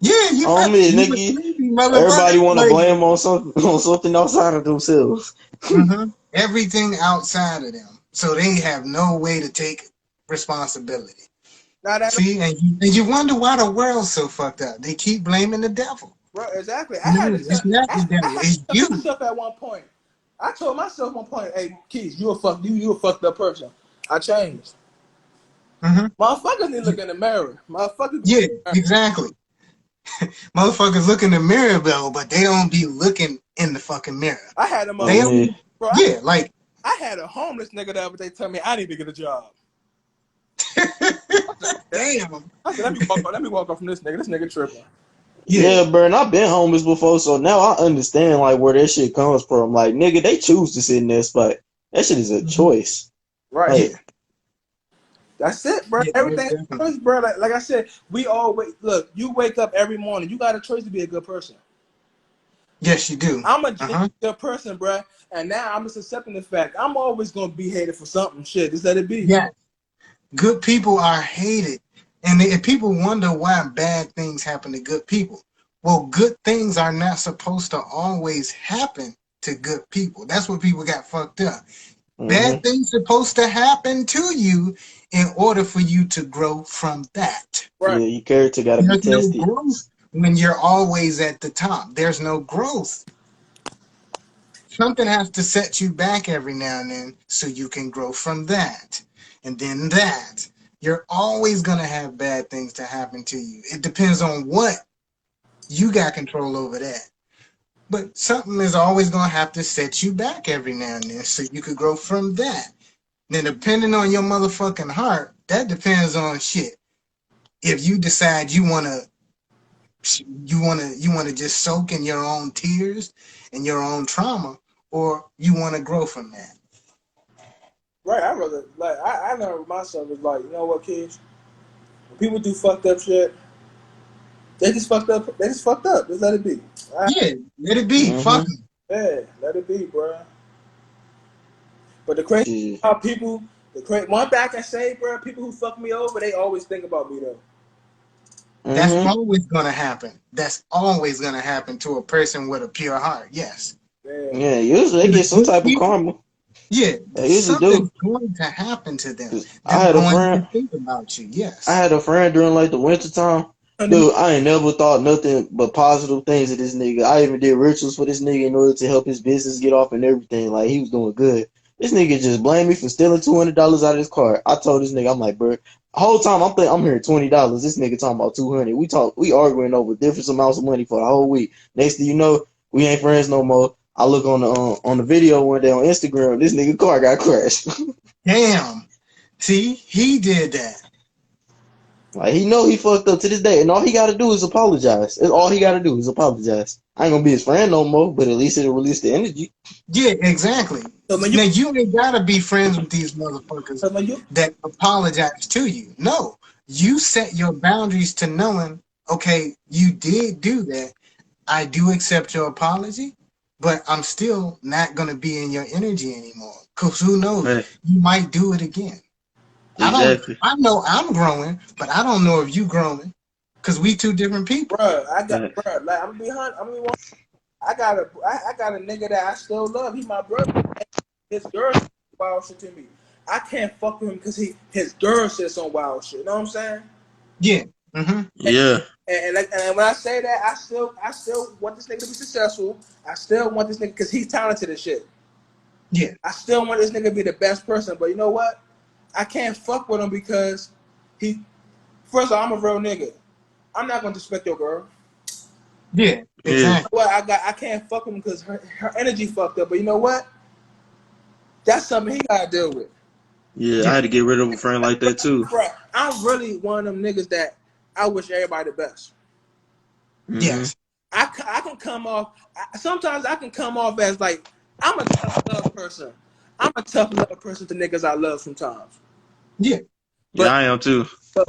Yeah, you On me, was nigga. sleepy, Everybody motherfucker. want to Like, blame on something outside of themselves. everything outside of them. So they have no way to take responsibility. Now that, See, and you wonder why the world's so fucked up. They keep blaming the devil. bro, exactly. No, it's not the I devil. had It's to tell you. myself at one point. I told myself at one point, hey, Keith, you a fucked up person. I changed. Mm-hmm. Motherfuckers need to look in the mirror. Motherfuckers. Yeah, exactly. Motherfuckers look in the mirror though, but they don't be looking in the fucking mirror. I had a On They motherfucker, don't. me. bro. Yeah, like. I had a homeless nigga the other day tell me I need to get a job. Damn. I said, let me walk off from this nigga. This nigga tripping. Yeah. Yeah, bro, and I've been homeless before, so now I understand like where that shit comes from. Like, nigga, they choose to sit in that spot. That shit is a choice. Right. Yeah. Like, That's it, bro. Yeah. Most Everything definitely. choice, bro. Like I said, we all look. You wake up every morning. You got a choice to be a good person. Yes, you do. I'm a Uh-huh. good person, bro. And now I'm just accepting the fact I'm always gonna be hated for something. Shit, just let it be. Yeah. Good people are hated. And if people wonder why bad things happen to good people, well, good things are not supposed to always happen to good people. That's what people got fucked up. Bad things supposed to happen to you in order for you to grow from that. Yeah, Right. your character gotta be There's no tested. growth when you're always at the top. There's no growth. Something has to set you back every now and then so you can grow from that. And then that. You're always going to have bad things to happen to you. It depends on what. You got control over that. But something is always going to have to set you back every now and then so you could grow from that. Then depending on your motherfucking heart, that depends on shit. If you decide you want to just soak in your own tears and your own trauma, or you want to grow from that. Right. I rather like I know myself is like, you know what, kids? When people do fucked up shit, they just fucked up. They just fucked up. Just let it be. Yeah, let it be. Fuck it. Yeah, let it be, bro. But the crazy how people, one thing I can say, bro, people who fuck me over, they always think about me though. That's always gonna happen. That's always gonna happen to a person with a pure heart. Yes. Yeah, usually they get some type of karma. Yeah, they usually something's do. going to happen to them. I had a friend. To think about you. Yes. I had a friend during like the winter time. Dude, I ain't never thought nothing but positive things of this nigga. I even did rituals for this nigga in order to help his business get off and everything. Like, he was doing good. This nigga just blamed me for stealing $200 out of his car. I told this nigga, I'm like, bro, the whole time I'm hearing $20. This nigga talking about 200. We arguing over different amounts of money for the whole week. Next thing you know, we ain't friends no more. I look on the video one day on Instagram, this nigga car got crashed. Damn. See, he did that. Like, he know he fucked up to this day, and all he gotta do is apologize. That's all he gotta do is apologize. I ain't gonna be his friend no more, but at least it'll release the energy. Yeah, exactly. So now you ain't gotta be friends with these motherfuckers that apologize to you. No, you set your boundaries to knowing, okay, you did do that. I do accept your apology, but I'm still not gonna be in your energy anymore. Cause who knows, you might do it again. Exactly. I know I'm growing, but I don't know if you growing, cause we two different people. Bro, like I'm gonna be honest. I got a nigga that I still love. He my brother. His girl says wild shit to me. I can't fuck with him because his girl says some wild shit. You know what I'm saying? Yeah. Yeah. And when I say that, I still want this nigga to be successful. I still want this nigga because he's talented as shit. Yeah. I still want this nigga to be the best person. But you know what? I can't fuck with him because first of all, I'm a real nigga. I'm not gonna disrespect your girl. Yeah, exactly. Well, I can't fuck with him because her energy fucked up. But you know what? That's something he gotta deal with. Yeah, I had to get rid of a friend like that too. Bro, I'm really one of them niggas that I wish everybody the best. Yes. I can come off. Sometimes I can come off as like I'm a tough love person. I'm a tough love person to niggas I love sometimes. Yeah. Yeah, I am too. But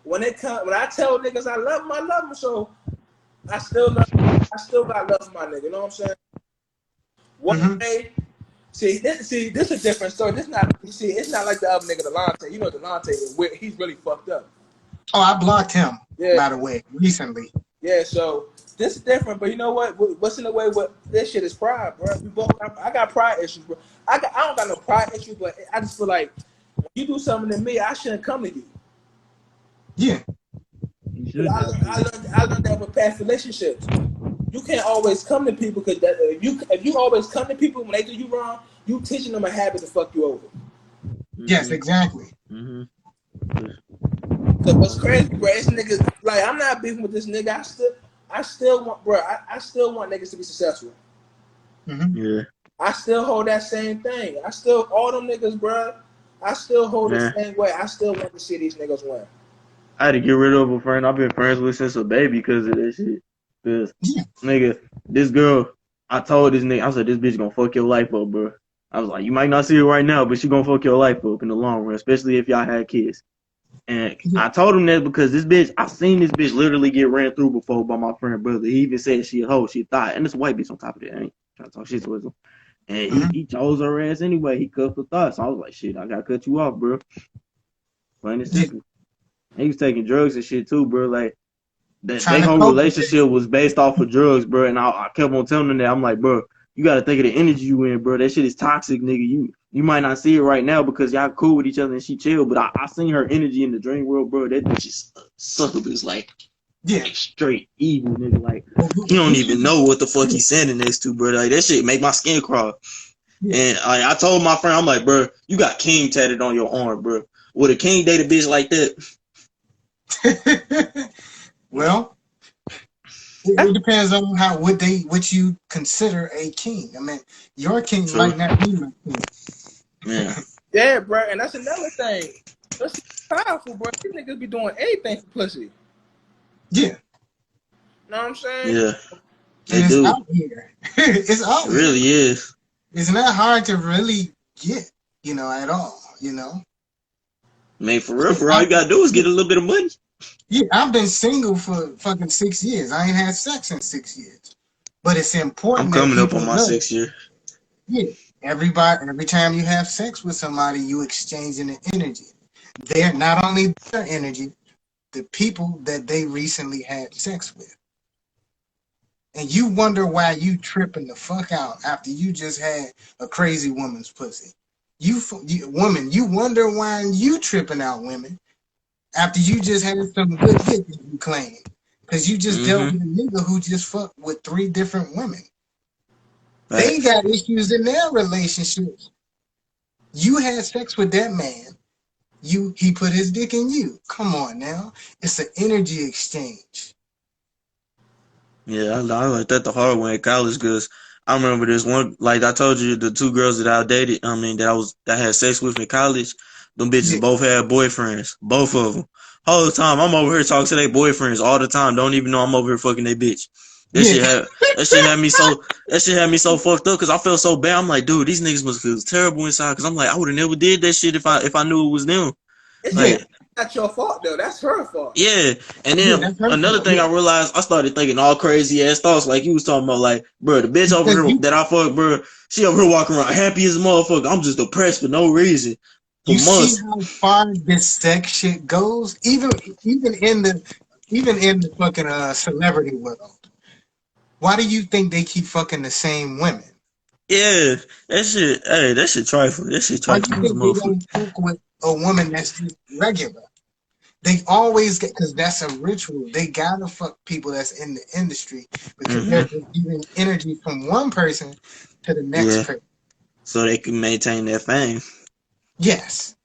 when I tell niggas I love them. So I still got love for my nigga. You know what I'm saying? One day, see, this is a different story. It's not like the other nigga, Delonte. You know, Delonte, he's really fucked up. Oh, I blocked him, by the way, recently. Yeah, so this is different, but you know what? What's in the way with this shit is pride, bro. I got pride issues, bro. I don't got no pride issues, but I just feel like when you do something to me, I shouldn't come to you. Yeah. I learned that with past relationships. You can't always come to people because if you always come to people when they do you wrong, you teaching them a habit to fuck you over. Yes, exactly. So what's crazy, bro? This nigga, like, I'm not beefing with this nigga. I still want, bro. I still want niggas to be successful. Yeah. I still hold that same thing. All them niggas, bro. I still hold the same way. I still want to see these niggas win. I had to get rid of a friend I've been friends with since a baby because of that shit. Because, nigga, this girl, I told this nigga, I said, this bitch gonna fuck your life up, bro. I was like, you might not see it right now, but she gonna fuck your life up in the long run, especially if y'all had kids. And I told him that because this bitch, I seen this bitch literally get ran through before by my friend brother. He even said she a hoe, she thought, and this white bitch on top of that. I ain't trying to talk shit to him. And he chose her ass anyway. He cuffed her thoughts. So I was like, shit, I gotta cut you off, bro. Plain and simple. And he was taking drugs and shit too, bro. Like that Trying their to whole cope with it. relationship was based off of drugs, bro. And I kept on telling him that. I'm like, bro, you gotta think of the energy you in, bro. That shit is toxic, nigga. You might not see it right now because y'all cool with each other and she chill, but I seen her energy in the dream world, bro. That bitch is succubus, like Yeah. straight evil, nigga. Like But he don't even know what the fuck he's standing next to, bro. Like that shit make my skin crawl. Yeah. And I told my friend, I'm like, bro, you got king tatted on your arm, bro. Would a king date a bitch like that? Well, it depends on what you consider a king. I mean, your king True. might not be my king. Yeah. Yeah, bro, and that's another thing. Pussy powerful, bro. These niggas be doing anything for pussy. Yeah. Know what I'm saying? Yeah. They And it's do. out here. It's out It here. really is. It's not hard to really get, at all, I mean, for real, all you gotta do is get a little bit of money. Yeah, I've been single for fucking 6 years. I ain't had sex in 6 years. But it's important I'm that coming up people on my know. 6th year. Yeah, every time you have sex with somebody, you exchanging the energy. They're not only their energy, the people that they recently had sex with. And you wonder why you tripping the fuck out after you just had a crazy woman's pussy. Woman, you wonder why you tripping out, women, after you just had some good dick that you claim. Because you just dealt with a nigga who just fucked with 3 different women. They got issues in their relationships. You had sex with that man. He put his dick in you. Come on now. It's an energy exchange. Yeah, I learned that the hard way in college because I remember this one, like I told you, the 2 girls that I dated, that I had sex with in college, them bitches Yeah. both had boyfriends, both of them. Whole time I'm over here talking to their boyfriends all the time. Don't even know I'm over here fucking their bitch. That shit had me so fucked up because I felt so bad. I'm like, dude, these niggas must feel terrible inside because I'm like, I would have never did that shit if I knew it was them. It's Like, not your fault though. That's her fault. yeah, and then that's her another fault, thing yeah. I realized, I started thinking all crazy ass thoughts, like you was talking about, like, bro, the bitch over here that I fuck, bro, she over here walking around happy as a motherfucker. I'm just depressed for no reason for You months. see how far this sex shit goes, even in the fucking celebrity world. Why do you think they keep fucking the same women? Yeah, that shit trifle. That shit Why do trifle you as a think they motherfucker. don't fuck with a woman that's just regular? They always get, because that's a ritual. They gotta fuck people that's in the industry because they're just giving energy from one person to the next person. So they can maintain their fame. Yes.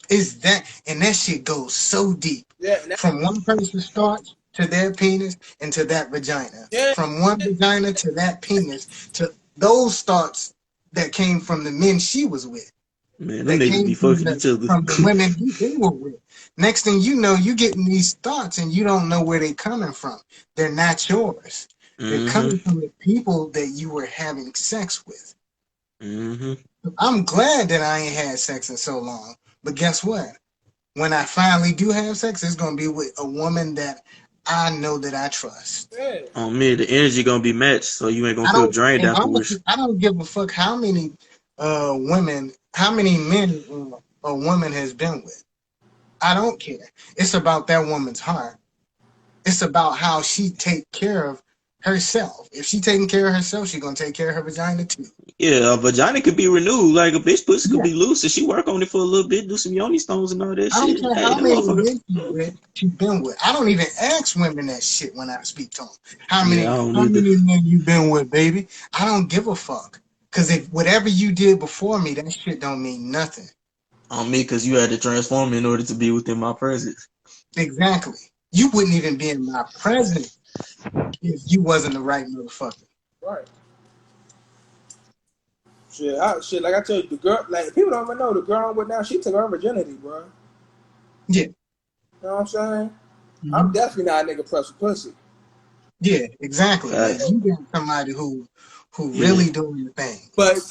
Is that, and that shit goes so deep. Yeah, From one person's starts to their penis and to that vagina. Yeah. From one vagina to that penis to those thoughts that came from the men she was with. Man, them That niggas came be from fucking each the other. women they were with. Next thing you know, you getting these thoughts and you don't know where they're coming from. They're not yours. They're coming from the people that you were having sex with. I'm glad that I ain't had sex in so long. But guess what? When I finally do have sex, it's gonna be with a woman that I know that I trust. Yeah. On me, the energy gonna be matched, so you ain't gonna feel drained afterwards. I don't give a fuck how many men a woman has been with. I don't care. It's about that woman's heart. It's about how she take care of herself. If she taking care of herself, she gonna take care of her vagina too. Yeah, a vagina could be renewed. Like a bitch pussy could be loose, and she work on it for a little bit, do some yoni stones and all that I don't shit. care Hey, how that many motherfucker. men you've been with. I don't even ask women that shit when I speak to them. How Yeah, many I don't either. men you been with, baby? I don't give a fuck. Cause if whatever you did before me, that shit don't mean nothing. On me, because you had to transform in order to be within my presence. Exactly. You wouldn't even be in my presence if you wasn't the right motherfucker. Right. Shit, like I told you, the girl, like people don't even know the girl I'm with now. She took her virginity, bro. Yeah. You know what I'm saying? I'm definitely not a nigga pressed for pussy. Yeah, exactly. Like you got somebody who really doing the thing. But the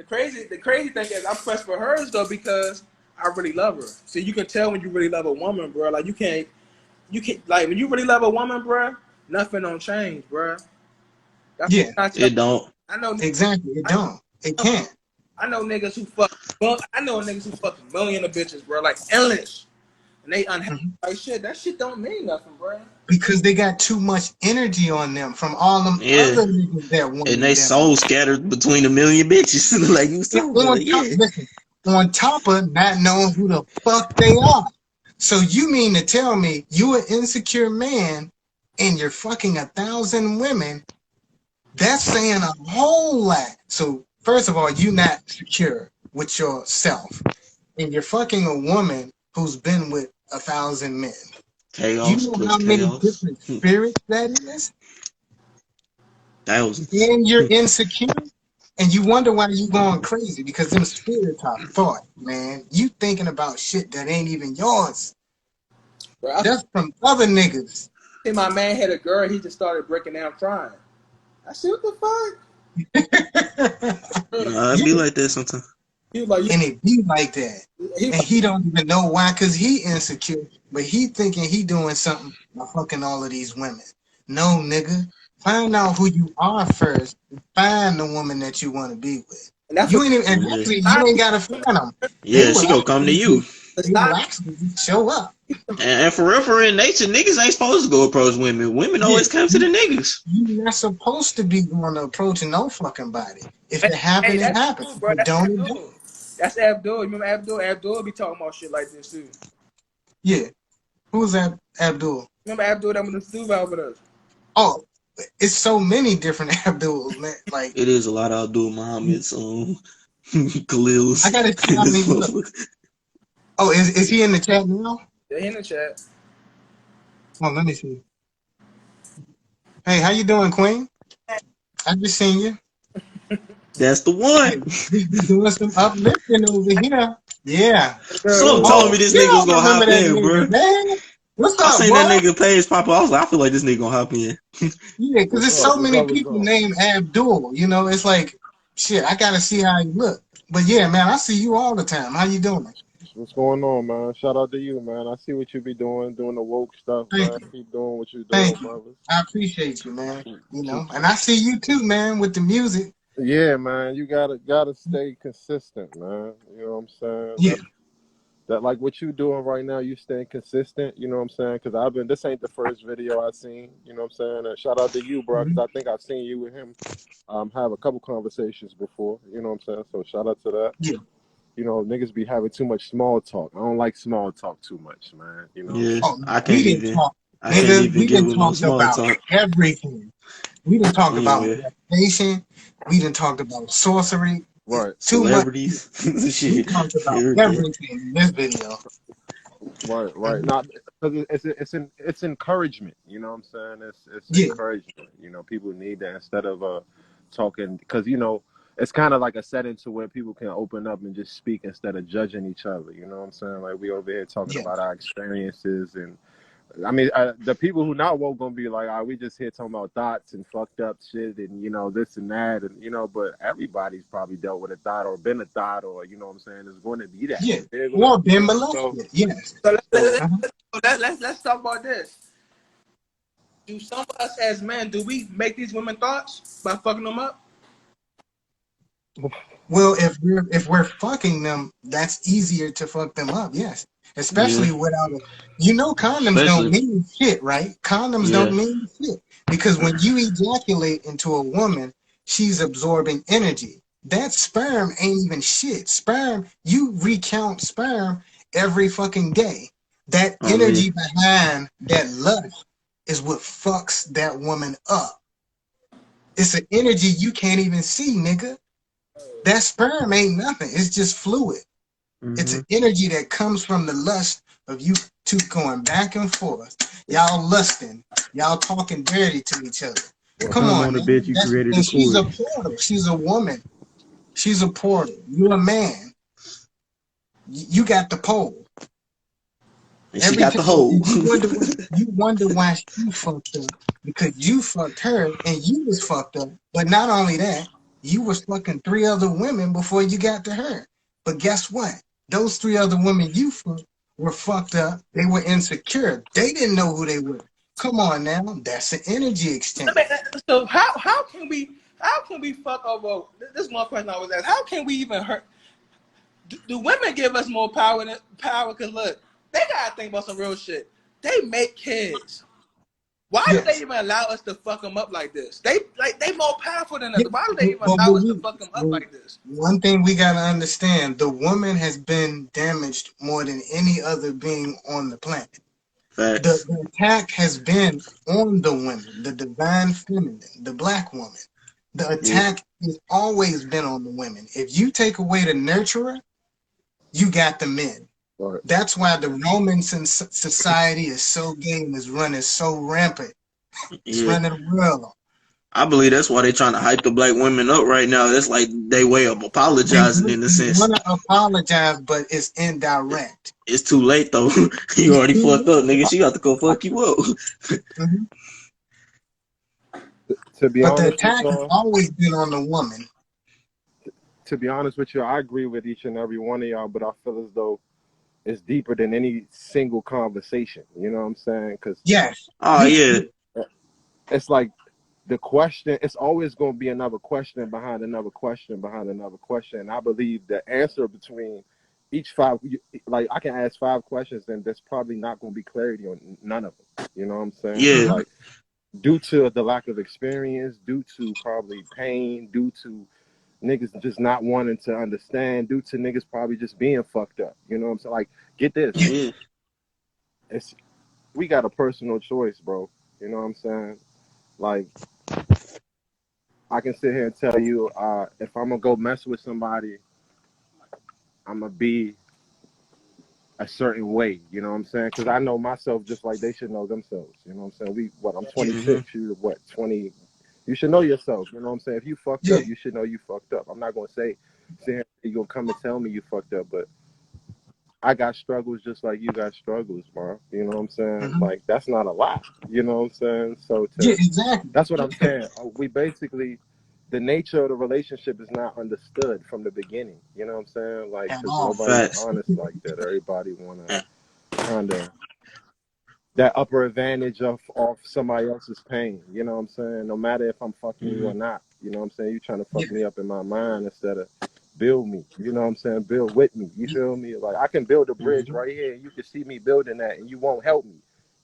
crazy thing is I'm pressed for hers though because I really love her. So you can tell when you really love a woman, bro. Like you can't like when you really love a woman, bro. Nothing don't change, bro. That's Yeah, it don't. I know exactly. It don't. It can't. I know niggas who fuck. Well, I know niggas who fuck a million of bitches, bro. Like endless. and they unhappy. Mhm. Like shit, that shit don't mean nothing, bro. Because they got too much energy on them from all them Yeah. other niggas that And wanted they them. soul scattered between a million bitches, like you was And talking about. on top, Yeah. listen, on top of not knowing who the fuck they are. So you mean to tell me you an insecure man and you're fucking 1,000 women? That's saying a whole lot. So first of all, you not secure with yourself, and you're fucking a woman who's been with 1,000 men. You Chaos know plus how many chaos. different spirits that is, Thousands. and you're insecure, and you wonder why you going crazy because them spirits are thought, man. You thinking about shit that ain't even yours. Bro, I That's from other niggas. see my man had a girl. He just started breaking down crying. I said, what the fuck? Nah, it be like that sometimes. He was like, And it be like that. he And he don't even know why, because he insecure. But he thinking he doing something by fucking all of these women. No, nigga. Find out who you are first. And find the woman that you want to be with. and that's You what ain't even, and Yeah. actually, you ain't got to find them. Yeah, she gonna come to you. They will actually show up. And for real, in nature, niggas ain't supposed to go approach women. Women always come to the niggas. You're not supposed to be going to approach no fucking body. If it happens, hey, it that's happens. cool, bro. If it That's don't, it Abdul. don't. That's Abdul. You remember Abdul? Abdul be talking about shit like this too. Yeah. Who's that, Abdul? Remember Abdul that was the stew out with us? Oh, it's so many different Abduls, man. Like, It is a lot of Abdul Muhammad's, Khalil's. I gotta see how many look. Oh, is he in the chat now? Yeah, he in the chat. Oh, let me see. Hey, how you doing, Queen? I just seen you. That's the Hey, one. we doing some uplifting over here. Yeah. Some Girl, told me this You nigga was don't gonna remember hop that in, bro. nigga, man. What's I up, seen boy? that nigga page pop up. I was like, I feel like this nigga gonna hop in. Yeah, because there's so What's many up? What's people up? named Abdul. You know, it's like, shit, I gotta see how he look. But yeah, man, I see you all the time. How you doing? What's going on, man? Shout out to you, man. I see what you be doing the woke stuff, Thank man. you. Keep doing what you're doing, Thank you. brothers. I appreciate you, man. You know, Keep, and I see you too, man, with the music. yeah, man. You gotta stay consistent, man. You know what I'm saying? Yeah. That like what you doing right now, you staying consistent. You know what I'm saying? Because this ain't the first video I seen. You know what I'm saying? And shout out to you, bro, because I think I've seen you with him have a couple conversations before. You know what I'm saying? So shout out to that. Yeah. You know, niggas be having too much small talk. I don't like small talk too much, man. You know what I'm Yeah, saying? Oh, I we can't didn't even. talk, I can't nigga. even We get didn't with no talk small about talk. everything. We didn't talk about Yeah, meditation. We didn't talk about sorcery. Right. Too much. celebrities, We shit, talked about everything. everything in this video. Right. Not because it's encouragement. You know what I'm saying? It's Yeah. encouragement. You know, people need that instead of talking because it's kind of like a setting to where people can open up and just speak instead of judging each other. You know what I'm saying? Like we over here talking Yeah. about our experiences and. I mean, the people who not woke gonna be like, we just here talking about thoughts and fucked up shit and, this and that. And, but everybody's probably dealt with a thought or been a thought or, you know what I'm saying, is going to be that. Yeah. They're Or gonna- been So, molested. Yes. So so let's talk about this. Do some of us as men, do we make these women thoughts by fucking them up? Well, if we're fucking them, that's easier to fuck them up. Yes. Especially Yeah, without a, condoms don't especially. mean shit, right? Condoms Yeah, don't mean shit because when you ejaculate into a woman, she's absorbing energy. That sperm ain't even shit. Sperm, you recount sperm every fucking day. That oh yeah, energy behind that lust is what fucks that woman up. It's an energy you can't even see, nigga. That sperm ain't nothing. It's just fluid. It's hmm an energy that comes from the lust of you two going back and forth. Y'all lusting. Y'all talking dirty to each other. Come Come on, on the man. bitch you created And the she's a court. portal. She's a woman. She's a portal. You're a man. You got the pole. and she Every got the time hole. you wonder why she fucked up because you fucked her and you was fucked up. But not only that, you was fucking 3 other women before you got to her. But guess what? Those 3 other women you fucked were fucked up. They were insecure. They didn't know who they were. Come on now, that's an energy exchange. So how can we fuck over? This is one question I was asked. How can we even hurt? Do women give us more power? Power? Cause look, they gotta think about some real shit. They make kids. Why do they Yes. even allow us to fuck them up like this? They more powerful than us. Yeah, Why do they even but allow us to fuck them up like this? one thing we gotta understand: the woman has been damaged more than any other being on the planet. Facts. The attack has been on the women, the divine feminine, the black woman. The Yeah. attack has always been on the women. If you take away the nurturer, you got the men. Right. That's why the Roman society is so gay and is running so rampant. It's Yeah. running world. I believe that's why they're trying to hype the black women up right now. That's like they way of apologizing in a sense. want to apologize, but it's indirect. It's too late though. You already fucked up, nigga. She got to go fuck you up. Mm-hmm. To be But the honest with attack has y'all, always been on the woman. to be honest with you, I agree with each and every one of y'all, but I feel as though it's deeper than any single conversation. You know what I'm saying? Because Yes. Oh yeah. it's like the question, it's always going to be another question behind another question behind another question. And I believe the answer between each five, like I can ask 5 questions and there's probably not going to be clarity on none of them. You know what I'm saying? Yeah. Like due to the lack of experience, due to probably pain, due to niggas just not wanting to understand, due to niggas probably just being fucked up. You know what I'm saying? Like, get this. Yeah. We got a personal choice, bro. You know what I'm saying? Like, I can sit here and tell you, if I'm gonna go mess with somebody, I'm gonna be a certain way. You know what I'm saying? Because I know myself just like they should know themselves. You know what I'm saying? I'm 26. You 20? You should know yourself. You know what I'm saying? If you fucked up, you should know you fucked up. I'm not gonna say, you're gonna come and tell me you fucked up, but I got struggles just like you got struggles, bro. You know what I'm saying? Mm-hmm. Like, that's not a lot. You know what I'm saying? So exactly. that's what I'm saying. We basically, the nature of the relationship is not understood from the beginning. You know what I'm saying? Like, because nobody's Facts. honest like that. Everybody want to kind of that upper advantage of somebody else's pain. You know what I'm saying? No matter if I'm fucking you or not. You know what I'm saying? You trying to fuck me up in my mind instead of build me. You know what I'm saying? Build with me. You feel me? Like, I can build a bridge right here, and you can see me building that, and you won't help me.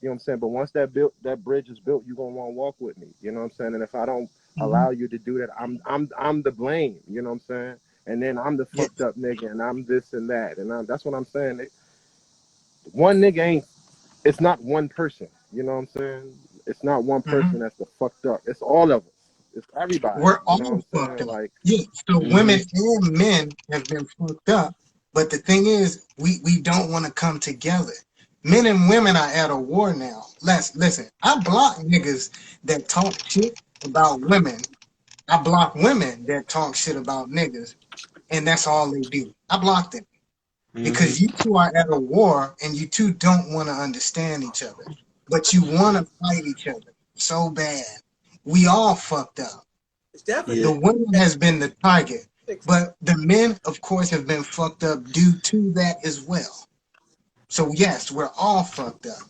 You know what I'm saying? But once that bridge is built, you're gonna want to walk with me. You know what I'm saying? And if I don't allow you to do that, I'm the blame. You know what I'm saying? And then I'm the fucked up nigga, and I'm this and that, and that's what I'm saying. One nigga ain't. It's not one person. You know what I'm saying? It's not one person that's the fucked up. It's all of us. It's everybody. We're You know all what I'm fucked saying? up. Like, So women and men have been fucked up. But the thing is, we don't want to come together. Men and women are at a war now. Listen, I block niggas that talk shit about women. I block women that talk shit about niggas, and that's all they do. I block them because you two are at a war and you two don't want to understand each other, but you want to fight each other so bad. We all fucked up. It's definitely The women has been the target, but the men, of course, have been fucked up due to that as well. So yes, we're all fucked up,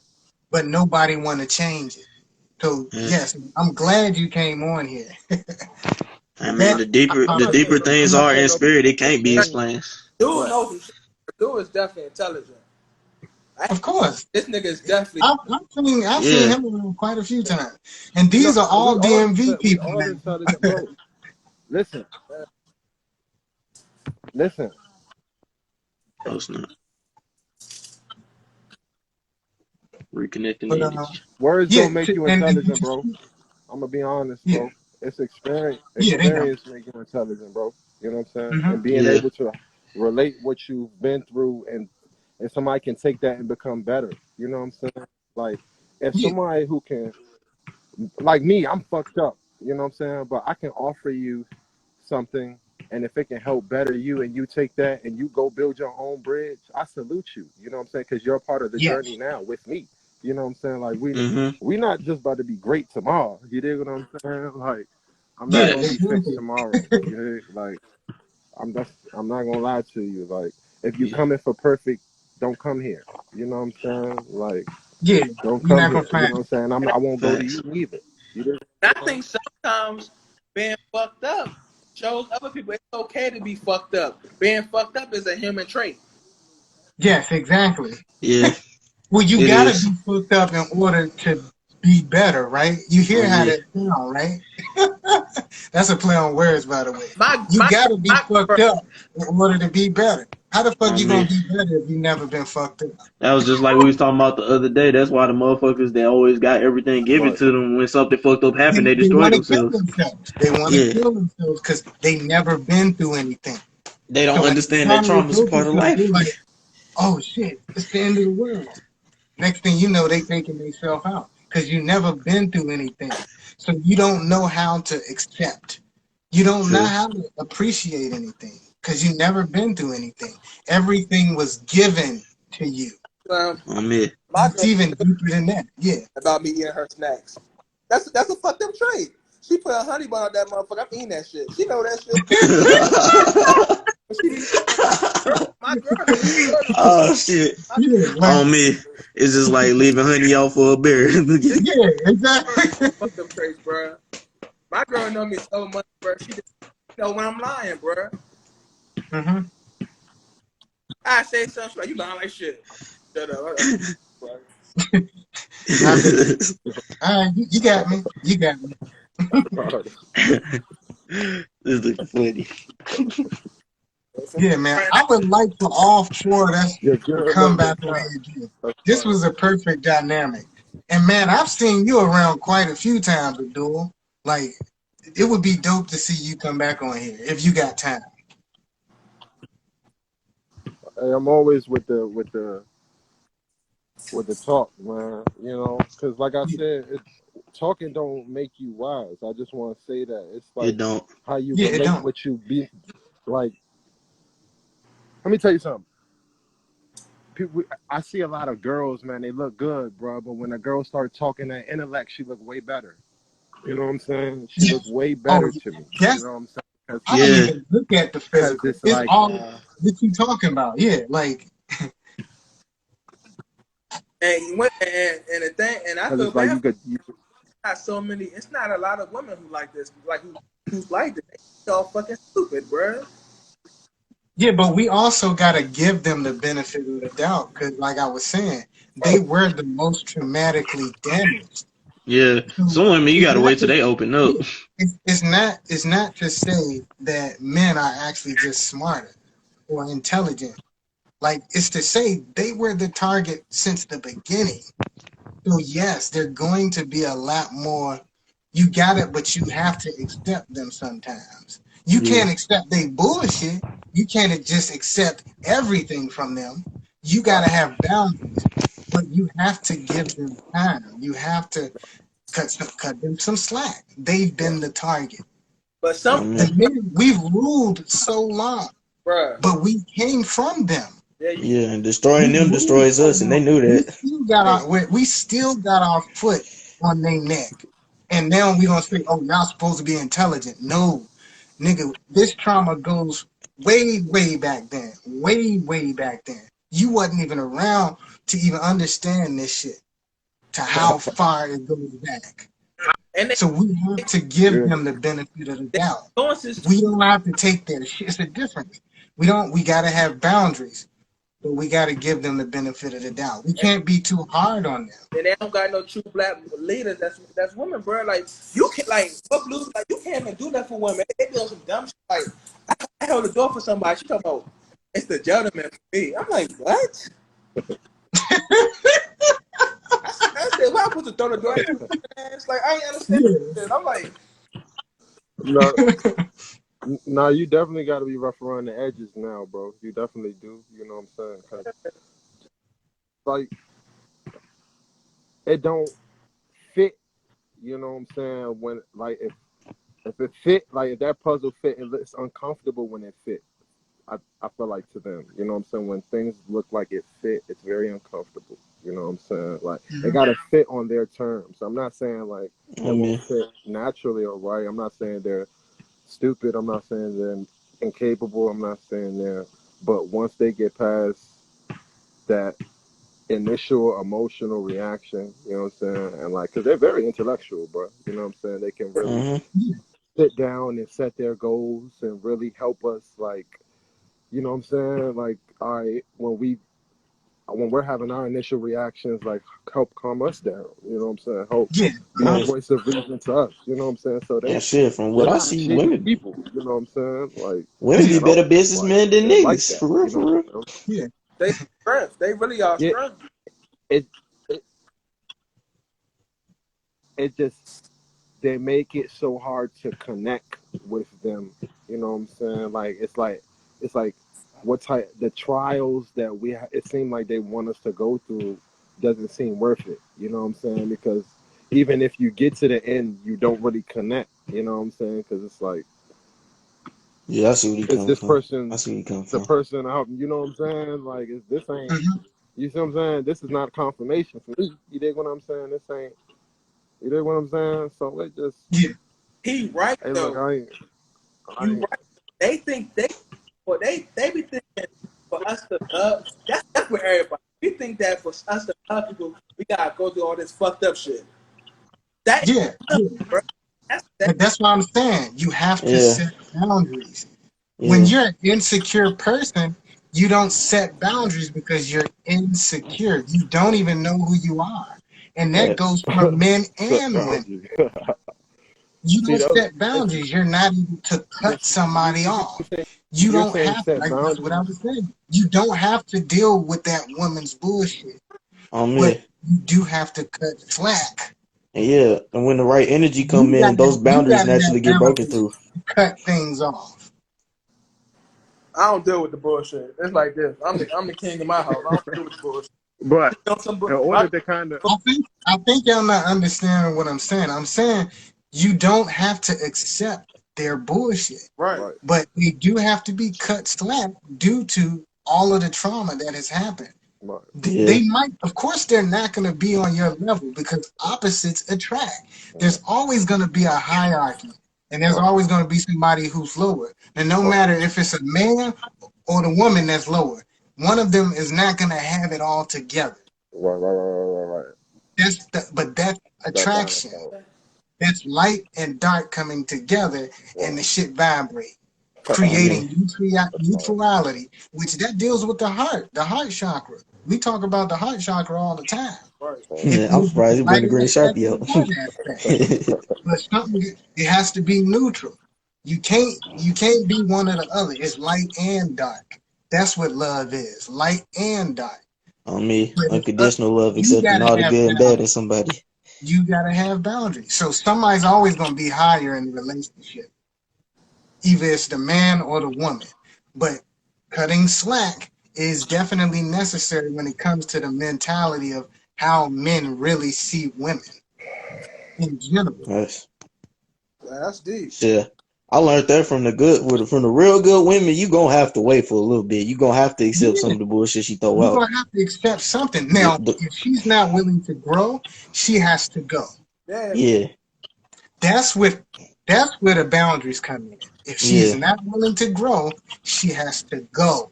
but nobody want to change it. So yes, I'm glad you came on here. I mean, the deeper things are in spirit, it can't be explained. Dude knows some shit. Dude is definitely intelligent. Of course, this nigga is definitely. I've seen him around quite a few times, and these are all DMV people. We all intelligent, bro. Listen. Close enough. Reconnecting the energy. Words don't make you intelligent, bro. I'm gonna be honest, bro. It's experience. Experience make you intelligent, bro. You know what I'm saying? And being able to relate what you've been through, and somebody can take that and become better. You know what I'm saying? Like, if somebody who can, like me, I'm fucked up. You know what I'm saying? But I can offer you something, and if it can help better you, and you take that and you go build your own bridge, I salute you. You know what I'm saying? Because you're a part of the journey now with me. You know what I'm saying? Like, we not just about to be great tomorrow. You dig what I'm saying? Like, I'm not gonna be fixed tomorrow. You dig? Like, I'm not gonna lie to you. Like, if you coming for perfect, don't come here. You know what I'm saying? Like, don't come here. You know what I'm saying? I won't go to you either. You dig? I think sometimes being fucked up shows other people it's okay to be fucked up. Being fucked up is a human trait. Yes, exactly. Yeah. Well, you It gotta is. be fucked up in order to be better, right? You hear Oh how yeah. that sound, right? That's a play on words, by the way. My You my gotta be my fucked up in order to be better. How the fuck On you gonna me. be better if you never been fucked up? That was just like we was talking about the other day. That's why the motherfuckers that always got everything given Right. to them when something fucked up happened, they They destroy want to kill themselves. themselves. They want to Yeah. kill themselves because they never been through anything. They don't So at the understand that time they trauma is a go part through of something, they're life. like, "Oh shit, it's the end of the world." Next thing you know, they taking themselves out because you never been through anything. So you don't know how to accept. You don't know True. how to appreciate anything because you never been through anything. Everything was given to you. On me. my It's girl even deeper than that. Yeah. about me eating her snacks. That's a fucked up trait. She put a honey bun on that motherfucker. I'm eating that shit. She know that shit. My girl, Oh shit. my Yeah. Like, On me. It's just like leaving honey out for a bear. yeah, exactly. fucked up traits, bro. My girl know me so much, bro. She just know when I'm lying, bro. hmm I say something she's like, you lying like shit. Shut up. Bro. I believe. All right, you got me. You got me. This looking funny. Yeah, man. I would like for all four of us You're to good come with back your on time. here again. That's This fine. was a perfect dynamic. And man, I've seen you around quite a few times, Abdul. Like, it would be dope to see you come back on here if you got time. Hey, I'm always with the talk, man. You know, because like I said, talking don't make you wise. I just want to say that it's It like don't. how you Yeah, it relate don't. what you be. Like, let me tell you something. People, I see a lot of girls, man. They look good, bro. But when a girl starts talking that intellect, she look way better. You know what I'm saying? She look way Oh, better to me. You yes. know what I'm saying? I don't Yeah. even look at the Because physical. it's It's like, all that you talking about. Yeah, like, And the thing, and I because feel it's like bad you for could. not so many. It's not a lot of women who like this, like who's like this. They all fucking stupid, bro. yeah, but we also got to give them the benefit of the doubt because, like I was saying, they were the most traumatically damaged. Yeah. So Some women you it's gotta not wait till to, they open up. yeah, it's not to say that men are actually just smarter or intelligent. Like it's to say they were the target since the beginning. So yes, they're going to be a lot more. You got it, but you have to accept them sometimes. You Yeah. can't accept they bullshit. You can't just accept everything from them. You got to have boundaries, but you have to give them time. You have to cut them some slack. They've been the target. But Oh some, The man. men we've ruled so long, bro. but we came from them. Yeah, Yeah, and destroying We them moved destroys so us, and they long. knew We that. still got we still got our foot on their neck, and now we gonna say, "Oh, y'all supposed to be intelligent." No, nigga, this trauma goes way back then, way back then. You wasn't even around to even understand this shit. To how far it goes back. and So we have to give Yeah. them the benefit of the they doubt. influences. We don't have to take their shit. It's a difference. We don't. We gotta have boundaries. But we got to give them the benefit of the doubt. We can't be too hard on them. And they don't got no true black leaders. That's women, bro. Like you can fuck blue. Like you can't even do that for women. They doing some dumb shit. Like I held the door for somebody. She talking about it's the gentleman for me. I'm like, what? I said, well, I put the door to the door. It's like I ain't understand. Yeah. It. I'm like, No, no, you definitely got to be rough around the edges now, bro. You definitely do. You know what I'm saying? 'Cause, like, it don't fit. You know what I'm saying? When like if it fit, like if that puzzle fit, it's uncomfortable when it fit. I feel like to them, you know what I'm saying? When things look like it fit, it's very uncomfortable. You know what I'm saying? Like it Mhm. gotta fit on their terms. I'm not saying like it Oh won't man. fit naturally or right. I'm not saying they're stupid. I'm not saying they're incapable. I'm not saying they're. But once they get past that initial emotional reaction, you know what I'm saying, and like, cause they're very intellectual, bro. You know what I'm saying? They can really Uh-huh. sit down and set their goals and really help us, like, you know what I'm saying? Like, all right, when we when we're having our initial reactions, like help calm us down. You know what I'm saying? Help Yeah. be a Man, voice of reason to us. You know what I'm saying? So man, shit. From they're what I not see, shady women people. You know what I'm saying? Like, women be at better all. Like, businessmen than they're like niggas. that. For real, You know for what real. I'm saying? Yeah. They strength. They really are Yeah, strength. it it it just they make it so hard to connect with them. You know what I'm saying? Like it's like what type the trials that it seemed like they want us to go through doesn't seem worth it. You know what I'm saying? Because even if you get to the end, you don't really connect. You know what I'm saying? Because it's like Yeah, I see where he is coming this from. person I see where he coming the from. person out? You know what I'm saying? Like is this ain't Mhm. you see what I'm saying? This is not confirmation for me. You dig what I'm saying? This ain't you dig what I'm saying? So it just Yeah. He right hey look, though. I You ain't right. They think they be thinking for us to love. That's what everybody. We think that for us to love people, we gotta go through all this fucked up shit. That ain't Yeah. love, Yeah. bro. That But that's what I'm saying. You have to Yeah, set boundaries. When yeah, you're an insecure person, you don't set boundaries because you're insecure. You don't even know who you are. And that facts. goes for men set and women. boundaries. You See don't those set boundaries. You're not able to cut somebody you off. You you're don't saying have, set like, that's what I boundaries. was saying. You don't have to deal with that woman's bullshit, On but me. you do have to cut slack. And yeah, and when the right energy come You in, those boundaries gotta naturally have get broken boundaries through. to cut things off. I don't deal with the bullshit. It's like this. I'm the king of my house. I don't deal with the bullshit. But You know, some in if I order to kind of I think y'all not understanding what I'm saying. I'm saying you don't have to accept their bullshit, right. right, but they do have to be cut slack due to all of the trauma that has happened. right, Yeah, They might, of course, they're not going to be on your level because opposites attract. right, There's always going to be a hierarchy, and there's right, always going to be somebody who's lower. And no matter if it's a man or the woman that's lower, one of them is not going to have it all together. right. But that's That balance attraction. out. That's light and dark coming together, and Right. the shit vibrate, on me. creating That's fine. neutrality, which that deals with the heart chakra. We talk about the heart chakra all the time. Right. It Yeah, I'm deals with surprised the you bring light the green aspect sharpie and the dark aspect. out. But something, it has to be neutral. You can't be one or the other. It's light and dark. That's what love is, light and dark. On me, But unconditional love, you accepting gotta all the have good and bad in boundaries. somebody. You gotta have boundaries. So somebody's always gonna be higher in the relationship. Either it's the man or the woman. But cutting slack is definitely necessary when it comes to the mentality of how men really see women in general. Yes. That's deep. Shit. I learned that from from the real good women. You gonna have to wait for a little bit. You gonna have to accept some Yeah, of the bullshit she throw you're out. gonna have to accept something. The, Now, the, if she's not willing to grow, she has to go. Yeah. yeah, That's what that's where the boundaries come in. If she's yeah, not willing to grow, she has to go.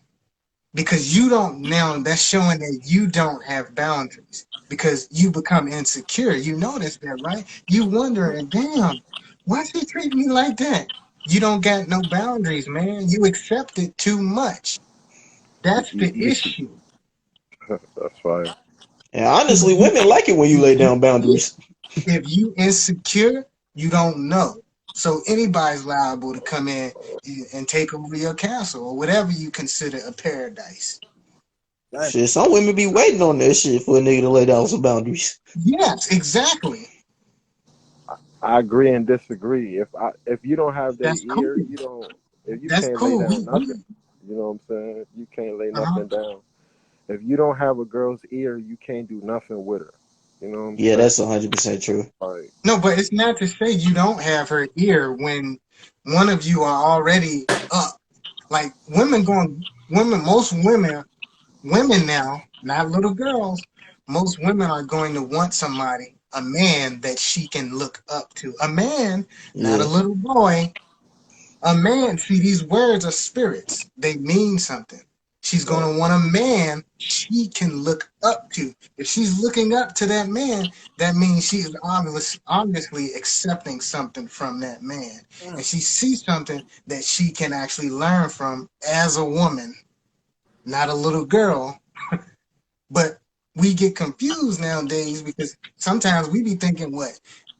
Because you don't now, that's showing that you don't have boundaries because you become insecure. You notice that, right? You wondering, damn, why she treat me like that? You don't got no boundaries, man. You accept it too much. That's the You issue. that's fine. and honestly, women like it when you If lay you down boundaries. if you insecure, you don't know. So anybody's liable to come in and take over your castle or whatever you consider a paradise. Dang. Shit, some women be waiting on that shit for a nigga to lay down some boundaries. Yes, exactly. I agree and disagree. If you don't have their That's cool. ear, you don't. If you That's can't lay cool. down nothing, you know what I'm saying. You can't lay Uh-huh. nothing down. If you don't have a girl's ear, you can't do nothing with her. You know what I'm Yeah, saying? that's 100% true. Like No, but it's not to say you don't have her ear when one of you are already up. Like most women now, not little girls, most women are going to want somebody, a man that she can look up to. A man, not a Yeah, little boy. A man, see, these words are spirits. They mean something. She's going right, to want a man she can look up to. If she's looking up to that man, that means she is obviously accepting something from that man. And she sees something that she can actually learn from as a woman, not a little girl. But we get confused nowadays because sometimes we be thinking what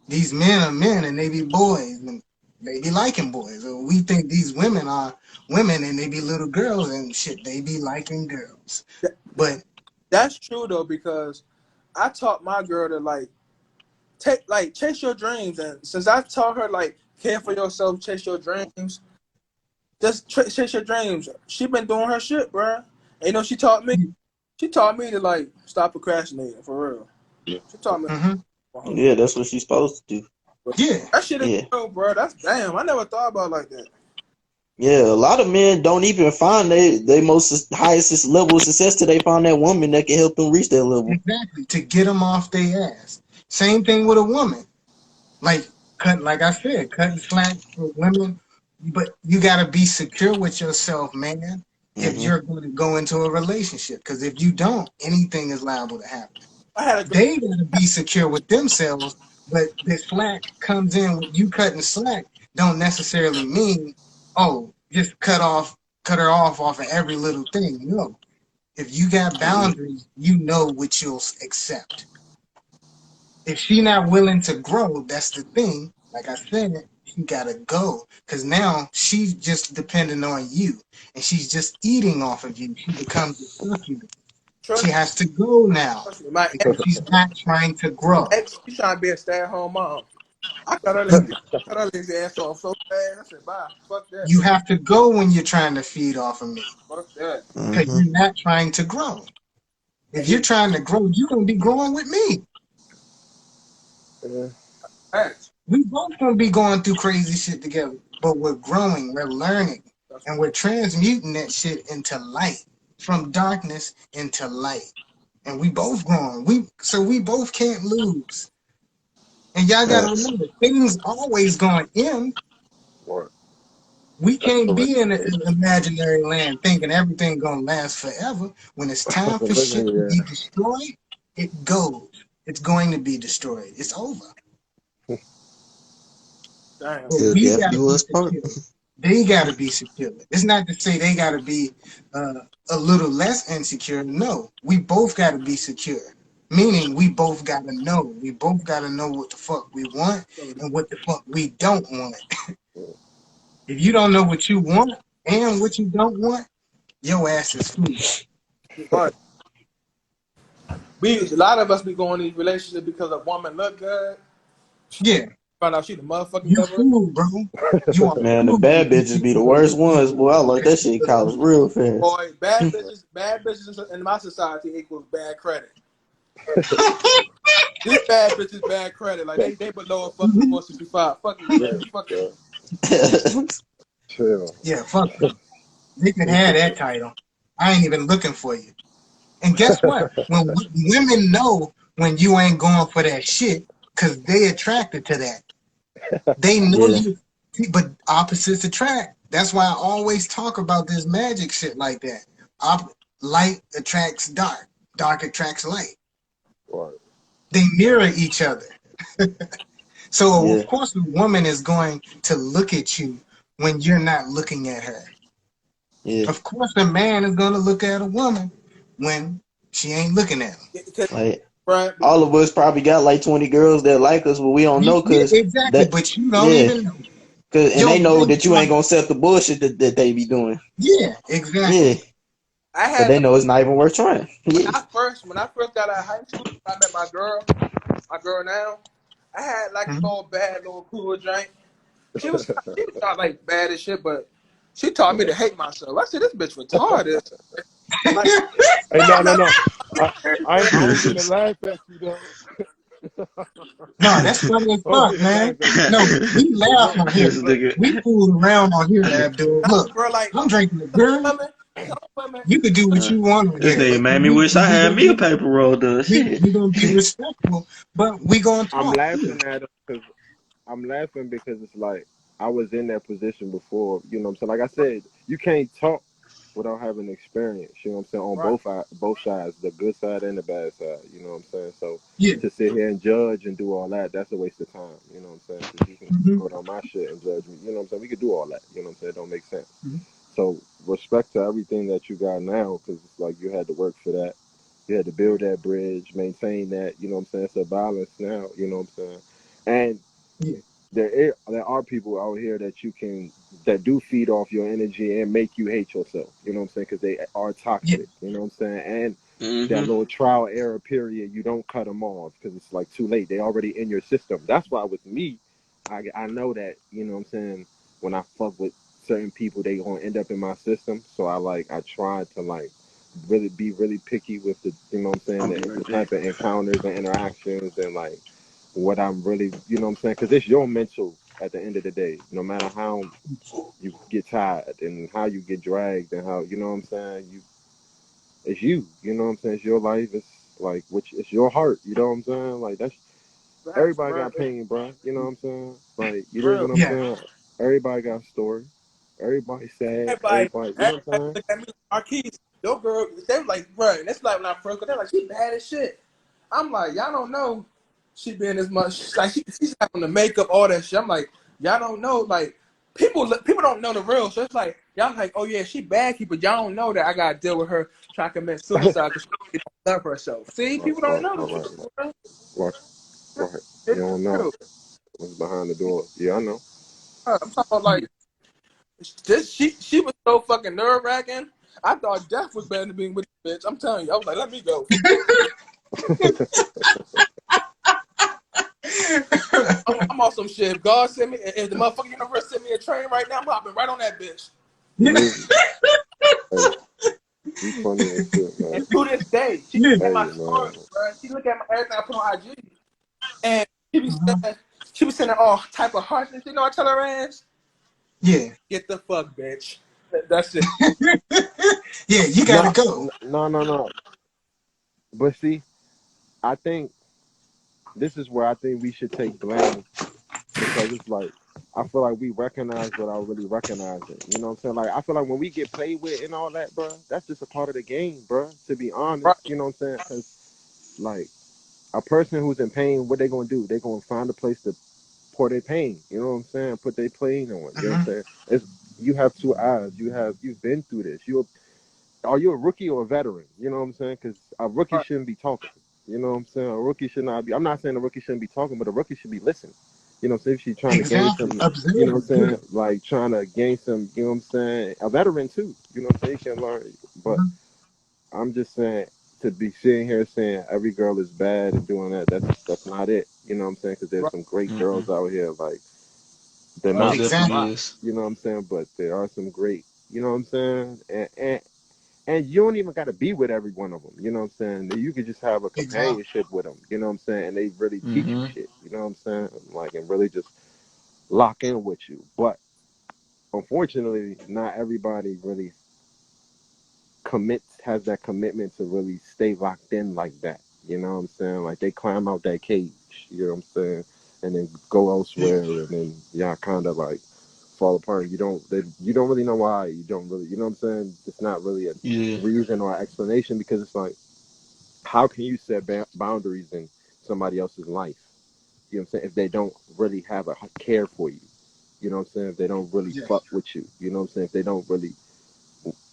these men are men and they be boys and they be liking boys, or we think these women are women and they be little girls and shit, they be liking girls. Th- But That's true though, because I taught my girl to chase your dreams, and since I taught her care for yourself, chase your dreams, just chase your dreams. She been doing her shit, bruh. And you know, she taught me. She taught me to stop procrastinating for real. She taught me. mhm, Yeah, that's what she's supposed to do. yeah, That shit is Yeah. real, bro. That's damn. I never thought about it like that. Yeah, a lot of men don't even find they most highest level of success till they find that woman that can help them reach that level. exactly. To get them off their ass. Same thing with a woman. Like I said, cutting slack for women, but you got to be secure with yourself, man. If Hmm. you're going to go into a relationship, because if you don't, anything is liable to happen. I had a girl. They got to be secure with themselves, but the slack comes in with you cutting slack. Don't necessarily mean, oh, just cut her off of every little thing. No, if you got boundaries, you know what you'll accept. If she not willing to grow, that's the thing. Like I said, she gotta go because now she's just depending on you, and she's just eating off of you. She becomes a supplement. Trust, She has to go now trust me. My because she's not trying to grow. ex, she trying to be a stay-at-home mom. I cut her lazy ass off so fast. I said, bye. Fuck that. You have to go when you're trying to feed off of me Fuck that. because Hmm. you're not trying to grow. If you're trying to grow, you're gonna be growing with me. Yeah. Thanks. We both gonna be going through crazy shit together, but we're growing, we're learning, and we're transmuting that shit into light, from darkness into light. And we both growing. We both can't lose. And y'all gotta Facts. remember, things always gonna end. Right. We That's can't correct. be in an imaginary land thinking everything gonna last forever. When it's time for shit to be Yeah. destroyed, it goes. It's going to be destroyed. It's over. Damn. But It'll we definitely gotta do be us part. secure. They gotta be secure. It's not to say they gotta be a little less insecure. No, we both gotta be secure. Meaning we both gotta know. We both gotta know what the fuck we want and what the fuck we don't want. If you don't know what you want and what you don't want, your ass is foolish. Right. A lot of us be going in these relationships because a woman look good. Yeah, Find out she the motherfucking you devil. fool, bro. You are Man, the fool bad if bitches you be the think worst ones, boy. I like that shit college real fast. Boy, bad bitches in my society equals bad credit. These bad bitches bad credit. Like they below a fucking 465. Fuck you, man. Fuck you. Chill. Yeah, fuck them. They could have that title. I ain't even looking for you. And guess what? When women know when you ain't going for that shit, because they attracted to that. They know Yeah. you, but opposites attract. That's why I always talk about this magic shit like that. Light attracts dark. Dark attracts light. Right. They mirror each other. So Yeah. of course the woman is going to look at you when you're not looking at her. Yeah. Of course the man is going to look at a woman when she ain't looking at him. Like Right? all of us probably got like 20 girls that like us, but we don't know Yeah, because exactly. that But you don't yeah, even know. and Your they know best that you ain't friend. gonna accept the bullshit that they be doing. Yeah, Yeah, exactly. I but they had know it's not even worth trying. Yeah. when I first got out of high school, I met my girl now. I had like a Mhm. little cool drink. She was not like bad as shit, but she taught me to hate myself. I said, this bitch retarded. Like, Hey, I'm no. not I ain't gonna laugh at you though. No, that's funny as I don't fuck, mean to laugh man. at you. No, we Hey, laugh look, on here. This look. nigga. We fool around on here, Abdul. Look, girl like I'm drinking a beer. women. Some women. You could do what you want on This here, nigga but made me wish I we had gonna me a be paper roll done. Shit. we gonna be respectful, but we gonna I'm talk. laughing at him because I'm laughing because it's like I was in that position before. You know what I'm saying? Like I said, you can't talk without having experience. You know what I'm saying? On Right. both sides, the good side and the bad side. You know what I'm saying? So Yeah. to sit here and judge and do all that, that's a waste of time. You know what I'm saying? Because you can hmm go down my shit and judge me. You know what I'm saying? We could do all that. You know what I'm saying? It don't make sense. hmm So respect to everything that you got now, because it's like you had to work for that. You had to build that bridge, maintain that. You know what I'm saying? It's a balance now. You know what I'm saying? And Yeah, there are people out here that do feed off your energy and make you hate yourself. You know what I'm saying? Because they are yeah, toxic. You know what I'm saying? And that Mm-hmm. little trial error period, you don't cut them off because it's like too late. They already in your system. That's why with me, I know that, you know what I'm saying, when I fuck with certain people, they gonna end up in my system. So I try to like really be really picky with the, you know what I'm saying, I'll be the right back. type of encounters and interactions and like what I'm really, you know what I'm saying, because it's your mental at the end of the day. No matter how you get tired and how you get dragged and how, you know what I'm saying, it's you know what I'm saying, it's your life, it's like which it's your heart, you know what I'm saying, like that's Facts, everybody bro. got pain, bro, you know what I'm saying, like you dig Real. what I'm yeah. saying, everybody got a story, everybody sad, Everybody, everybody, you know what everybody I'm saying. look at me, Marquise. Your girl, they were like, bro, that's like when I first got, they're like, she bad as shit. I'm like, y'all don't know she been as much, like, she's having the makeup, all that shit. I'm like, y'all don't know, like, people don't know the real. So it's like, y'all like, oh yeah, she bad, but y'all don't know that I got to deal with her trying to commit suicide because she don't love herself. See, people don't know the Right, truth, bro. right, right. You It's don't know real. what's behind the door. Yeah, I know. I'm talking about, like, she was so fucking nerve wracking. I thought death was better than being with this bitch. I'm telling you, I was like, let me go. I'm on some shit. If God sent me, if the motherfucking universe sent me a train right now, I'm hopping right on that bitch. You, hey, you funny as shit, And man. to this day, she Yeah. look at Hey, my man. story, bro. She look at my everything I put on IG, and Mhm. she be sending all type of hearts and shit. You know, I tell her ass, Yeah. get the fuck, bitch. That's it. Yeah, you gotta No, go. no. But see, I think this is where I think we should take blame because it's like I feel like we recognize without really recognizing. You know what I'm saying? Like I feel like when we get played with and all that, bro, that's just a part of the game, bro. To be Right, honest, you know what I'm saying? Because like a person who's in pain, what they gonna do? They gonna find a place to pour their pain. You know what I'm saying? Put their pain on. You know what I'm Mhm. saying? You have two eyes. You've been through this. Are you a rookie or a veteran? You know what I'm saying? Because a rookie right. shouldn't be talking. You know what I'm saying? A rookie should not be. I'm not saying a rookie shouldn't be talking, but a rookie should be listening. You know what I'm saying? If she's trying to gain Exactly. some, you know what Observe. I'm Yeah. saying? Like trying to gain some, you know what I'm saying? A veteran too. You know what I'm saying? You can learn. But Mhm. I'm just saying to be sitting here saying every girl is bad and doing that. That's not it. You know what I'm saying? Because there's Right. some great Mm-mm. girls out here. Like they're Most not Exactly. definitely lot. is. You know what I'm saying? But there are some great. You know what I'm saying? And you don't even got to be with every one of them. You know what I'm saying? You could just have a Exactly. companionship with them. You know what I'm saying? And they really teach you Mm-hmm. shit. You know what I'm saying? Like, and really just lock in with you. But unfortunately, not everybody really has that commitment to really stay locked in like that. You know what I'm saying? Like they climb out that cage. You know what I'm saying? And then go Yeah. elsewhere, and then y'all kind of like fall apart. You don't really know why. You don't really, you know what I'm saying? It's not really a Yeah. reason or explanation because it's like, how can you set boundaries in somebody else's life? You know what I'm saying? If they don't really have a care for you, you know what I'm saying? If they don't really Yeah. fuck with you, you know what I'm saying? If they don't really,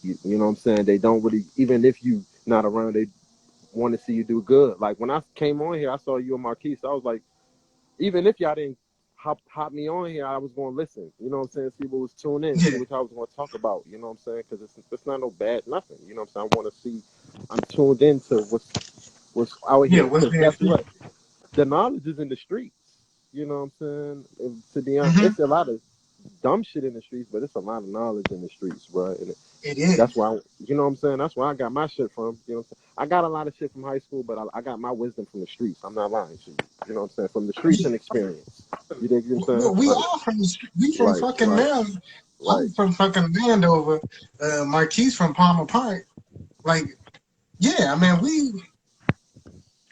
you know what I'm saying? They don't really, even if you not around, they want to see you do good. Like when I came on here, I saw you and Marquise. I was like, even if y'all didn't hop me on here, I was going to listen. You know what I'm saying? See what was tuned in, see Yeah. what I was going to talk about. You know what I'm saying? Because it's not no bad nothing. You know what I'm saying? I want to see. I'm tuned into what's out Yeah. here. What's Because being guess said? what? The knowledge is in the streets. You know what I'm saying? And to be honest, Hmm. it's a lot of dumb shit in the streets, but it's a lot of knowledge in the streets, bro. And It that's is. why, you know what I'm saying? That's where I got my shit from. You know what I'm saying? I got a lot of shit from high school, but I got my wisdom from the streets. I'm not lying to you. You know what I'm saying? From the streets Yeah. and experience. You dig what I'm Well, saying? we all from we from Like, fucking right, Maryland. right. I'm from fucking Landover. Marquise from Palmer Park. Like, yeah, I mean,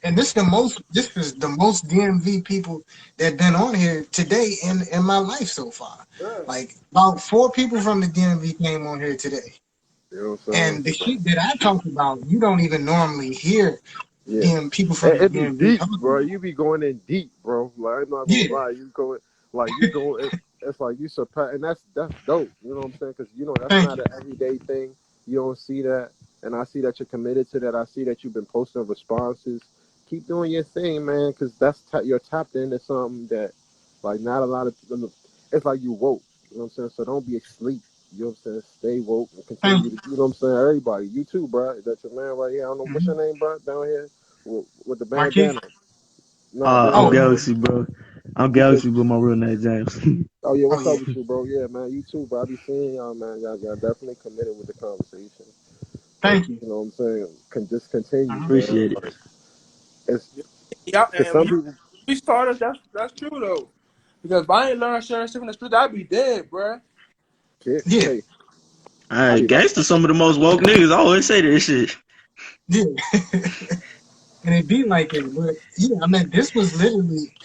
and this is the most DMV people that been on here today in my life so far. Yeah. Like about 4 people from the DMV came on here today. You know what I'm And the saying? shit that I talk about, you don't even normally hear Yeah. them people from the It be DMV deep, talking bro. about. You be going in deep, bro. Like, I'm not gonna Yeah, lie. You go, it's like you surpass, and that's dope. You know what I'm saying? Because, you know, that's thank not you. an everyday thing. You don't see that. and I see that you're committed to that. I see that you've been posting responses. Keep doing your thing, man, because you're tapped into something that, like, not a lot of people. It's like you woke. You know what I'm saying? So don't be asleep. You know what I'm saying? Stay woke and Thank continue to. You know what I'm saying? Everybody, you too, bro. That's your man right here. I don't know you. what's your name, bro, down here with the Marquis? bandana. No, Oh, bandana. Galaxy, bro. I'm Appreciate Galaxy, you. but my real name James. Oh yeah, oh what's yeah. up with you, bro? Yeah, man, you too, bro. I be seeing y'all, man. Y'all definitely committed with the conversation. So Thank you. you know what I'm saying? Can just continue, Uh-huh. man. Appreciate it. Like, it's Yeah, cause and some when people we started, that's true though. Because if I ain't learn certain shit from the street, I'd be dead, bruh. kid, Yeah, hey, All I right, be like, gangsta, some of the most woke niggas. I always say this shit. yeah. And it be like it, but yeah, I mean, this was literally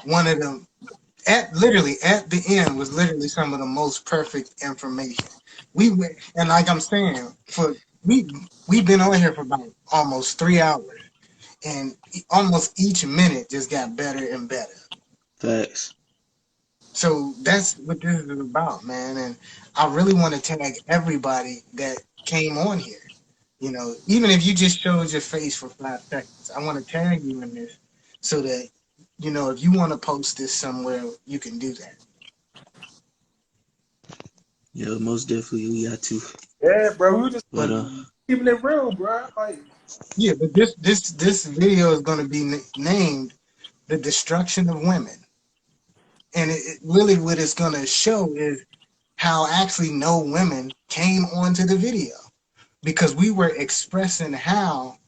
one of them. Literally at the end was literally some of the most perfect information. We went, and like I'm saying, we've been on here for about almost 3 hours, and almost each minute just got better and better. Facts. So that's what this is about, man. And I really want to tag everybody that came on here. You know, even if you just showed your face for 5 seconds, I want to tag you in this so that, you know, if you want to post this somewhere, you can do that. Yeah, most definitely we got to. Yeah, bro. We were just But But keeping it real, bruh. Like, yeah, but this video is going to be named "The Destruction of Women," and it really what it's going to show is how actually no women came onto the video because we were expressing how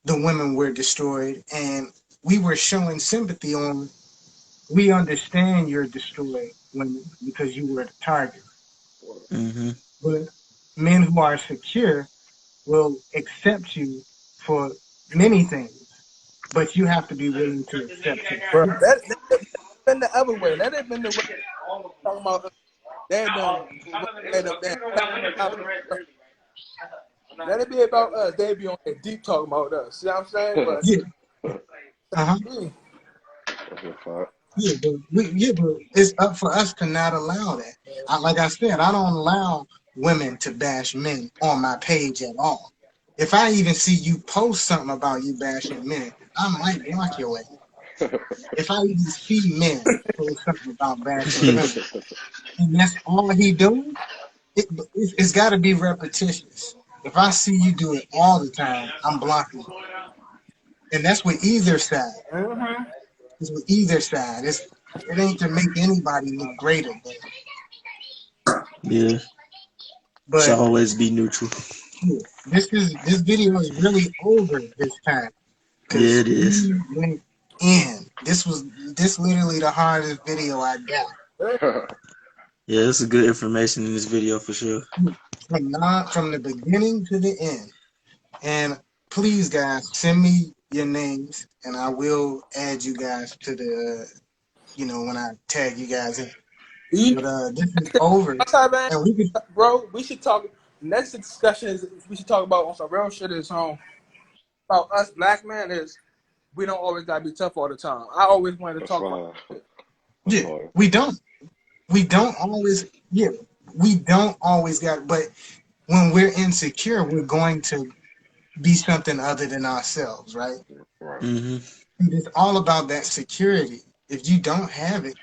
the women were destroyed, and we were showing sympathy on. We understand you're destroyed women because you were the target, mm-hmm. but men who are secure will accept you for many things, but you have to be willing to accept your bro, truth. that been the other way. That ain't been the way talking about. They been made up there. Let it be about us. They be on there deep talking about us. See what I'm saying? But Yeah, uh-huh. me, that's a fact. But it's up for us to not allow that. Like I said, I don't allow women to bash men on my page at all. If I even see you post something about you bashing men, I might block your ass. If I even see men post something about bashing women, and that's all he doing, it's got to be repetitious. If I see you do it all the time, I'm blocking you. And that's with either side. It's with either side. It ain't to make anybody look greater, Yeah. Should but always be neutral. yeah, this video is really over this time Yeah, because it is. we went in. This literally the hardest video I got. Yeah, it's a good information in this video for sure. From the beginning to the end. And please, guys, send me your names, and I will add you guys to the, when I tag you guys in. But this is over, man, and we could. bro, we should talk. Next discussion is we should talk about on some real shit is about us black men is we don't always gotta be tough all the time. I always wanted to talk about it. Yeah, we don't. We don't always. Yeah, we don't always got. But when we're insecure, we're going to be something other than ourselves, right? Mm-hmm. It's all about that security. If you don't have it,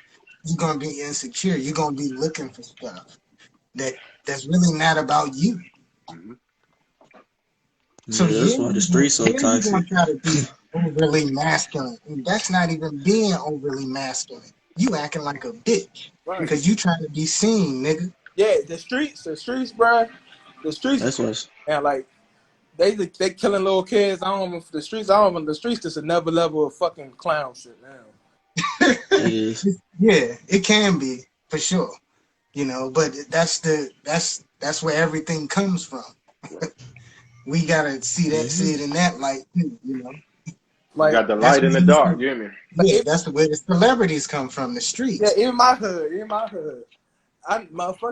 you're gonna be insecure. You're gonna be looking for stuff that's really not about you. So Yeah, that's why the streets so you're gonna toxic. try to be overly masculine. And that's not even being overly masculine. You acting like a bitch Right. because you trying to be seen, nigga. Yeah, the streets, bro. The streets, That's what's and like they killing little kids. The streets just another level of fucking clown shit now. it is. Yeah, it can be for sure. But that's where everything comes from. We gotta see it in that light too, Like Got the That's light where in the dark, you hear me? yeah, that's where the celebrities come from, the yeah, streets. in my hood,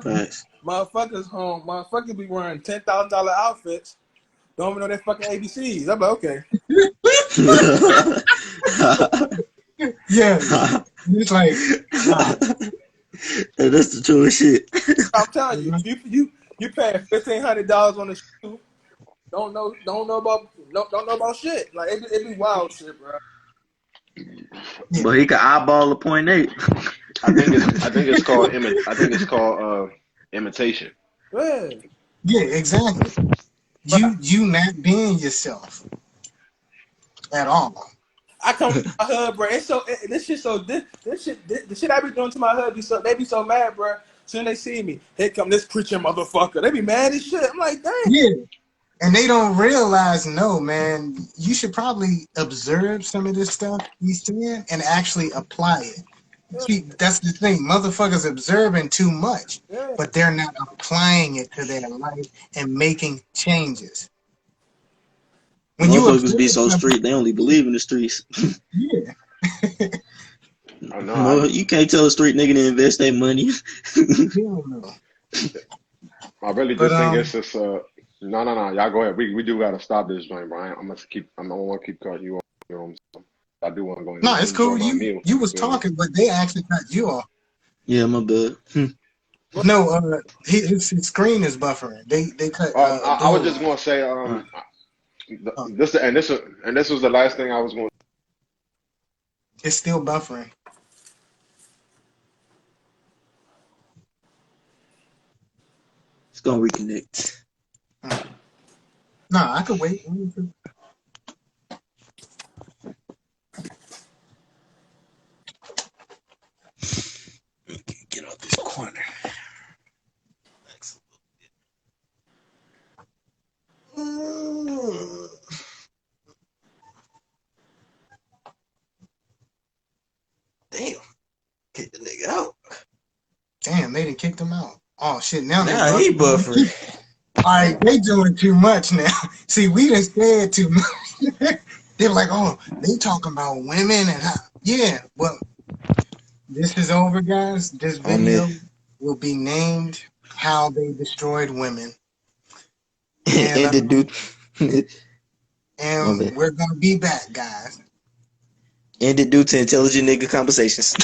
Facts. motherfuckers home, motherfuckers be wearing $10,000 outfits. Don't even know their fucking ABCs. I'm like, okay. Yeah, it's like, wow. That's the truest shit. I'm telling you, you paying $1,500 on the shoe. don't know about shit. Like it be wild shit, bro. Yeah. But he could eyeball a .8. I think it's called imitation. Yeah. Yeah, exactly. But You not being yourself at all. I come to my hood, bro. It's so this shit so this shit the shit I be doing to my hood they be so mad, bro. Soon they see me, here come this preacher motherfucker. They be mad as shit. I'm like, dang. Yeah. And they don't realize, no, man, you should probably observe some of this stuff he's saying and actually apply it. See, that's the thing. Motherfuckers observing too much, Yeah. but they're not applying it to their life and making changes. When you Motherfuckers observe be so something, street, they only believe in the streets. yeah. I know. You can't tell a street nigga to invest their money. Hell no. I really But just think it's just no. Y'all go ahead. We do gotta stop this joint, Brian. I don't want to keep cutting you off. You know what I'm saying? I do want to go in no, and it's cool. enjoy my meal. You was You feel me? talking, but they actually cut you off. Yeah, my bad. No, his screen is buffering. They cut. I was just Abdul gonna say off. this was the last thing I was going. It's still buffering. It's gonna reconnect. No, I could wait. Get out this corner. Damn. Get the nigga out. Damn, they done kicked him out. Oh shit! Now Nah, he buffering. All right, they doing too much now. See, we done said too much. They're like, oh, they talking about women and how. Yeah, well, this is over, guys. This video will be named "How They Destroyed Women," And the dude. and we're gonna be back, guys. And it due to intelligent nigga conversations.